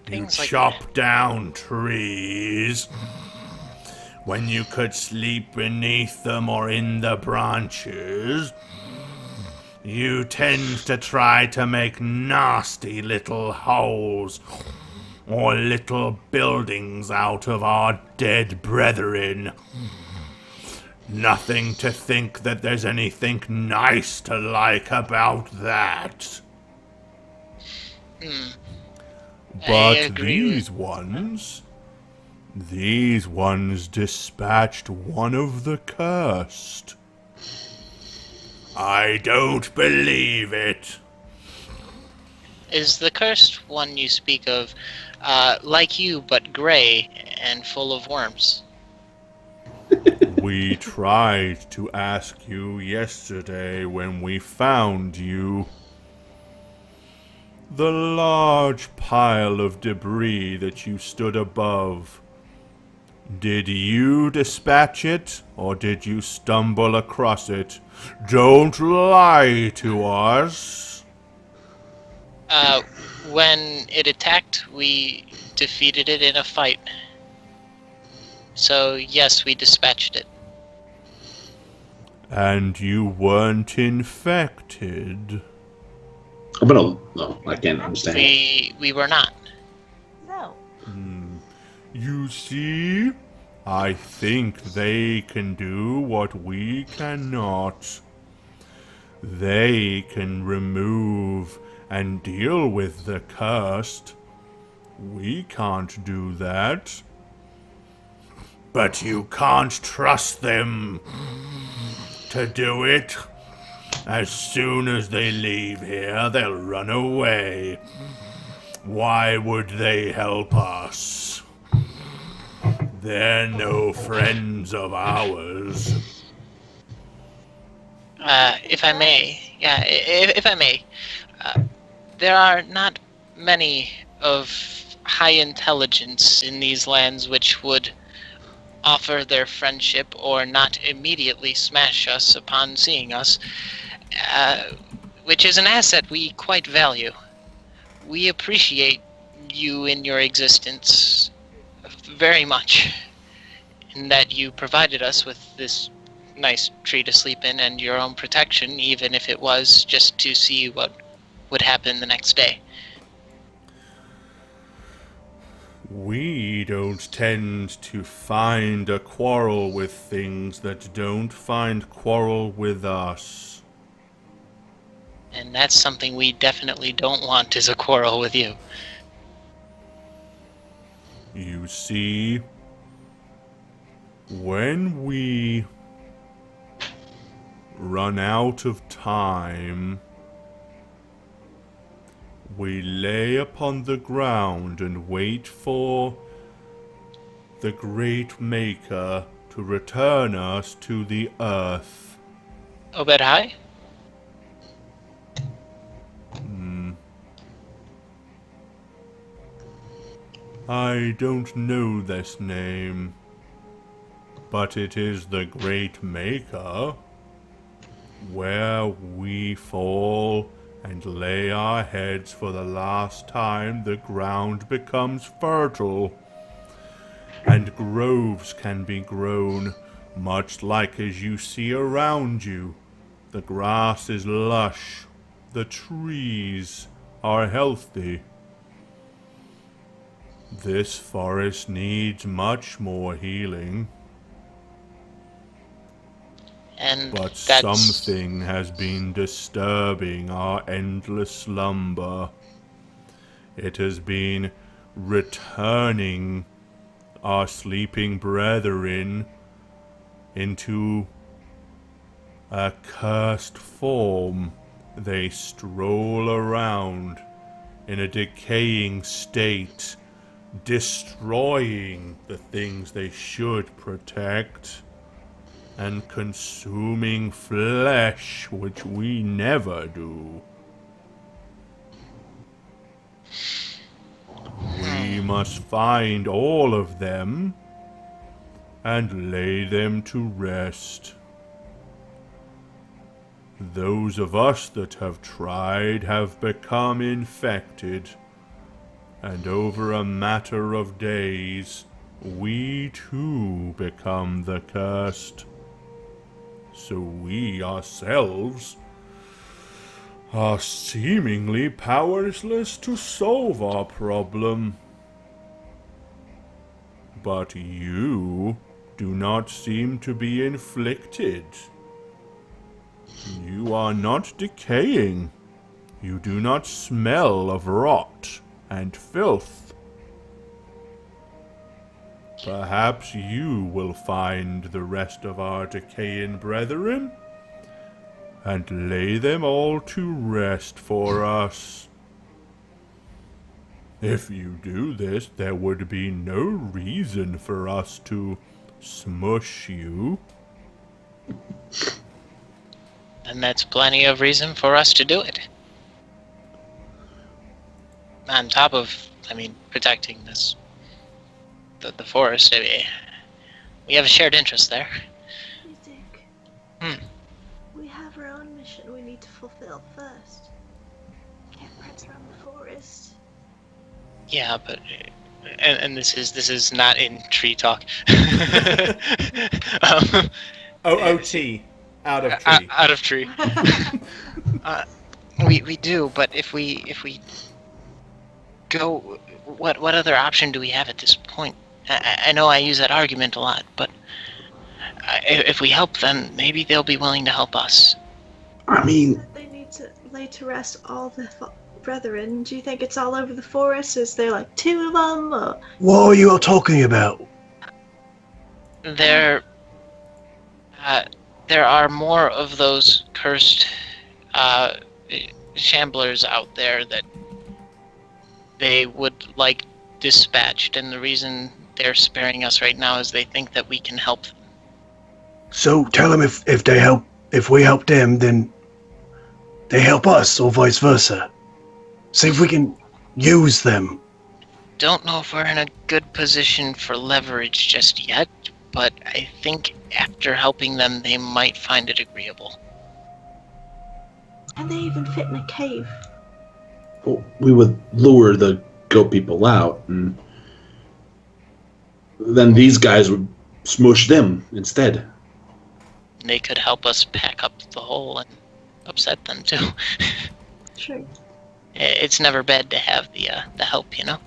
Things You like chop down trees when you could sleep beneath them or in the branches. You tend to try to make nasty little holes or little buildings out of our dead brethren. Nothing to think that there's anything nice to like about that. I But agree with- these ones dispatched one of the cursed. I don't believe it. Is the cursed one you speak of like you, but gray and full of worms? We tried to ask you yesterday when we found you. The large pile of debris that you stood above Did you dispatch it, or did you stumble across it? Don't lie to us. When it attacked, we defeated it in a fight. So, yes, we dispatched it. And you weren't infected. No, I can't understand. We were not. No. You see? I think they can do what we cannot. They can remove and deal with the cursed. We can't do that. But you can't trust them to do it. As soon as they leave here, they'll run away. Why would they help us? They're no friends of ours. If I may, if I may, there are not many of high intelligence in these lands which would offer their friendship or not immediately smash us upon seeing us, which is an asset we quite value. We appreciate you in your existence very much, in that you provided us with this nice tree to sleep in and your own protection, even if it was just to see what would happen the next day. We don't tend to find a quarrel with things that don't find quarrel with us. And that's something we definitely don't want, is a quarrel with you. You see, when we run out of time, we lay upon the ground and wait for the Great Maker to return us to the earth. Obed-Hai? I don't know this name, but it is the Great Maker. Where we fall and lay our heads for the last time, the ground becomes fertile, and groves can be grown, much like as you see around you. The grass is lush, the trees are healthy. This forest needs much more healing. And But that's... something has been disturbing our endless slumber. It has been returning our sleeping brethren into a cursed form. They stroll around in a decaying state, destroying the things they should protect, and consuming flesh, which we never do. We must find all of them and lay them to rest. Those of us that have tried have become infected, and over a matter of days, we too become the cursed. So we ourselves are seemingly powerless to solve our problem. But you do not seem to be inflicted. You are not decaying. You do not smell of rot and filth. Perhaps you will find the rest of our decaying brethren and lay them all to rest for us. If you do this, there would be no reason for us to smush you. And that's plenty of reason for us to do it. On top of, protecting this, the forest. we have a shared interest there. We think. Hmm. We have our own mission we need to fulfill first. Can't prance around the forest. Yeah, but and this is not in tree talk. um, OOT. Out of tree. out of tree. We do, but if we go, what other option do we have at this point? I know I use that argument a lot, but if we help them, maybe they'll be willing to help us. I mean, They need to lay to rest all the brethren. Do you think it's all over the forest? Is there like 2 of them? Or... What are you all talking about? There are more of those cursed shamblers out there that they would like dispatched, and the reason they're sparing us right now is they think that we can help them. So tell them if we help them, then they help us, or vice versa. See if we can use them. Don't know if we're in a good position for leverage just yet, but I think after helping them, they might find it agreeable. And they even fit in a cave. well, we would lure the goat people out, and then these guys would smush them instead. They could help us pack up the hole and upset them too. Sure. It's never bad to have the help, you know?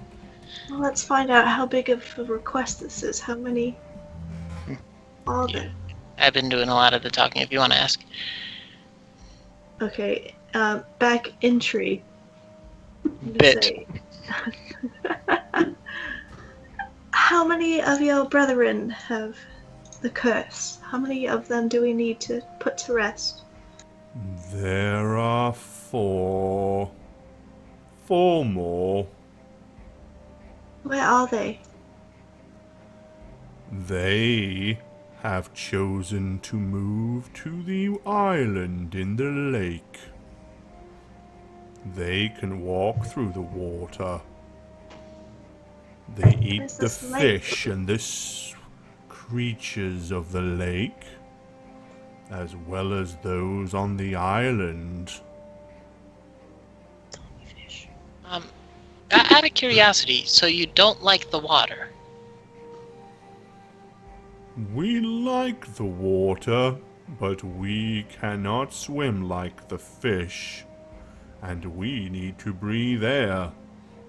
Well, let's find out how big of a request this is. How many? All of it. I've been doing a lot of the talking if you want to ask. Okay, back in tree. Bit. How many of your brethren have the curse? How many of them do we need to put to rest? There are 4. 4 more. Where are they? They have chosen to move to the island in the lake. They can walk through the water. They eat Where's the this lake? fish and the creatures of the lake, as well as those on the island. Out of curiosity, so you don't like the water? We like the water, but we cannot swim like the fish, and we need to breathe air.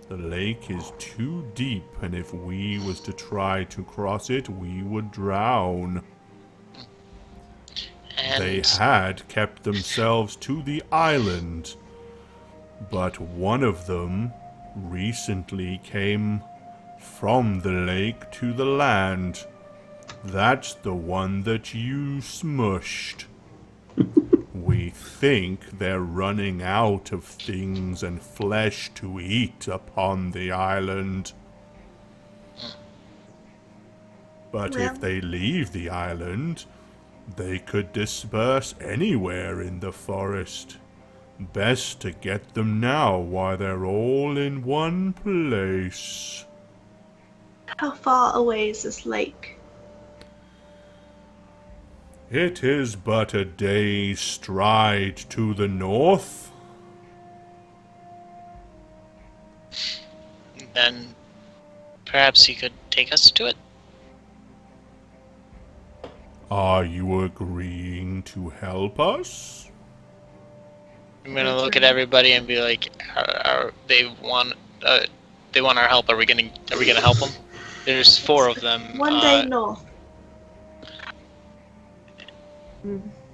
The lake is too deep, and if we was to try to cross it, we would drown. And They had kept themselves to the island, but one of them recently came from the lake to the land. That's the one that you smushed. We think they're running out of things and flesh to eat upon the island. But Well- if they leave the island, they could disperse anywhere in the forest. Best to get them now while they're all in one place. How far away is this lake? It is but a day's stride to the north. then perhaps you could take us to it? Are you agreeing to help us? I'm gonna look at everybody and be like, they want our help. Are we gonna help them? There's 4 of them. One day north.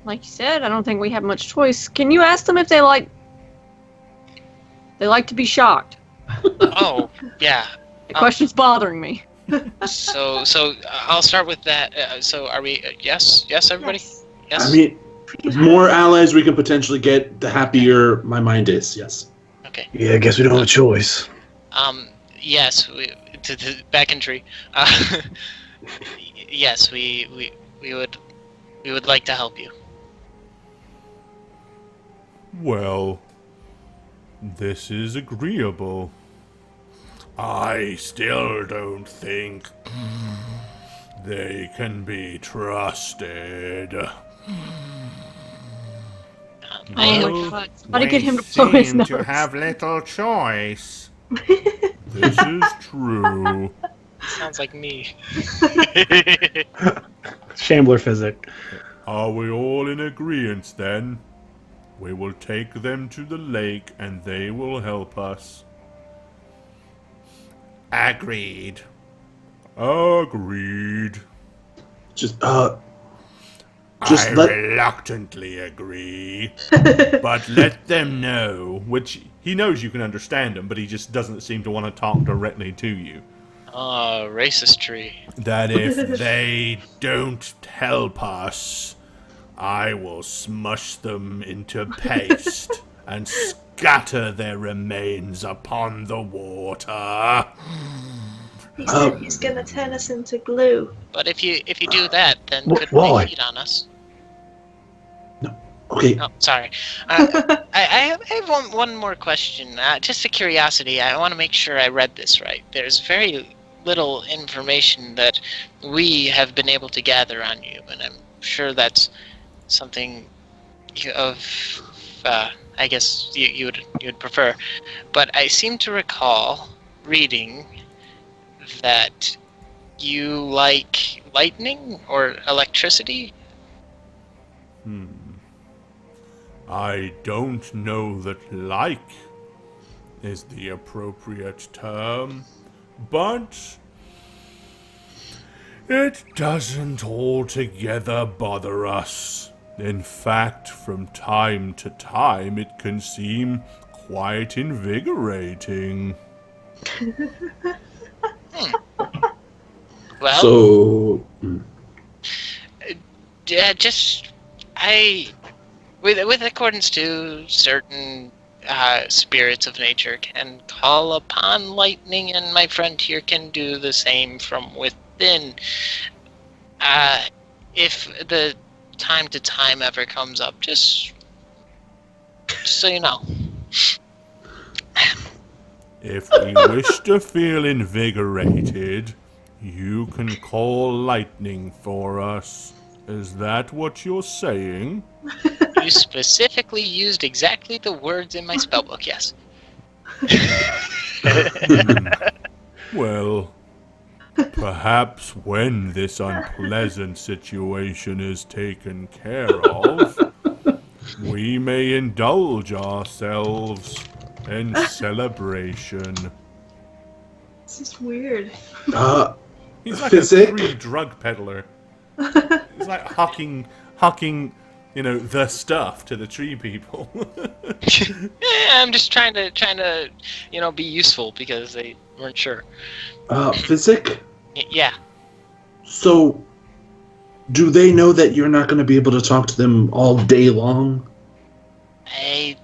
Like you said, I don't think we have much choice. Can you ask them if they like to be shocked? Oh, yeah. The question's bothering me. So I'll start with that. So are we? Yes, everybody. Yes. I mean, the more allies we can potentially get, the happier my mind is. Yes. Okay. Yeah, I guess we don't have a choice. Yes. To back in tree. Yes, we would like to help you. Well, this is agreeable. I still don't think They can be trusted. Oh my Well, god. Somebody get him to we blow his seem nose. to have little choice. This is true. Sounds like me. Shambler physic. Are we all in agreement then? We will take them to the lake and they will help us. Agreed. Agreed. Just I let reluctantly agree. But let them know, which he knows you can understand him, but he just doesn't seem to want to talk directly to you. Oh, racist tree. That if they don't help us, I will smush them into paste and scatter their remains upon the water. He said he's gonna turn us into glue. But if you do that, then couldn't why? they feed on us? okay. Oh, sorry. I have one more question. Just a curiosity. I want to make sure I read this right. There's very little information that we have been able to gather on you, and I'm sure that's something I guess you would prefer. But I seem to recall reading that you like lightning or electricity. I don't know that like is the appropriate term, but it doesn't altogether bother us. In fact, from time to time, it can seem quite invigorating. Well, So with accordance to certain spirits of nature can call upon lightning, and my friend here can do the same from within. If the time to time ever comes up, just so you know. If we wish to feel invigorated, you can call lightning for us. Is that what you're saying? You specifically used exactly the words in my spellbook, yes. Well, perhaps when this unpleasant situation is taken care of, we may indulge ourselves in celebration. This is weird. He's like Physic? a free drug peddler. He's like hawking, the stuff to the tree people. Yeah, I'm just trying to, be useful because they weren't sure. Physic? Yeah. So, do they know that you're not going to be able to talk to them all day long? I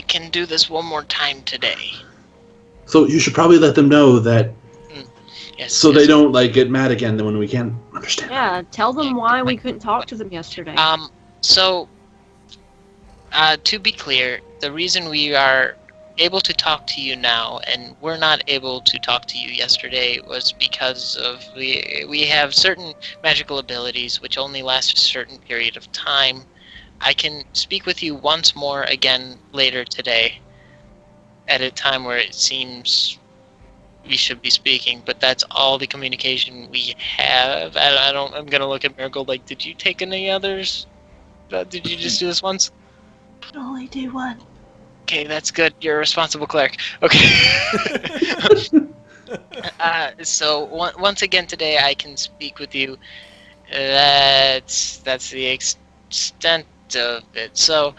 can do this one more time today. So you should probably let them know that, Yes. so yes. they don't get mad again when we can't understand. Yeah, tell them why we couldn't talk to them yesterday. So, to be clear, the reason we are able to talk to you now and we're not able to talk to you yesterday was because of we have certain magical abilities which only last a certain period of time. I can speak with you once more again later today at a time where it seems we should be speaking, but that's all the communication we have. I'm gonna look at Miracle like, did you take any others? Did you just do this once? I can only do one. Okay, that's good. You're a responsible cleric. Okay. So once again today, I can speak with you. That's the extent of it. So,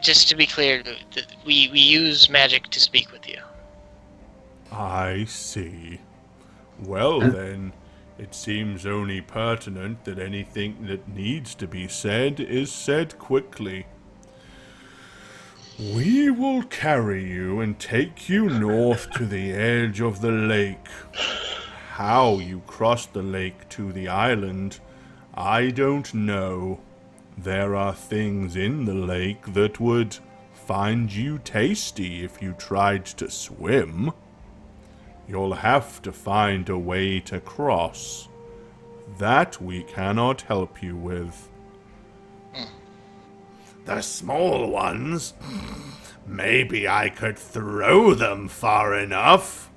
just to be clear, we use magic to speak with you. I see. Well then, it seems only pertinent that anything that needs to be said is said quickly. We will carry you and take you north to the edge of the lake. How you cross the lake to the island, I don't know. There are things in the lake that would find you tasty if you tried to swim. You'll have to find a way to cross. That we cannot help you with. The small ones? Maybe I could throw them far enough.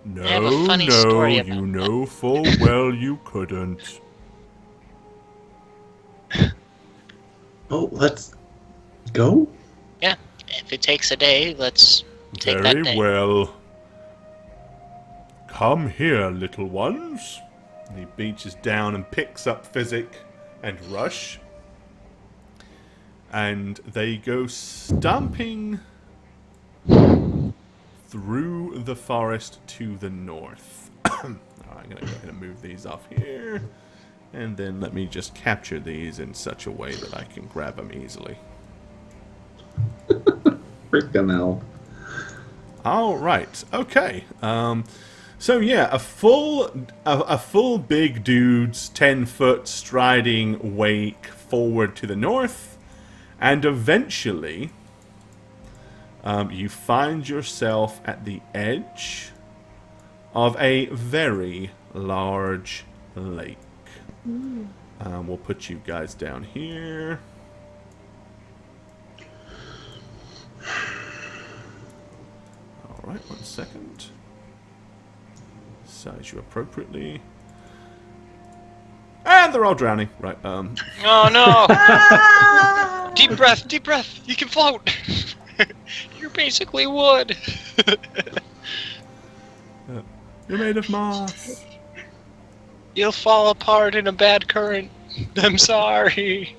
No, I have a funny story about you know full well you couldn't. Oh, let's go? Yeah, if it takes a day, let's take that Very day. well. Come here, little ones. He beaches down and picks up Physic and Rush. And they go stomping through the forest to the north. I'm going to go ahead and move these off here. And then let me just capture these in such a way that I can grab them easily. Freaking hell. All right. Okay. So yeah, a full big dude's 10-foot striding wake forward to the north, and eventually, you find yourself at the edge of a very large lake. We'll put you guys down here. All right, 1 second. Size you appropriately. And they're all drowning. Right, Oh no! Deep breath, deep breath. You can float. You're basically wood. You're made of moss. You'll fall apart in a bad current. I'm sorry.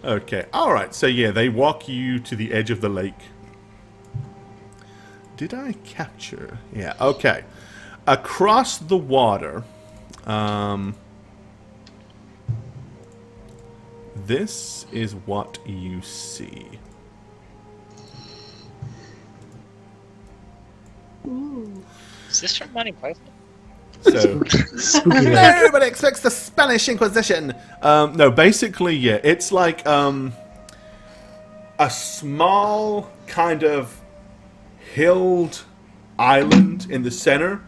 Okay, alright, so yeah, they walk you to the edge of the lake. Did I capture? Yeah, okay. Across the water, this is what you see. Is this from Monty Python? So, Spooky. everybody expects the Spanish Inquisition. No, basically, yeah, it's like a small kind of hilled island in the center,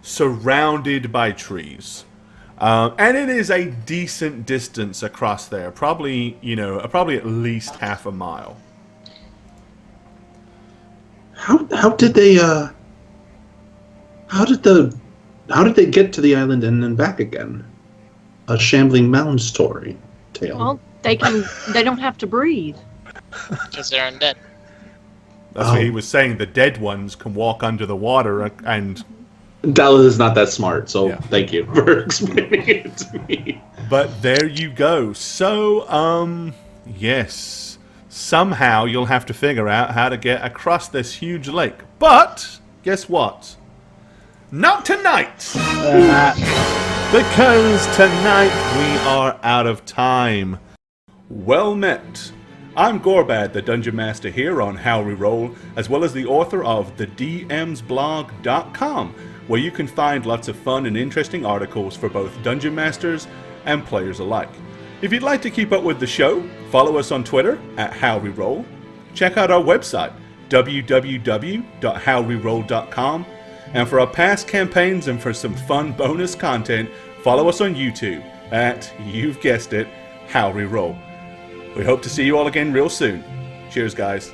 surrounded by trees. And it is a decent distance across there, probably at least half a mile. How did they get to the island and then back again? A shambling mound story tale. Well, they don't have to breathe. Because they're undead. That's what he was saying. The dead ones can walk under the water and... Dallas is not that smart, so Yeah. thank you for explaining it to me. But there you go. So, yes. Somehow you'll have to figure out how to get across this huge lake. But, guess what? Not tonight! Because tonight we are out of time. Well met. I'm Gorbad, the Dungeon Master here on How We Roll, as well as the author of thedmsblog.com, where you can find lots of fun and interesting articles for both Dungeon Masters and players alike. If you'd like to keep up with the show, follow us on Twitter at How We Roll. Check out our website, www.howweroll.com. And for our past campaigns and for some fun bonus content, follow us on YouTube at, you've guessed it, How We Roll. We hope to see you all again real soon. Cheers, guys.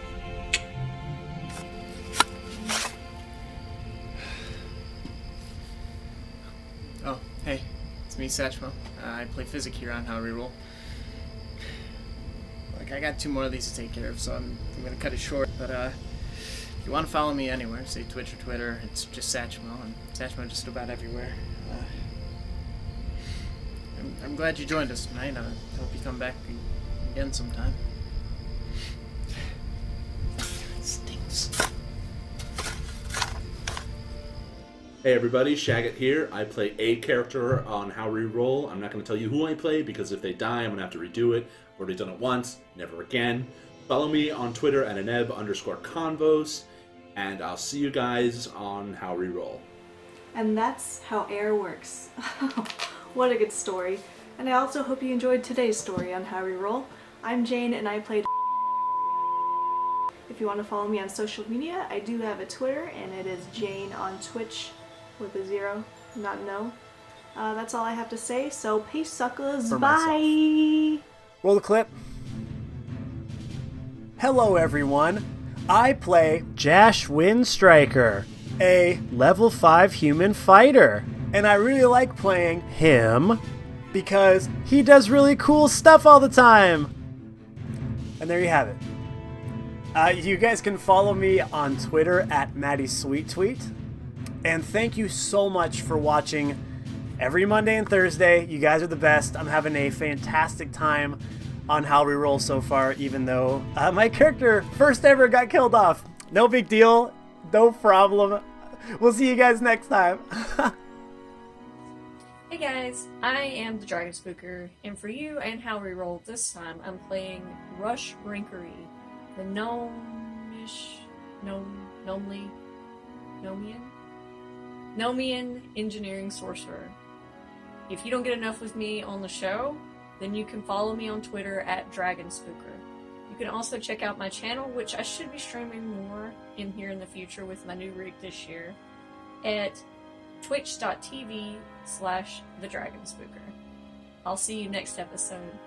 Oh, hey, it's me, Satchmo. I play Physic here on How We Roll. Like, I got 2 more of these to take care of, so I'm gonna cut it short. But if you want to follow me anywhere, say Twitch or Twitter, it's just Satchmo, and Satchmo just about everywhere. I'm glad you joined us tonight. I hope you come back again sometime. It stinks. Hey everybody, Shagget here. I play a character on How We Roll. I'm not going to tell you who I play because if they die, I'm going to have to redo it. I've already done it once, never again. Follow me on Twitter at aneb_convos, and I'll see you guys on How We Roll. And that's how air works. What a good story. And I also hope you enjoyed today's story on How We Roll. I'm Jane and I played. If you you want to follow me on social media, I do have a Twitter, and it is Jane on Twitch with a 0, not no. That's all I have to say, so peace, suckers. For Bye! Roll the clip. Hello, everyone. I play Jash Windstriker, a level 5 human fighter. And I really like playing him because he does really cool stuff all the time. And there you have it. You guys can follow me on Twitter at MattySweetTweet. And thank you so much for watching every Monday and Thursday. You guys are the best. I'm having a fantastic time on How Reroll so far, even though my character first ever got killed off. No big deal. No problem. We'll see you guys next time. Hey guys, I am the Dragon Spooker, and for you and How Reroll this time, I'm playing Rush Rinkery, the Nomian engineering sorcerer. If you don't get enough with me on the show, then you can follow me on Twitter at Dragon Spooker. You can also check out my channel, which I should be streaming more in here in the future with my new rig this year, at twitch.tv/thedragonspooker. I'll see you next episode.